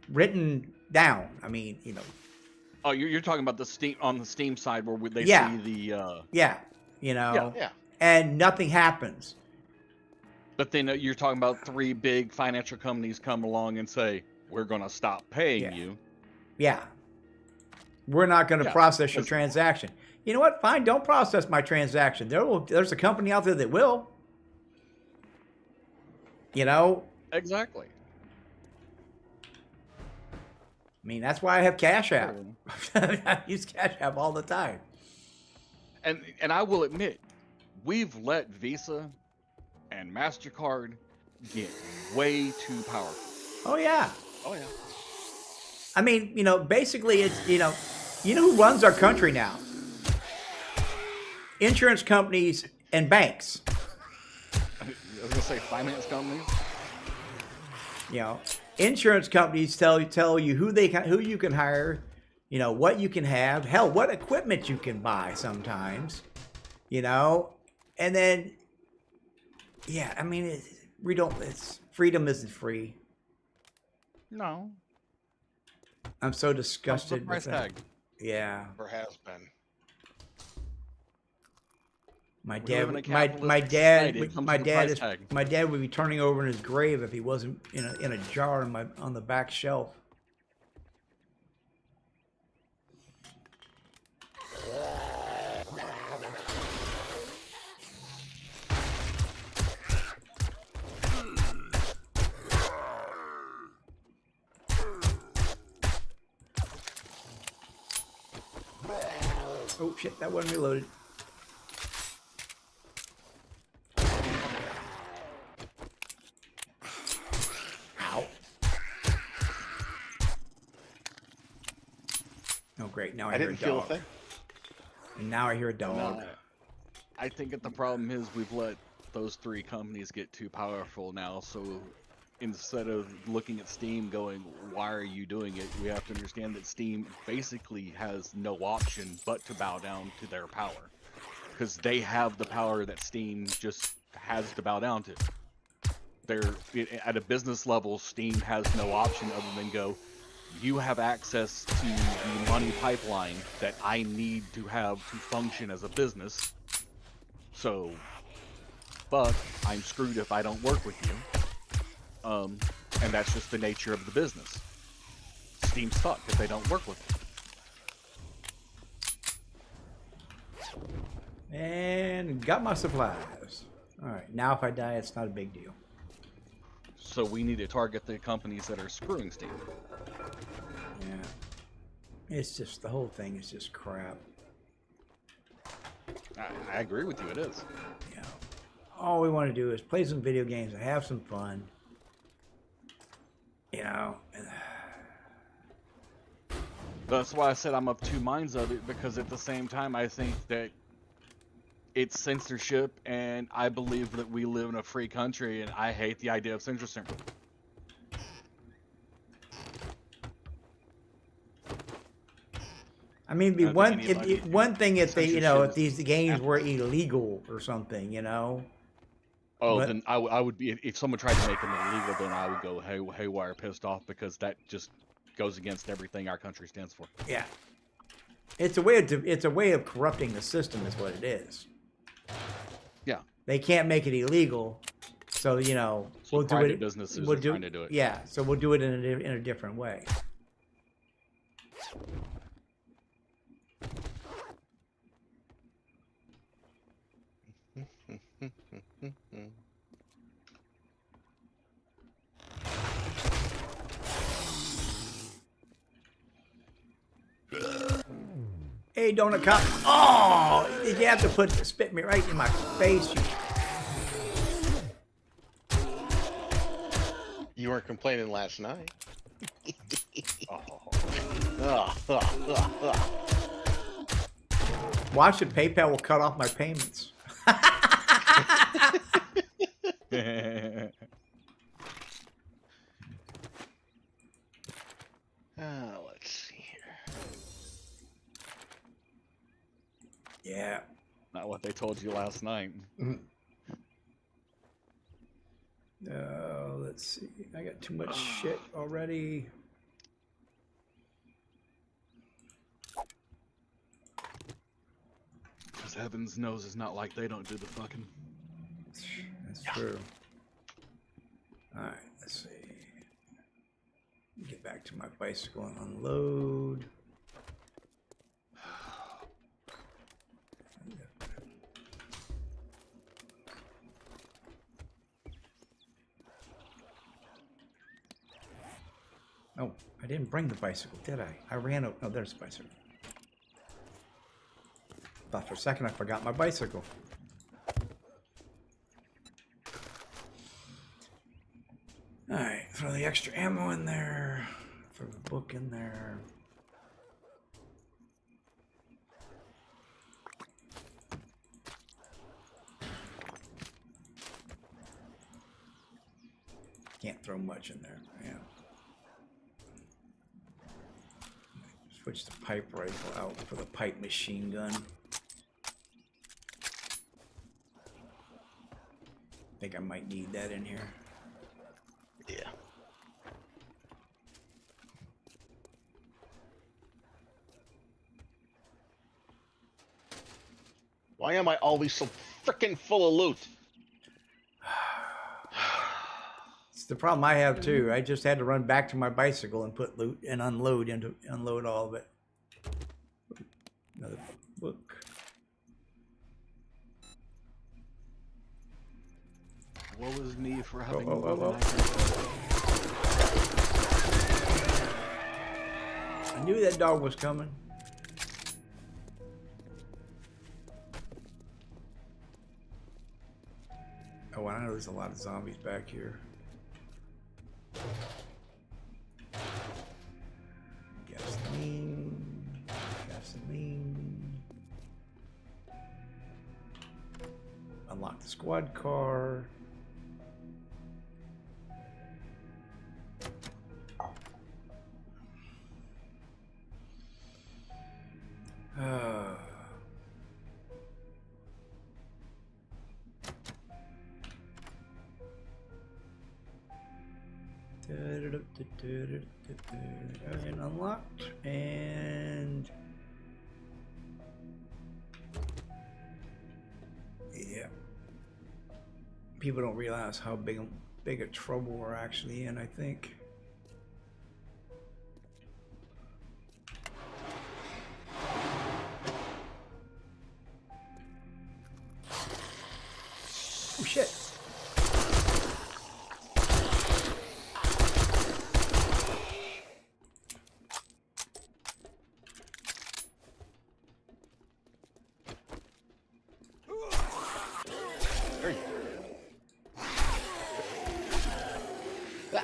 written down. I mean, Oh, you're talking about the Steam on the Steam side where they Yeah. see the. yeah, Yeah. and nothing happens. But then you're talking about 3 big financial companies come along and say, "We're going to stop paying Yeah. you." Yeah. We're not going to Yeah, process your because- transaction. You know what? Fine, don't process my transaction. There's a company out there that will. Exactly. I mean, that's why I have Cash App. Oh. I use Cash App all the time. And I will admit, we've let Visa and MasterCard get way too powerful. Oh yeah. Oh yeah. I mean, basically it's who runs our country now? Insurance companies and banks. I was gonna say finance companies. Insurance companies tell you who you can hire, what you can have, hell, what equipment you can buy sometimes, and then, I mean, freedom isn't free. No. I'm so disgusted Price with that. tag. Yeah. Or has been. My We live dad, in a my capitalistic dad, society. It comes with a price tag. my dad would be turning over in his grave if he wasn't in a jar on the back shelf. Oh shit, that wasn't reloaded. Ow. Oh great, now I hear a didn't feel a dog. thing. And now I hear a dog. No, I think that the problem is we've let those 3 companies get too powerful now. So instead of looking at Steam going, why are you doing it? We have to understand that Steam basically has no option but to bow down to their power. Because they have the power that Steam just has to bow down to. At a business level, Steam has no option other than go, you have access to the money pipeline that I need to have to function as a business. So, but I'm screwed if I don't work with you. And that's just the nature of the business. Steam's stuck if they don't work with it. And got my supplies. All right, now if I die, it's not a big deal. So we need to target the companies that are screwing Steam. Yeah. It's just, the whole thing is just crap. I agree with you, it is. You know, all we want to do is play some video games and have some fun. You know. That's why I said I'm of two minds of it, because at the same time I think that it's censorship, and I believe that we live in a free country, and I hate the idea of censorship. I mean, it'd be one thing if they, you know, if these games were illegal or something, you know. Oh, But, then I would be, if someone tried to make them illegal, then I would go haywire, pissed off, because that just goes against everything our country stands for. yeah, it's a way of corrupting the system, is what it is. Yeah, they can't make it illegal, so you know, so we'll do it. Businesses We'll are trying to do it. Yeah, so we'll do it in a different way. Hey, Donut Cop. Oh, did you have to spit me right in my face? You weren't complaining last night. Watch it. PayPal will cut off my payments. Let's see here. Yeah. Not what they told you last night. Let's see. I got too much shit already. Because heavens knows it's not like they don't do the fucking. That's true. Alright, let's see. Get back to my bicycle and unload. Oh, I didn't bring the bicycle, did I? I ran over. Oh, there's the bicycle. Thought for a second I forgot my bicycle. Alright, throw the extra ammo in there. Throw the book in there. Can't throw much in there, yeah. Switch the pipe rifle out for the pipe machine gun. I think I might need that in here. Yeah. Why am I always so freaking full of loot? It's the problem I have too. I just had to run back to my bicycle and put loot and unload all of it. Another book. What was me for having I knew that dog was coming. Oh, I know there's a lot of zombies back here. Gasoline. Unlock the squad car. And unlocked, and yeah, people don't realize how big a trouble we're actually in, I think. Oh shit. There you go.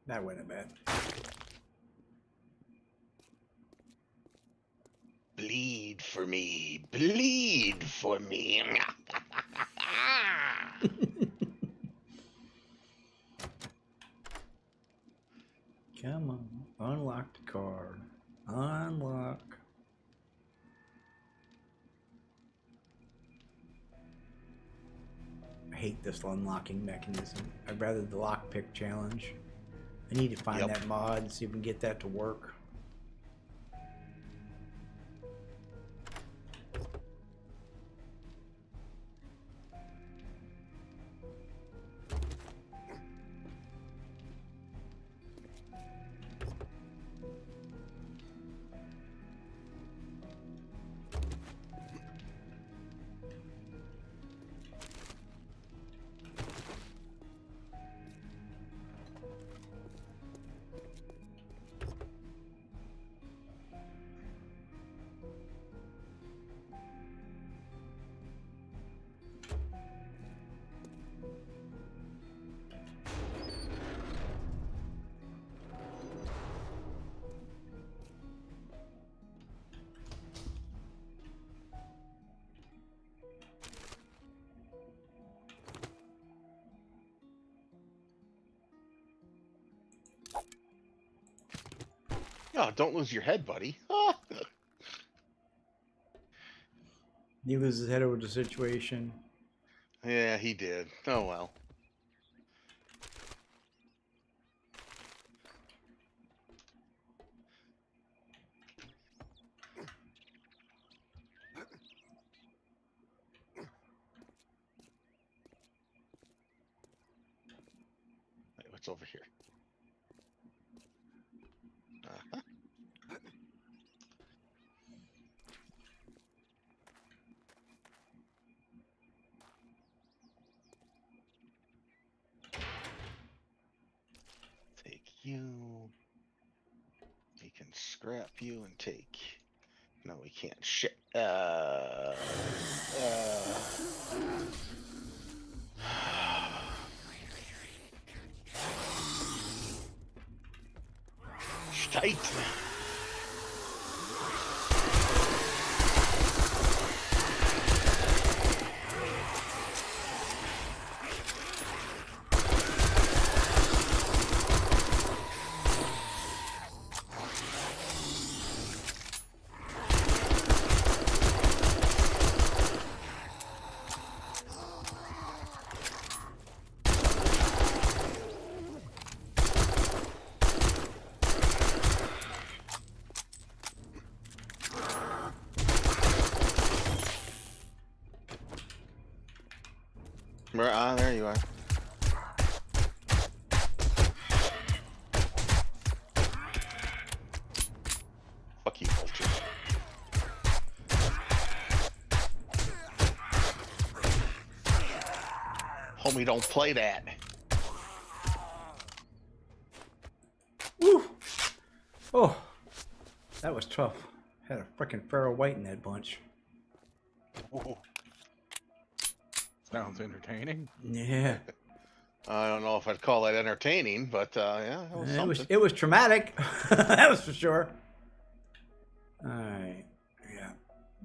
That wasn't bad. Bleed for me. Bleed for me. Come on. Unlock the card. Unlock. I hate this unlocking mechanism. I'd rather the lockpick challenge. I need to find that mod and see if we can get that to work. Oh, don't lose your head, buddy. He loses his head over the situation. Yeah, he did. Oh, well. Wait, what's over here? Uh-huh. Take you. We can scrap you and take. No, we can't. Shit. Shite. There you are. Fuck you, vulture. Homie, don't play that. Woo! Oh, that was tough. Had a freaking feral white in that bunch. Whoa. Sounds entertaining. Yeah. I don't know if I'd call that entertaining, but yeah, it was something. It was traumatic. That was for sure. Alright. Yeah.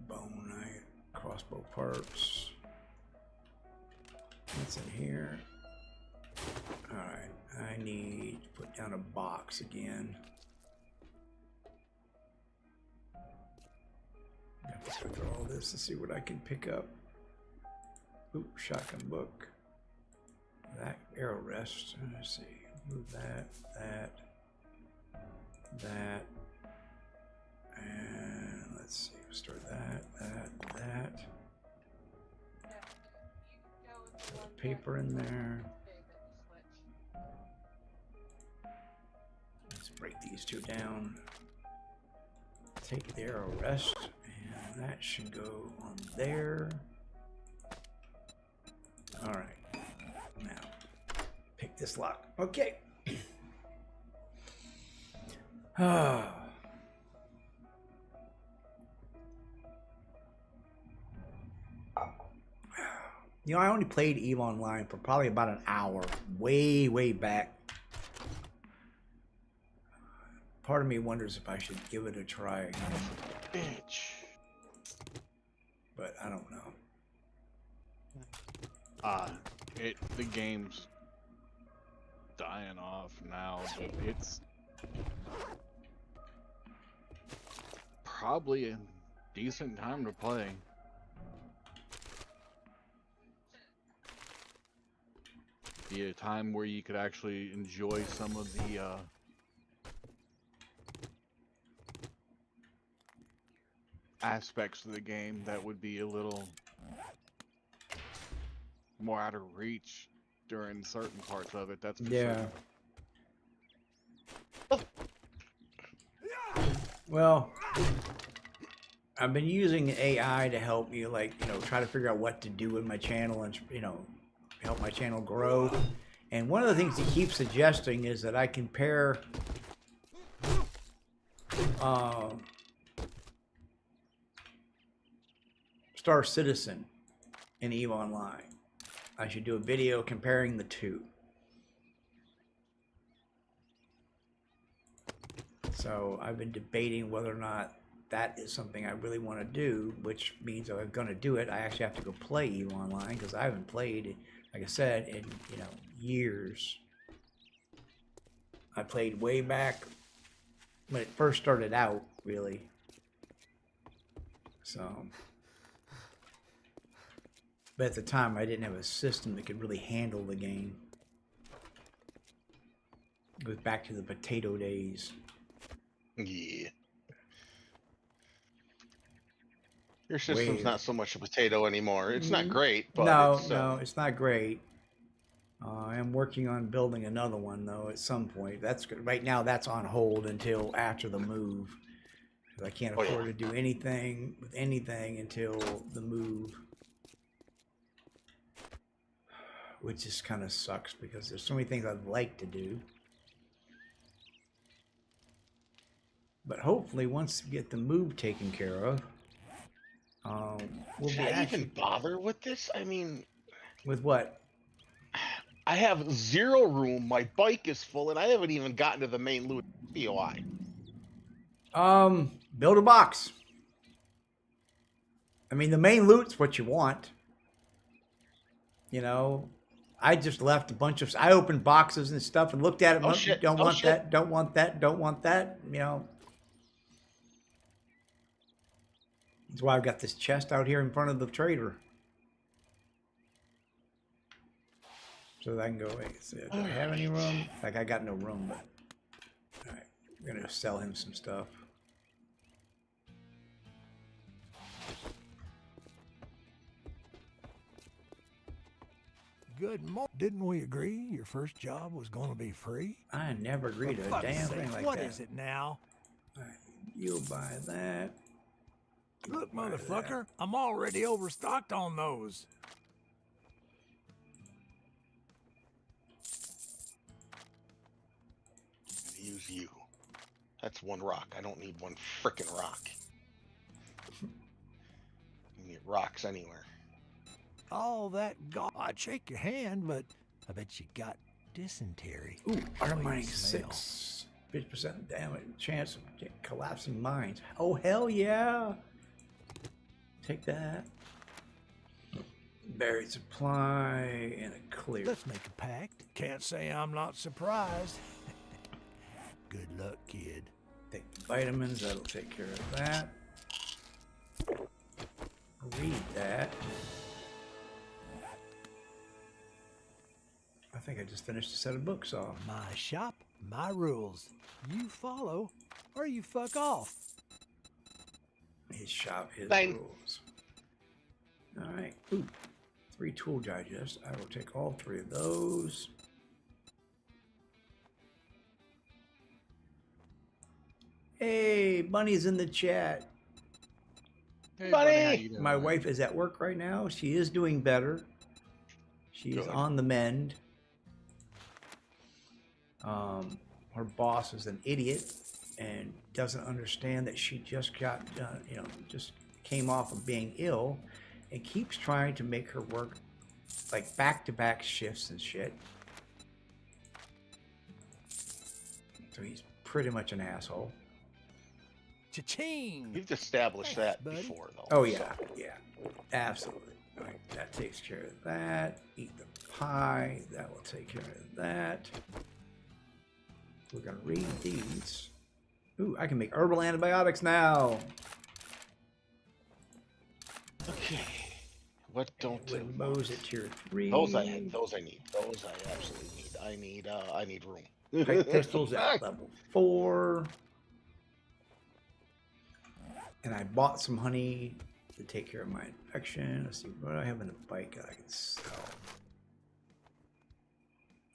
Bone knife. Crossbow parts. What's in here? Alright. I need to put down a box again. I have to go through all this to see what I can pick up. Ooh, shotgun book. That arrow rest. Let's see. Move that, that, and let's see. Start that. Put paper in there. Let's break these two down. Take the arrow rest, and that should go on there. All right. Now, pick this lock. Okay. You know, I only played EVE Online for probably about an hour, way back. Part of me wonders if I should give it a try again. Bitch. But I don't know. The game's dying off now, but it's probably a decent time to play. Be a time where you could actually enjoy some of the aspects of the game that would be a little more out of reach during certain parts of it. That's for Yeah. certain. Well, I've been using AI to help me, like, you know, try to figure out what to do with my channel and, you know, help my channel grow. And one of the things he keeps suggesting is that I compare Star Citizen and EVE Online. I should do a video comparing the two. So I've been debating whether or not that is something I really want to do, which means if I'm going to do it, I actually have to go play EVE Online because I haven't played, like I said, in, you know, years. I played way back when it first started out, really. So, but at the time, I didn't have a system that could really handle the game. It goes back to the potato days. Yeah. Your system's not so much a potato anymore. It's not great, but no, it's not great. I am working on building another one though at some point. That's right now. That's on hold until after the move. 'Cause I can't afford to do anything with anything until the move, which just kind of sucks because there's so many things I'd like to do. But hopefully, once we get the move taken care of, we'll should be I actually even bother with this? I mean, with what? I have 0 room. My bike is full, and I haven't even gotten to the main loot POI. Build a box. I mean, the main loot's what you want. You know, I just left a bunch of. I opened boxes and stuff and looked at it. Oh, shit. Don't Oh, want shit. that. Don't want that. Don't want that. You know. That's why I've got this chest out here in front of the trader. So that I can go, wait, so do I have any room? Like, I got no room, but. Alright, we're gonna sell him some stuff. Good morning. Didn't we agree your first job was going to be free? I never agreed to For a fuck's damn sake, thing like what that. is it now? Alright, you'll buy that. Look, motherfucker, I'm already overstocked on those. Use you. That's 1 rock. I don't need 1 frickin' rock. You can get rocks anywhere. All that I'd shake your hand, but I bet you got dysentery. Ooh, iron Way mining you smell. 6. 50% damage, chance of collapsing mines. Oh, hell yeah. Take that. Buried supply and a clear. Let's make a pact. Can't say I'm not surprised. Good luck, kid. Take the vitamins, that'll take care of that. Read that. I think I just finished a set of books off. My shop, my rules. You follow, or you fuck off. His shop, his Fine. rules. Alright. Ooh. 3 tool digests. I will take all 3 of those. Hey, Bunny's in the chat. Hey, Buddy! how you doing, My man? wife is at work right now. She is doing better. She's Good. on the mend. Her boss is an idiot and doesn't understand that she just got, just came off of being ill, and keeps trying to make her work like back-to-back shifts and shit. So he's pretty much an asshole. Cha-ching! You've established Thanks, that buddy. before, though. Oh yeah, yeah, absolutely. All right, that takes care of that. Eat the pie. That will take care of that. We're gonna read these. Ooh, I can make herbal antibiotics now. Okay. What don't With Mo's at tier 3. Those I need. Those I absolutely need. I need room. Pipe pistols at level 4. And I bought some honey to take care of my infection. Let's see, what do I have in the bike that I can sell?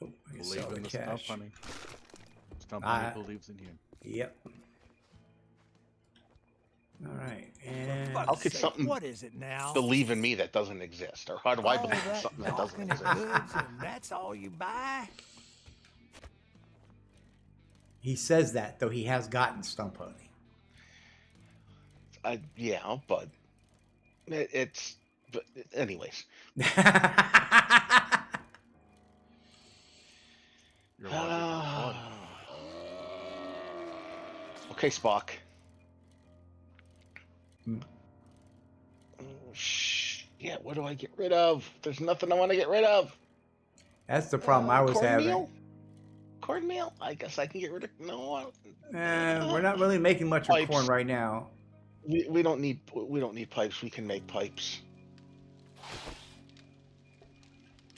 Oh, I can sell Believe the in the cash. stuff, honey. Stuff honey believes in you. Yep. All right, and How could something What is it now? believe in me that doesn't exist? Or how do I All believe in that something that doesn't gawking exist? goods, and that's all you buy? he says that though he has gotten stump honey. Yeah, but it's. But anyways. You're logical. Okay, Spock. Hmm. Yeah, what do I get rid of? There's nothing I want to get rid of. That's the problem I was having. Cornmeal? Cornmeal? I guess I can get rid of. No, I don't. We're not really making much of Pipes. corn right now. We don't need pipes. We can make pipes.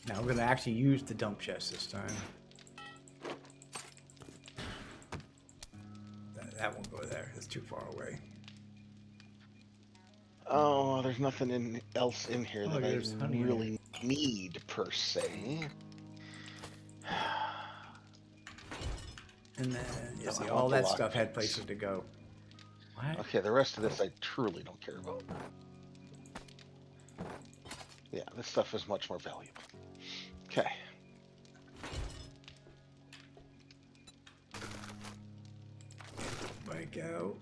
Now we're gonna actually use the dump chest this time. That won't go there. It's too far away. Oh, there's nothing else in here that I there's honey in really need per se. And then you see I all want the that stuff had lockpicks. places to go. What? Okay, the rest of this I truly don't care about. Yeah, this stuff is much more valuable. Okay. Bike out.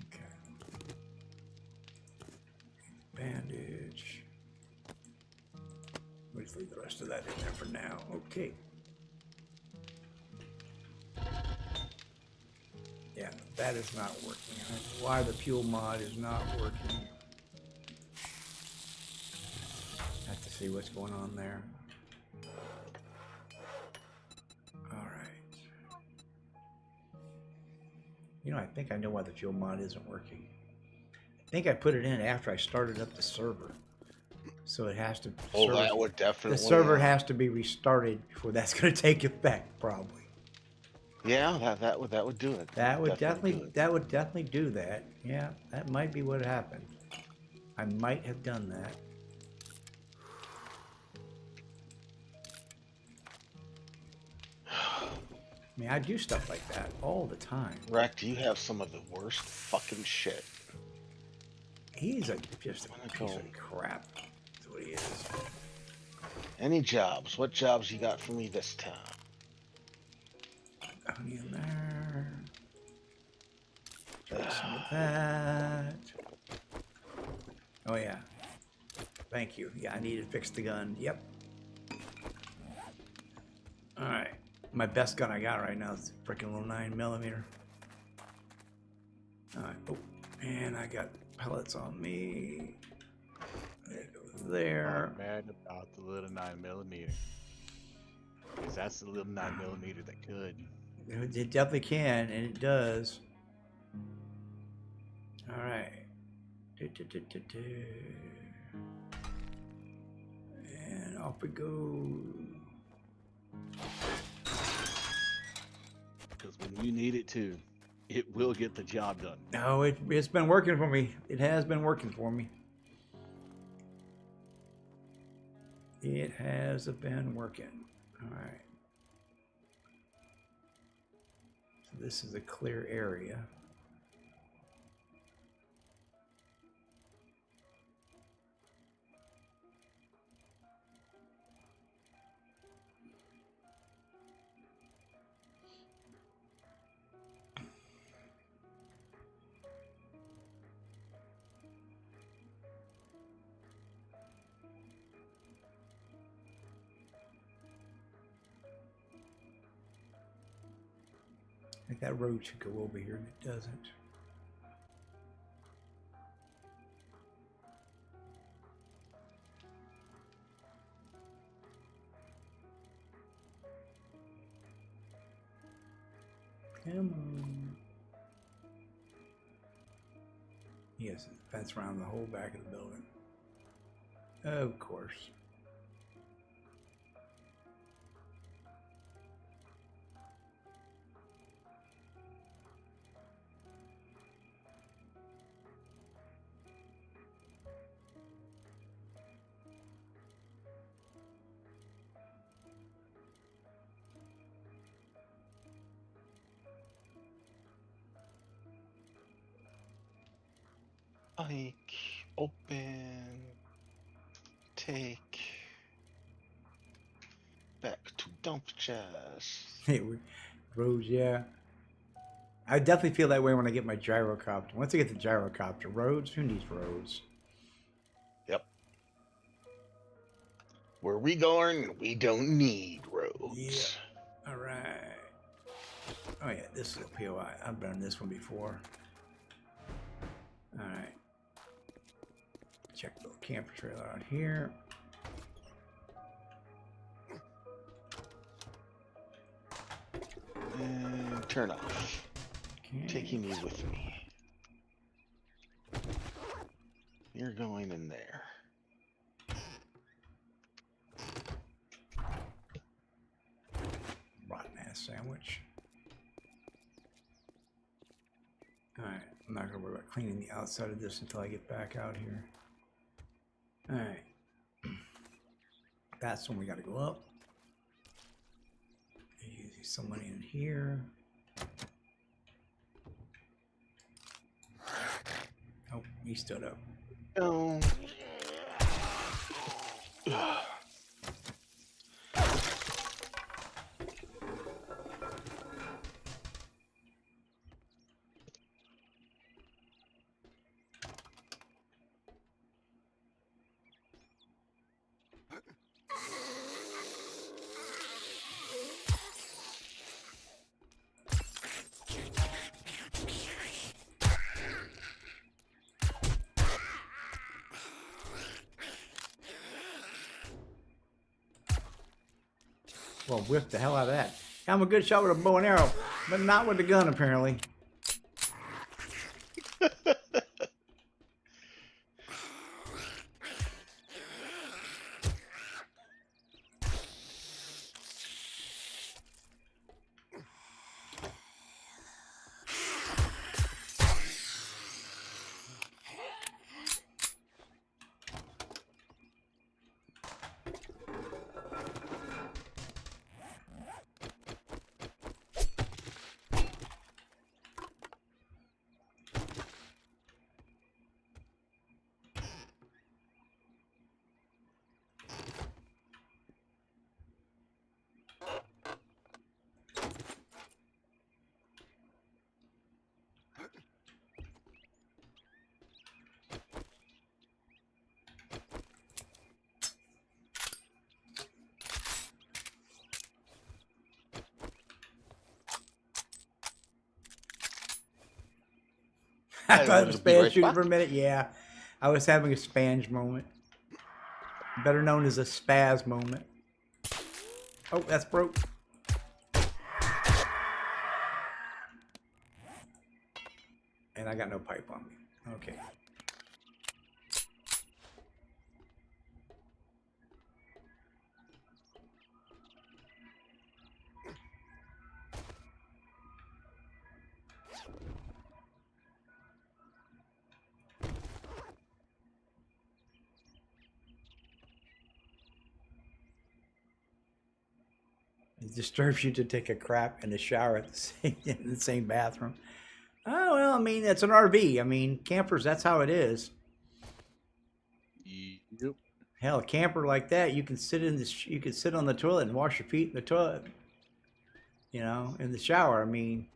Okay. Bandage. We'll just leave the rest of that in there for now. Okay. Yeah, that is not working. I don't know why the fuel mod is not working. Have to see what's going on there. Alright. You know, I think I know why the fuel mod isn't working. I think I put it in after I started up the server. So it has to... Oh, that would definitely... The server has to be restarted before that's going to take effect, probably. Yeah, that would do it. That would definitely do it. do that. Yeah, that might be what happened. I might have done that. I mean, I do stuff like that all the time. Rack, you have some of the worst fucking shit. He's just a I'm gonna piece go. of crap. That's what he is. Any jobs? What jobs you got for me this time? Honey in there. Try some of that. Oh yeah. Thank you. Yeah, I need to fix the gun. Yep. All right. My best gun I got right now is a freaking little 9mm. All right. Oh, and I got pellets on me. There goes there. I'm mad about the little 9mm. Because that's the little 9mm that could. It definitely can, and it does. All right. And off we go. Because when you need it to, it will get the job done. No, it's been working for me. It has been working for me. It has been working. All right. this is a clear area. Like that road should go over here, and it doesn't. Come on. Yes, a fence around the whole back of the building. Of course. Like, open, take, back to dump chest. Hey, roads, yeah. I definitely feel that way when I get my gyrocopter. Once I get the gyrocopter, roads, who needs roads? Yep. Where we going, we don't need roads. Yeah. All right. Oh yeah, this is a POI. I've done this one before. All right. Check the little camper trailer out here. And turn off. Okay. Taking you with me. You're going in there. Rotten ass sandwich. Alright, I'm not gonna worry about cleaning the outside of this until I get back out here. Alright. That's when we gotta go up. There's usually somebody in here. Oh, he stood up. Oh. Well, whip the hell out of that. I'm a good shot with a bow and arrow, but not with the gun, apparently. I thought it was Spanish shooting for a minute. Yeah, I was having a Spanish moment. Better known as a spaz moment. Oh, that's broke. And I got no pipe on me. Okay. It disturbs you to take a crap in the shower at the same, in the same bathroom. Oh, well, I mean, it's an RV. I mean, campers, that's how it is. Yep. Hell, a camper like that, you can sit you can sit on the toilet and wash your feet in the toilet. You know, in the shower. I mean,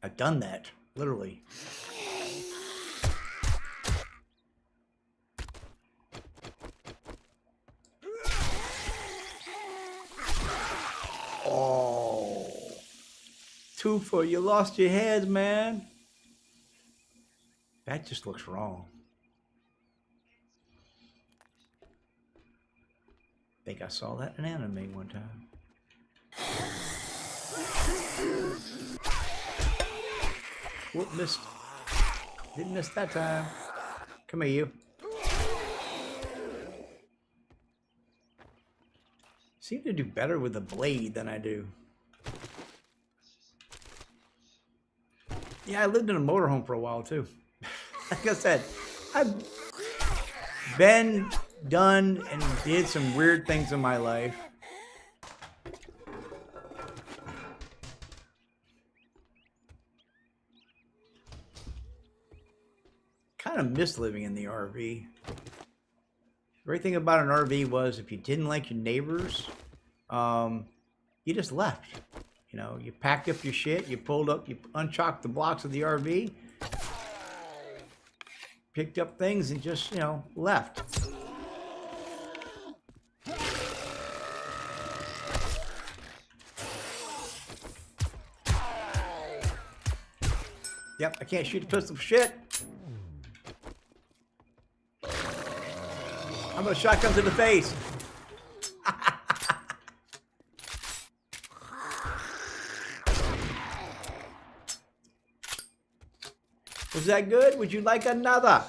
I've done that, literally. Oh, Tufa, you lost your head, man. That just looks wrong. I think I saw that in anime one time. Whoop, missed. Didn't miss that time. Come here, you. Seem to do better with the blade than I do. Yeah, I lived in a motorhome for a while too. Like I said, I've been, done, and did some weird things in my life. Kind of missed living in the RV. The great thing about an RV was if you didn't like your neighbors, you just left. You know, you packed up your shit, you pulled up, you unchalked the blocks of the RV, picked up things, and just, you know, left. Yep, I can't shoot a pistol for shit. I'm gonna shotgun to the face. Was that good? Would you like another?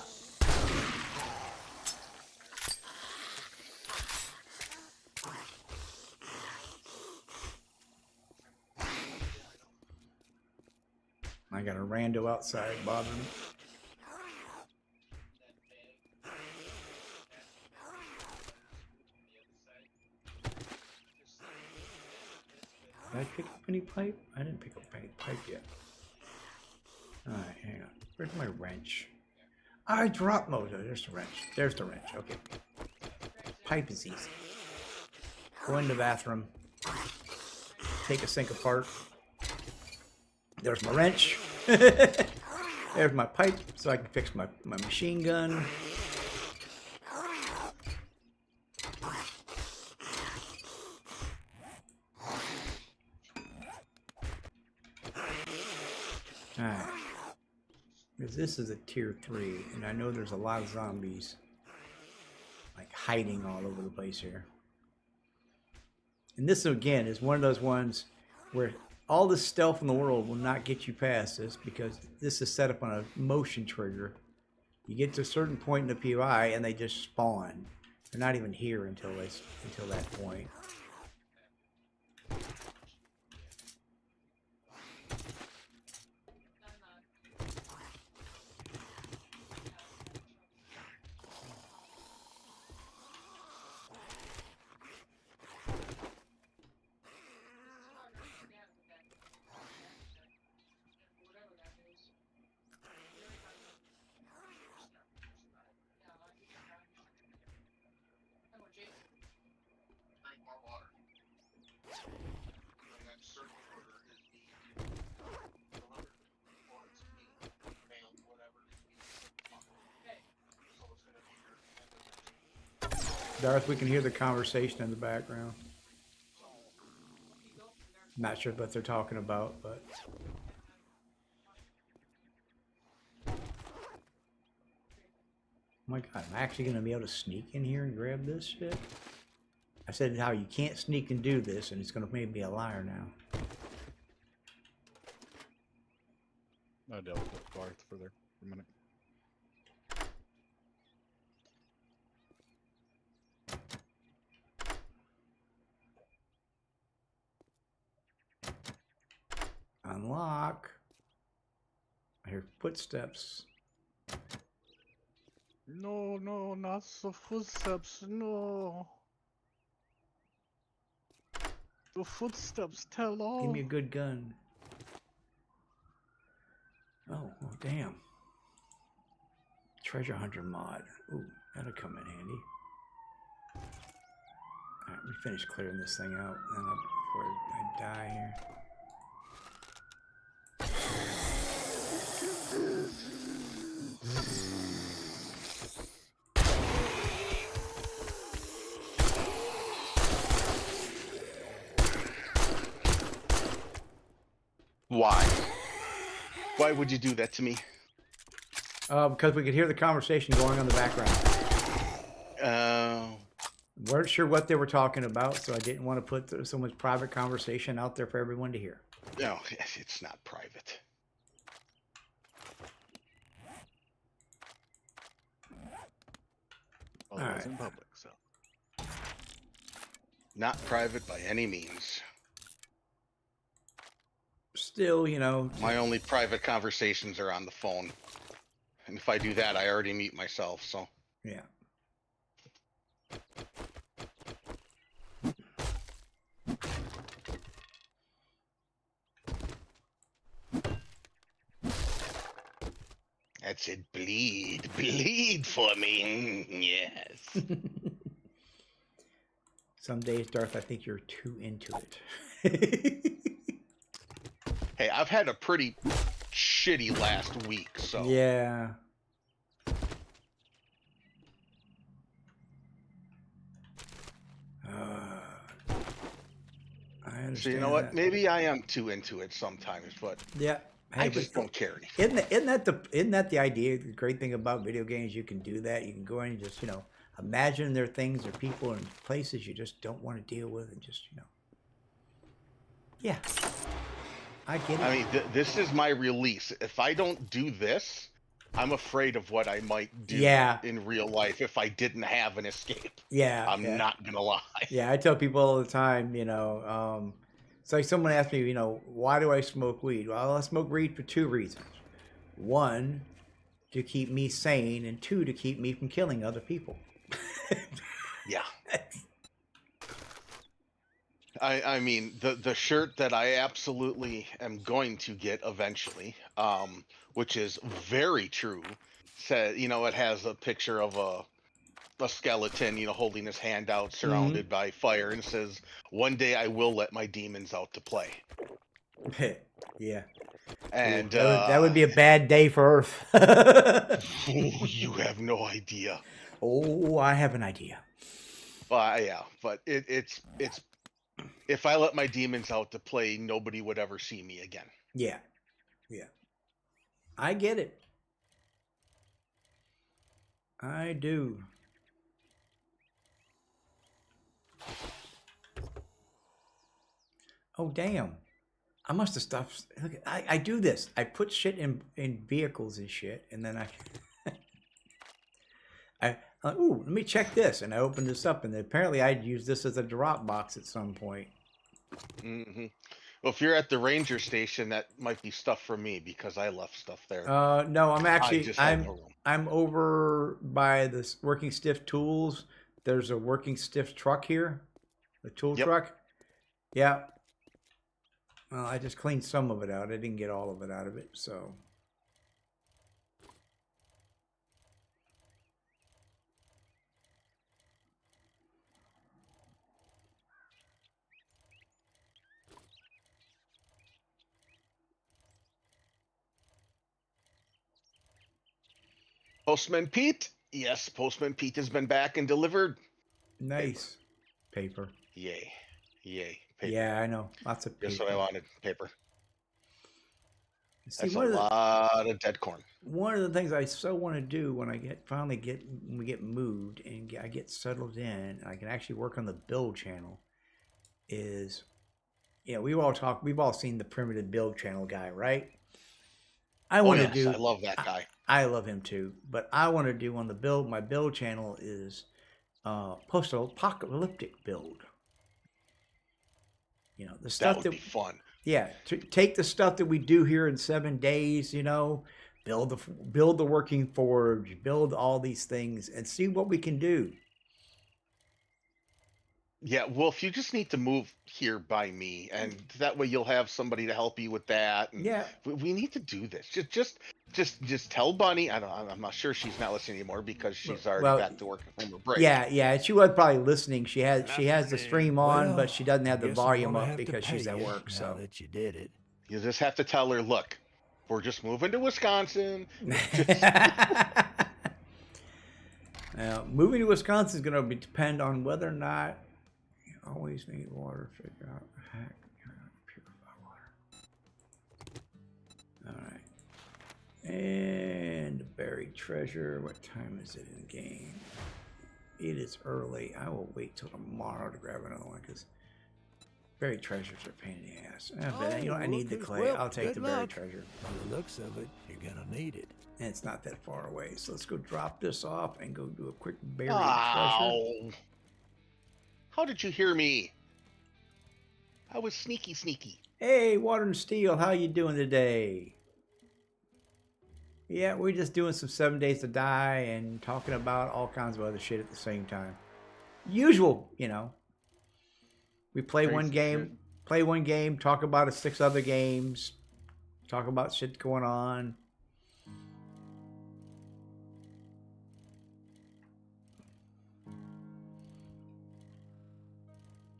I got a rando outside bothering me. Did I pick up any pipe? I didn't pick up any pipe yet. Alright, hang on. Where's my wrench? I dropped most of it. There's the wrench. There's the wrench. Okay. Pipe is easy. Go in the bathroom. Take a sink apart. There's my wrench. There's my pipe so I can fix my machine gun. Alright. Because this is a tier 3, and I know there's a lot of zombies like hiding all over the place here. And this again is one of those ones where all the stealth in the world will not get you past this because this is set up on a motion trigger. You get to a certain point in the POI and they just spawn. They're not even here until that point. Darth, we can hear the conversation in the background. Not sure what they're talking about, but... Oh my god, I'm actually going to be able to sneak in here and grab this shit? I said how you can't sneak and do this, and it's going to make me a liar now. I dealt with Darth for a minute. Unlock. I hear footsteps. No, no, not the footsteps, no. The footsteps tell all. Give me a good gun. Oh, well, damn. Treasure hunter mod. Ooh, that'll come in handy. Alright, we finish clearing this thing out then before I die here. Why? Why would you do that to me? Because we could hear the conversation going on in the background. Weren't sure what they were talking about, so I didn't want to put so much private conversation out there for everyone to hear. No, it's not private. Well, it was in public, so. Not private by any means. Still, you know. My only private conversations are on the phone. And if I do that, I already mute myself, so. Yeah. That's it. Bleed for me. Yes. Some days, Darth, I think you're too into it. Hey, I've had a pretty shitty last week, so. Yeah. I understand. So you know what? that. Maybe I am too into it sometimes, but Yeah. I Hey, just but don't care anymore. isn't that the idea? The great thing about video games, you can do that. You can go in and just, you know, imagine there are things or people and places you just don't want to deal with, and just, you know. Yeah. I get it. I mean, this is my release. If I don't do this, I'm afraid of what I might do Yeah. in real life if I didn't have an escape. Yeah. I'm yeah. not gonna lie. Yeah, I tell people all the time, you know, it's like someone asked me, you know, why do I smoke weed? Well, I smoke weed for two reasons. One, to keep me sane, and two, to keep me from killing other people. Yeah. I mean, the shirt that I absolutely am going to get eventually, which is very true, said, you know, it has a picture of a skeleton, you know, holding his hand out, surrounded by fire, and says, "One day I will let my demons out to play." Yeah. And that would be a bad day for Earth. oh, you have no idea. Oh, I have an idea. Yeah, but it's if I let my demons out to play, nobody would ever see me again. Yeah. Yeah. I get it. I do. Oh, damn. I must have stopped. Look, I do this. I put shit in vehicles and shit, and then I'm like, ooh, let me check this. And I opened this up, and apparently I'd use this as a drop box at some point. Mm-hmm. Well, if you're at the ranger station, that might be stuff for me because I left stuff there. No, I'm actually, just had no room. I'm over by this Working Stiff Tools. There's a Working Stiff truck here, the tool truck. Yeah. Well, I just cleaned some of it out. I didn't get all of it out of it, so. Postman Pete? Yes, Postman Pete has been back and delivered. Nice. Paper. Yay. Yay. Paper. Yeah, I know. Lots of paper. Just what I wanted. Paper. See, That's a lot of dead corn. One of the things I so want to do when when we get moved and I get settled in, and I can actually work on the build channel, is, you know, we've all seen the primitive build channel guy, right? I want to do. I love that guy. I love him too, but I want to do on the build. My build channel is post-apocalyptic build. You know, the stuff that would be fun. Yeah, to take the stuff that we do here in 7 days, you know, build the working forge, build all these things, and see what we can do. Yeah, Wolf, you just need to move here by me, and that way you'll have somebody to help you with that. And Yeah. we need to do this. Just tell Bunny. I'm not sure she's not listening anymore because she's already Well, back to work from her break. yeah. She was probably listening. She has the stream on, Well, but she doesn't have the guess I'm volume gonna up have to because she's pay at you work. now So that you did it. You just have to tell her, look, we're just moving to Wisconsin. Now, moving to Wisconsin is going to depend on whether or not you always need water. Figure out how to purify water. All right. And the buried treasure. What time is it in game? It is early. I will wait till tomorrow to grab another one because buried treasures are a pain in the ass. But I need the clay. Well, I'll take the good buried luck. treasure. By the looks of it, you're gonna need it. And it's not that far away. So let's go drop this off and go do a quick buried treasure. Ow. How did you hear me? I was sneaky. Hey, Water and Steel, how you doing today? Yeah, we're just doing some 7 Days to Die and talking about all kinds of other shit at the same time. Usual, We play one game, talk about 6 other games, talk about shit going on.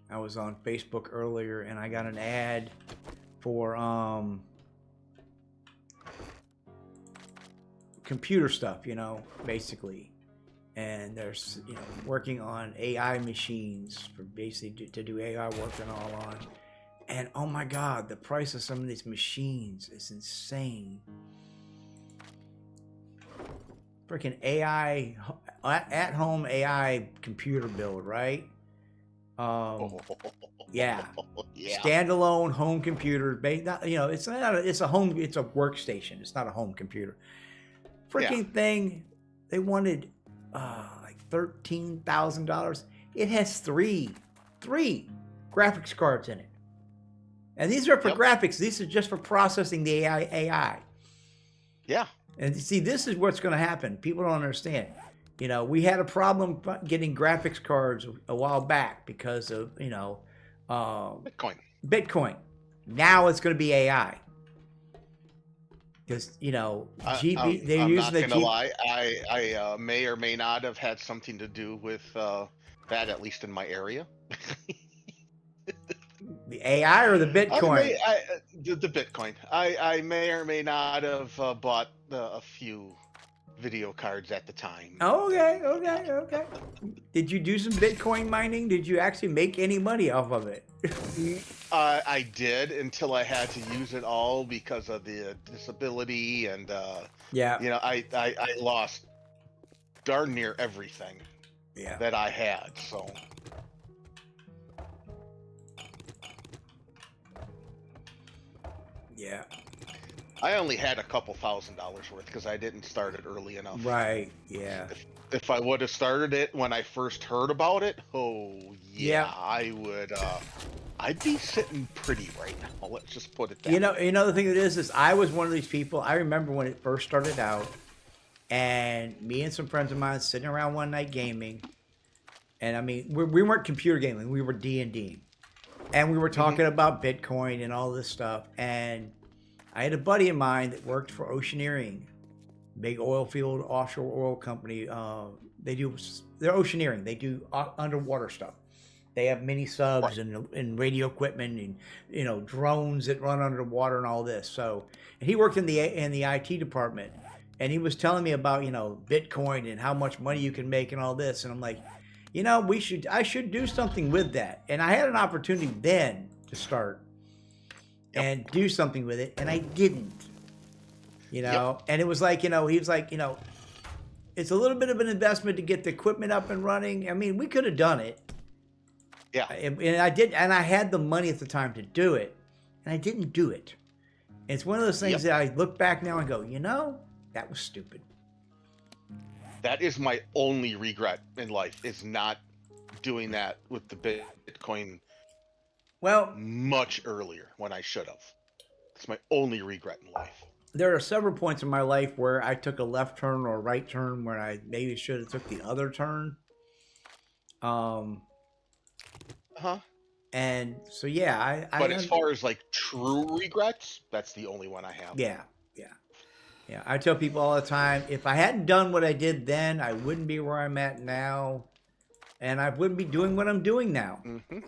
I was on Facebook earlier and I got an ad for computer stuff, basically. And there's, working on AI machines for basically to do AI work and all on. And oh my God, the price of some of these machines is insane. Freaking AI, at home AI computer build, right? Yeah. Standalone home computer. It's a workstation. It's not a home computer. Freaking thing, they wanted like $13,000. It has three graphics cards in it. And these are for graphics. These are just for processing the AI. Yeah. And see, this is what's going to happen. People don't understand. We had a problem getting graphics cards a while back because of, Bitcoin. Now it's going to be AI. Because, they're I'm using not the gonna lie. I may or may not have had something to do with that, at least in my area. The AI or the Bitcoin? The Bitcoin. I may or may not have bought a few video cards at the time. Okay. Did you do some Bitcoin mining? Did you actually make any money off of it? I did, until I had to use it all because of the disability, and I lost darn near everything that I had. So yeah. I only had a couple $1,000s worth because I didn't start it early enough. Right, yeah. If I would have started it when I first heard about it, I would. I'd be sitting pretty right now. Let's just put it that way. The thing that is I was one of these people. I remember when it first started out, and me and some friends of mine sitting around one night gaming, and I mean we weren't computer gaming, we were D&D, and we were talking about Bitcoin and all this stuff, and I had a buddy of mine that worked for Oceaneering, big oil field, offshore oil company. They're Oceaneering. They do underwater stuff. They have mini subs and radio equipment and drones that run underwater and all this. So, and he worked in the IT department, and he was telling me about Bitcoin and how much money you can make and all this. And I'm like, I should do something with that. And I had an opportunity then to start and do something with it, and I didn't. And it was like, he was like, it's a little bit of an investment to get the equipment up and running. I mean, we could have done it. Yeah. And I did, and I had the money at the time to do it, and I didn't do it. And it's one of those things that I look back now and go, that was stupid. That is my only regret in life, is not doing that with the Bitcoin. Well, much earlier when I should have. It's my only regret in life. There are several points in my life where I took a left turn or a right turn where I maybe should have took the other turn. huh. And so yeah, But as far as like true regrets, that's the only one I have. yeah. I tell people all the time, if I hadn't done what I did then, I wouldn't be where I'm at now, and I wouldn't be doing what I'm doing now. Mm-hmm.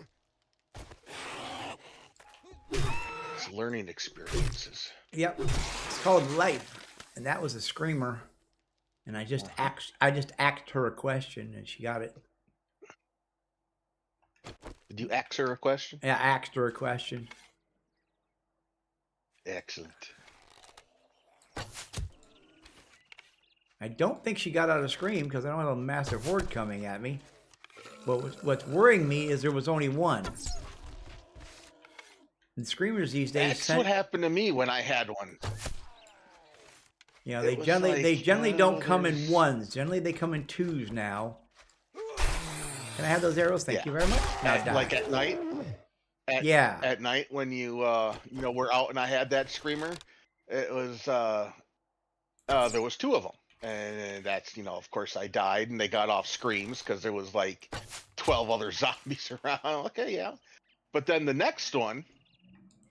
It's learning experiences. Yep, it's called life, and that was a screamer. And I just asked her a question, and she got it. Did you ask her a question? Yeah, I asked her a question. Excellent. I don't think she got out of scream because I don't have a massive horde coming at me. But what's worrying me is there was only one. And screamers these days. That's what happened to me when I had one. You know, they generally don't come in ones. Generally, they come in twos now. Can I have those arrows? Thank you very much. Like at night. At night when you were out and I had that screamer, it was there was two of them, and that's of course I died and they got off screams because there was like 12 other zombies around. Okay, yeah, but then the next one,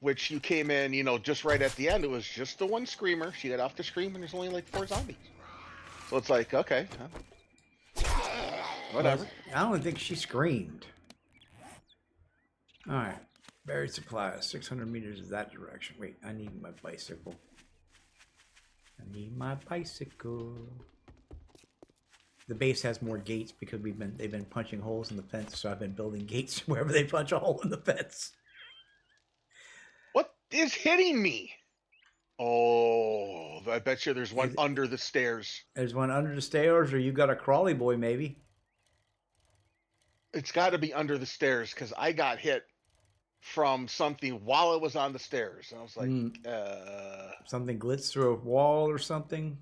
which you came in, just right at the end, it was just the one screamer. She got off the scream, and there's only like 4 zombies. So it's like, okay, whatever. I don't think she screamed. All right, buried supplies, 600 meters in that direction. Wait, I need my bicycle. The base has more gates because they've been punching holes in the fence, so I've been building gates wherever they punch a hole in the fence. What is hitting me? Oh, I bet you there's one under the stairs. There's one under the stairs, or you got a crawly boy, maybe. It's got to be under the stairs because I got hit from something while I was on the stairs. And I was like, something glitched through a wall or something.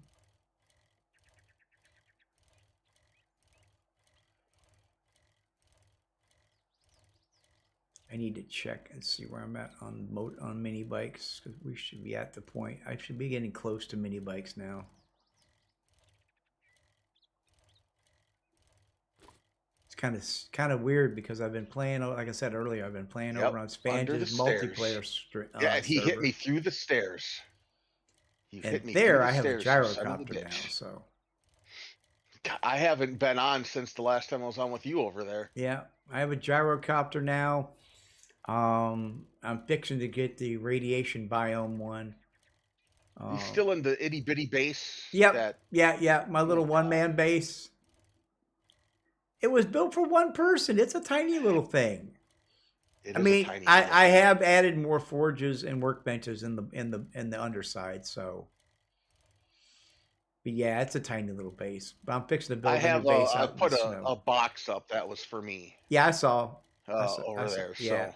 I need to check and see where I'm at on mini bikes because we should be at the point. I should be getting close to mini bikes now. It's kind of weird because I've been playing, like I said earlier, I've been playing over on Spange's multiplayer. Yeah, and he hit me through the stairs. I have a gyrocopter now, so. I haven't been on since the last time I was on with you over there. Yeah, I have a gyrocopter now. I'm fixing to get the radiation biome one. You still in the itty bitty base? Yep. Yeah. My little one-man base. It was built for one person. It's a tiny little thing. I have added more forges and workbenches in the underside, so. But yeah, it's a tiny little base. But I'm fixing to build a new base. I put a box up that was for me. Yeah, I saw over there. Yeah. So.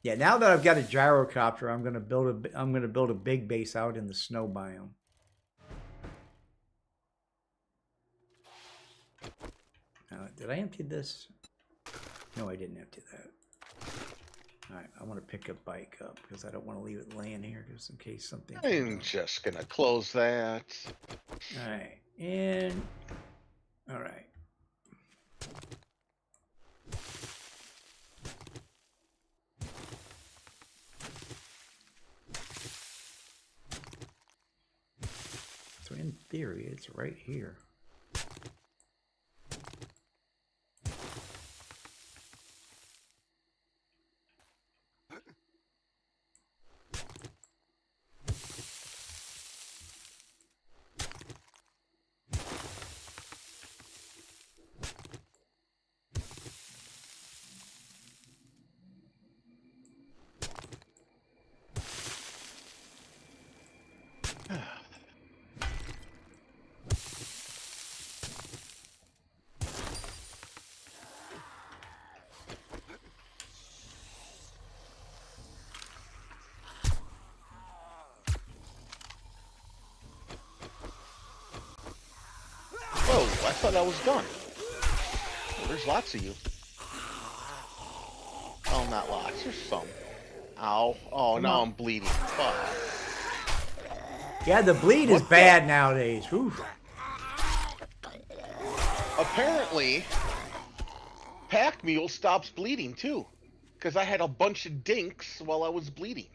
Yeah, now that I've got a gyrocopter, I'm gonna build a big base out in the snow biome. Did I empty this? No, I didn't empty that. All right, I want to pick a bike up because I don't want to leave it laying here just in case something. I'm just gonna close that. All right, and all right. So in theory, it's right here. I thought I was done. Oh, there's lots of you. Oh, not lots. There's some. Ow. Oh, now I'm bleeding. Fuck. Yeah, the bleed is bad nowadays. Oof. Apparently, pack mule stops bleeding too, because I had a bunch of dinks while I was bleeding.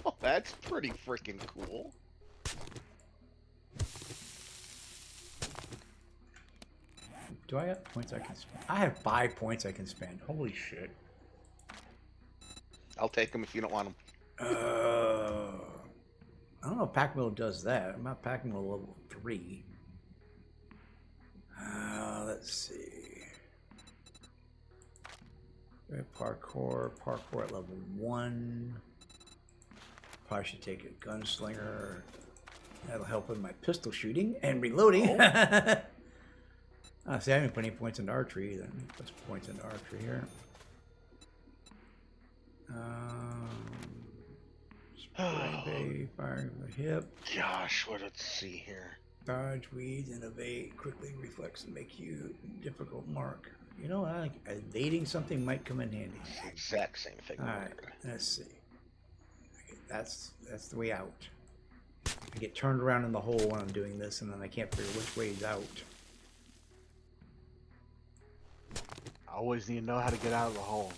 Oh, that's pretty freaking cool. Do I have points I can spend? I have 5 points I can spend. Holy shit. I'll take them if you don't want them. I don't know if Pack Mule does that. I'm not Pack Mule level 3. Let's see. Parkour at level 1. Probably should take a gunslinger. That'll help with my pistol shooting and reloading. See, I haven't put any points into archery either. Put some points into archery here. Spray, firing from the hip. Gosh, let's see here. Dodge, weeds, and evade. Quickly reflex and make you difficult mark. You know, evading something might come in handy. It's the exact same thing. All right, let's see. Okay, that's the way out. I get turned around in the hole when I'm doing this, and then I can't figure which way is out. I always need to know how to get out of the hole.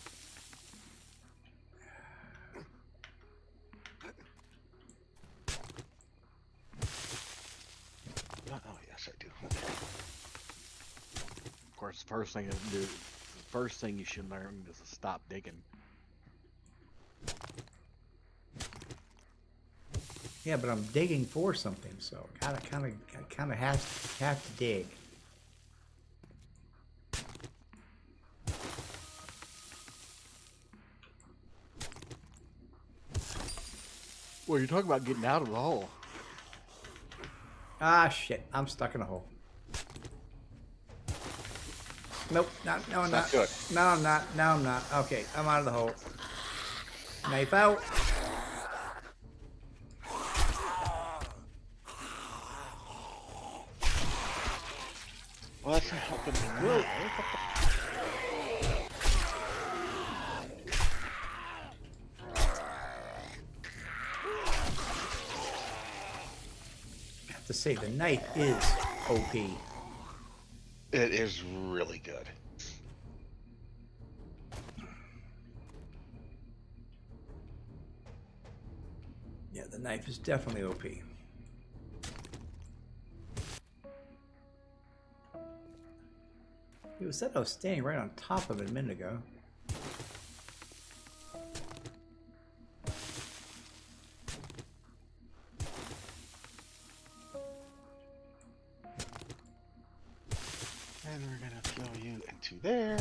Oh, yes, I do. Of course, the first thing you should learn is to stop digging. Yeah, but I'm digging for something, so I kind of have to dig. Well, you're talking about getting out of the hole. Ah, shit! I'm stuck in a hole. Nope. No, I'm not. Good. No, I'm not. No, I'm not. Okay, I'm out of the hole. Knife out. Well, that's not helping me. Whoa. I have to say, the knife is OP. It is really good. Yeah, the knife is definitely OP. It said I was standing right on top of it a minute ago. And we're gonna throw you into there.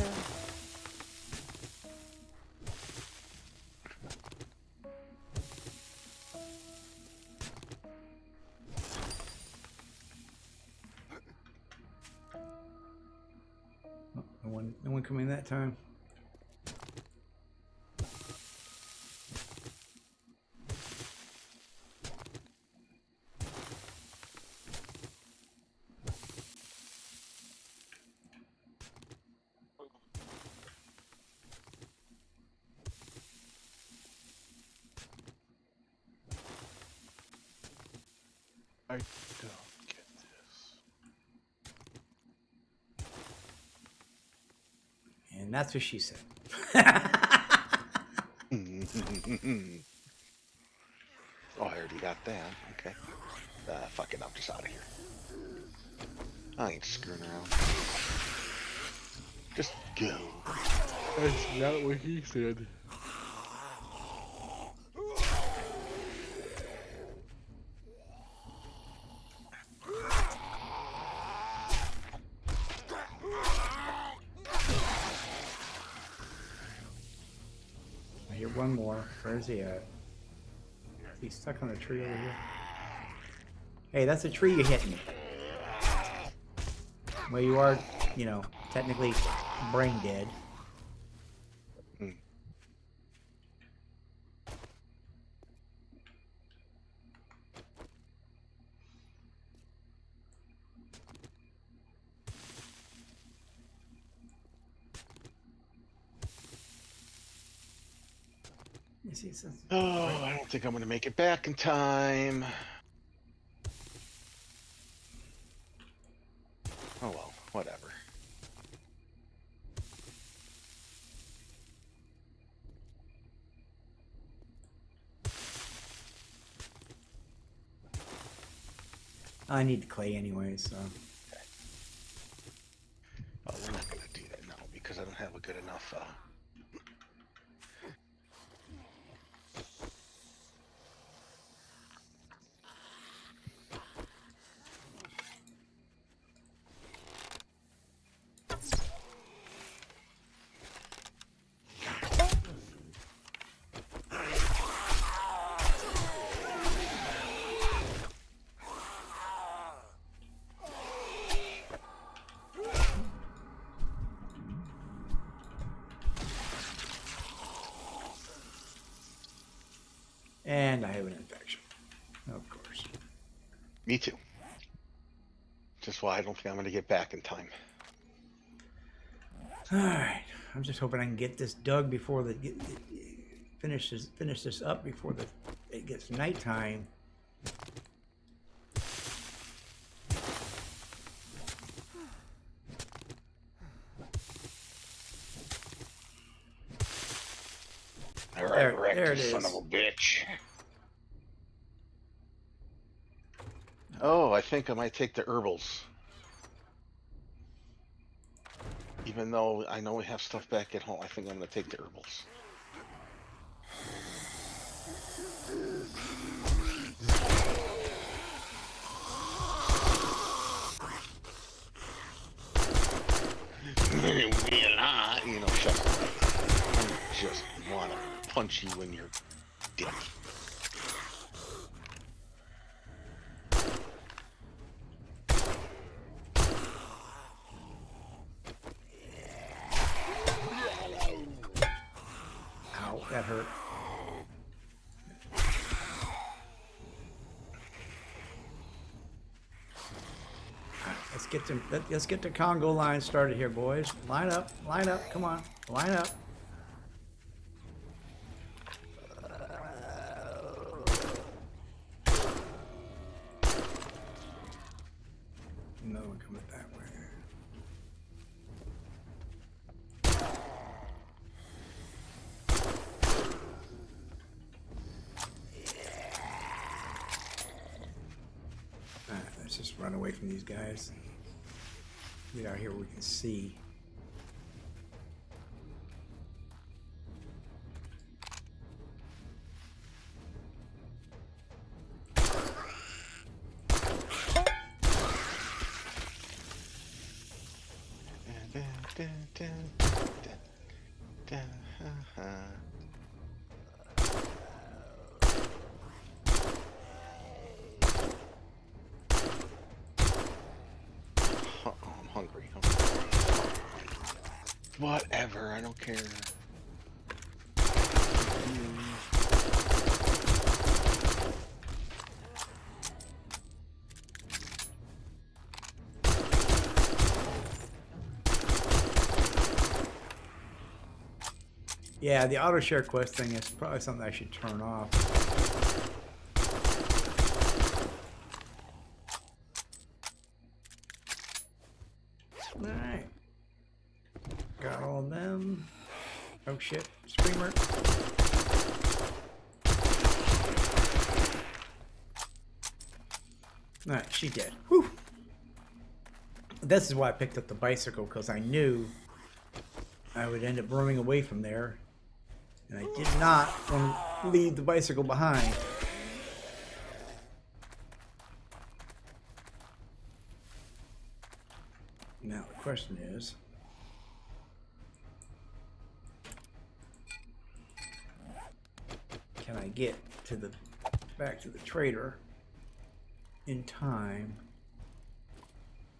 Oh, no one coming that time. I don't get this. And that's what she said. Oh, I already got that. Okay. Fuck it, I'm just out of here. I ain't screwing around. Just go. That's not what he said. I hear one more. Where is he at? He's stuck on a tree over here. Hey, that's a tree you hit me. Well, you are, you know, technically brain dead. You see, Oh, I don't think I'm gonna make it back in time. Oh well, whatever. I need the clay anyway, so. Oh, we're not gonna do that now because I don't have a good enough. And I have an infection. Of course. Me too. Just why I don't think I'm gonna get back in time. Alright. I'm just hoping I can get this dug before finish this up before it gets nighttime. All right, there it you son is. of a bitch. Oh, I think I might take the herbals. Even though I know we have stuff back at home, I think I'm gonna take the herbals. You know, shut up. I just wanna punch you in your dick. Ow, that hurt. Let's get the Congo line started here, boys. Line up, come on, line up. Another one coming that way. Alright, let's just run away from these guys. Get out here where we can see. I'm hungry. Whatever, I don't care. Yeah, the auto share quest thing is probably something I should turn off. Alright. Got all of them. Oh shit, Screamer. Alright, she dead. Whew. This is why I picked up the bicycle, because I knew I would end up running away from there. And I did not want to leave the bicycle behind. Now the question is, can I get to back to the trader in time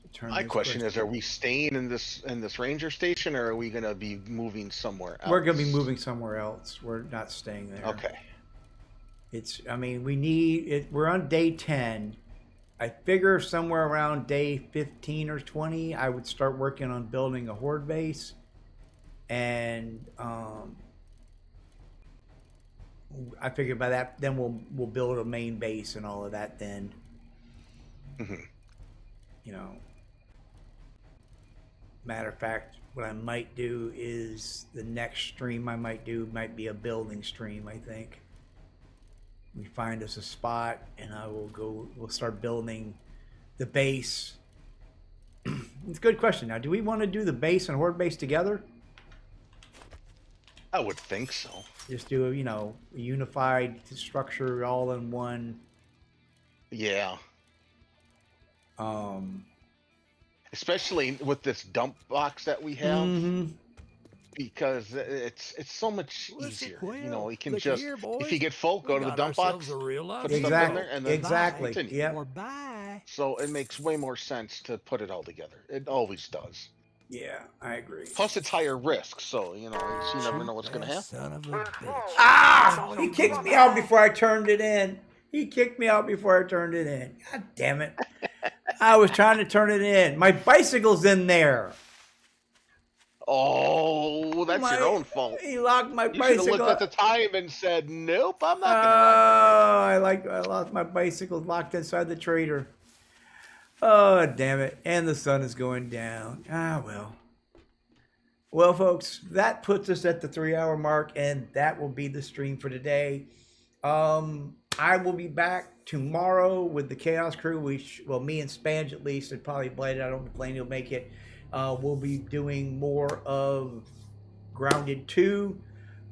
to turn My this question quest is, are we staying in this ranger station, or are we gonna be moving somewhere else? We're gonna be moving somewhere else. We're not staying there. Okay. I mean, we need it. We're on day 10. I figure somewhere around day 15 or 20, I would start working on building a horde base. And I figure by that, then we'll build a main base and all of that then. Mm-hmm. You know. Matter of fact, what I might do is the next stream I might do might be a building stream, I think. We find us a spot and we'll start building the base. It's a good question. Now, do we want to do the base and horde base together? I would think so. Just do a, a unified structure all in one. Yeah. Um, Especially with this dump box that we have, mhm. because it's so much Listen, easier. well, You can looky just, here, if boys. you get full, We go to the got dump ourselves box, a real life put stuff in Exactly. there, and then Exactly. continue. Yep. Or bye. So it makes way more sense to put it all together. It always does. Yeah, I agree. Plus, it's higher risk, so you never know what's going to happen. Son of a bitch. Ah! He kicked me out before I turned it in. He kicked me out before I turned it in. God damn it. I was trying to turn it in. My bicycle's in there. Oh, that's your own fault. He locked my You should have bicycle. looked at the time and said, "Nope, I'm not going to." I lost my bicycle locked inside the trader. Oh, damn it. And the sun is going down. Ah, well. Well, folks, that puts us at the 3-hour mark, and that will be the stream for today. I will be back tomorrow with the Chaos Crew. Me and Spange at least, and probably Blade. I don't know if Blaney will make it. We'll be doing more of Grounded 2.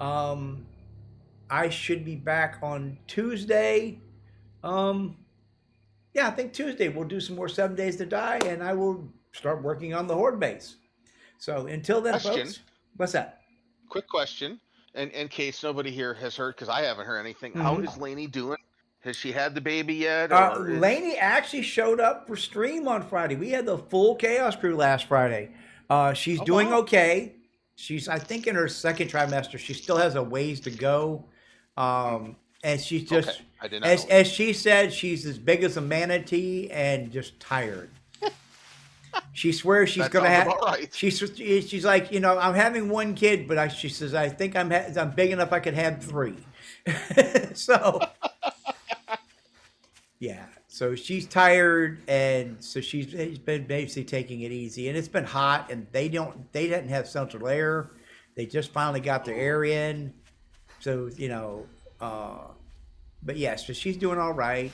I should be back on Tuesday. Yeah, I think Tuesday we'll do some more 7 Days to Die, and I will start working on the Horde base. So until then, Question. folks, what's that? Quick question, and in case nobody here has heard, because I haven't heard anything. How is Lainey doing? Has she had the baby yet? Lainey actually showed up for stream on Friday. We had the full Chaos Crew last Friday. She's doing okay. She's, I think, in her second trimester. She still has a ways to go. And she's just, Okay. I did not know. as she said, she's as big as a manatee and just tired. She swears she's That going to sounds have. about right. She's like, I'm having one kid, but she says I think I'm big enough I could have 3. So, yeah. So she's tired, and so she's been basically taking it easy. And it's been hot, and they didn't have central air. They just finally got their air in. So but yeah, so she's doing all right.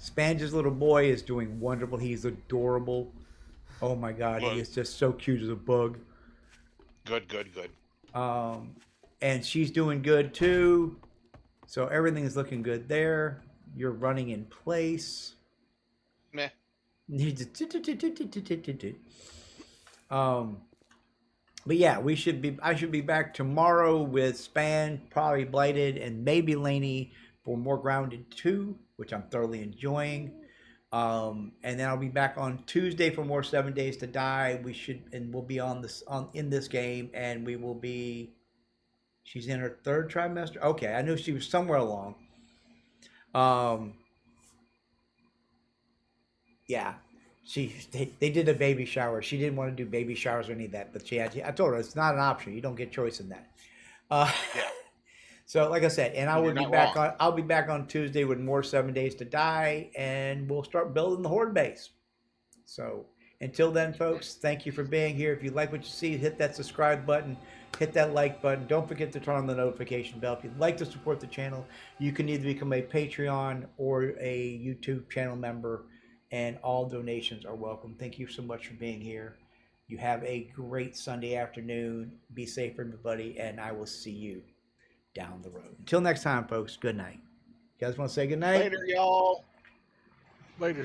Spange's little boy is doing wonderful. He's adorable. Oh my God, he is just so cute as a bug. Good. And she's doing good too. So everything's looking good there. You're running in place. Meh. But yeah, I should be back tomorrow with Span, probably Blighted, and maybe Laney for more Grounded 2, which I'm thoroughly enjoying. And then I'll be back on Tuesday for more 7 Days to Die. We'll be in this game, and we will be. She's in her 3rd trimester. Okay, I knew she was somewhere along. Yeah, they did a baby shower. She didn't want to do baby showers or any of that, but I told her it's not an option. You don't get choice in that. Yeah. So, like I said, and I'll be back on Tuesday with more 7 Days to Die, and we'll start building the Horde base. So, until then, folks, thank you for being here. If you like what you see, hit that subscribe button, hit that like button. Don't forget to turn on the notification bell. If you'd like to support the channel, you can either become a Patreon or a YouTube channel member, and all donations are welcome. Thank you so much for being here. You have a great Sunday afternoon. Be safe, everybody, and I will see you down the road. Until next time, folks, good night. You guys want to say good night? Later, y'all. Later.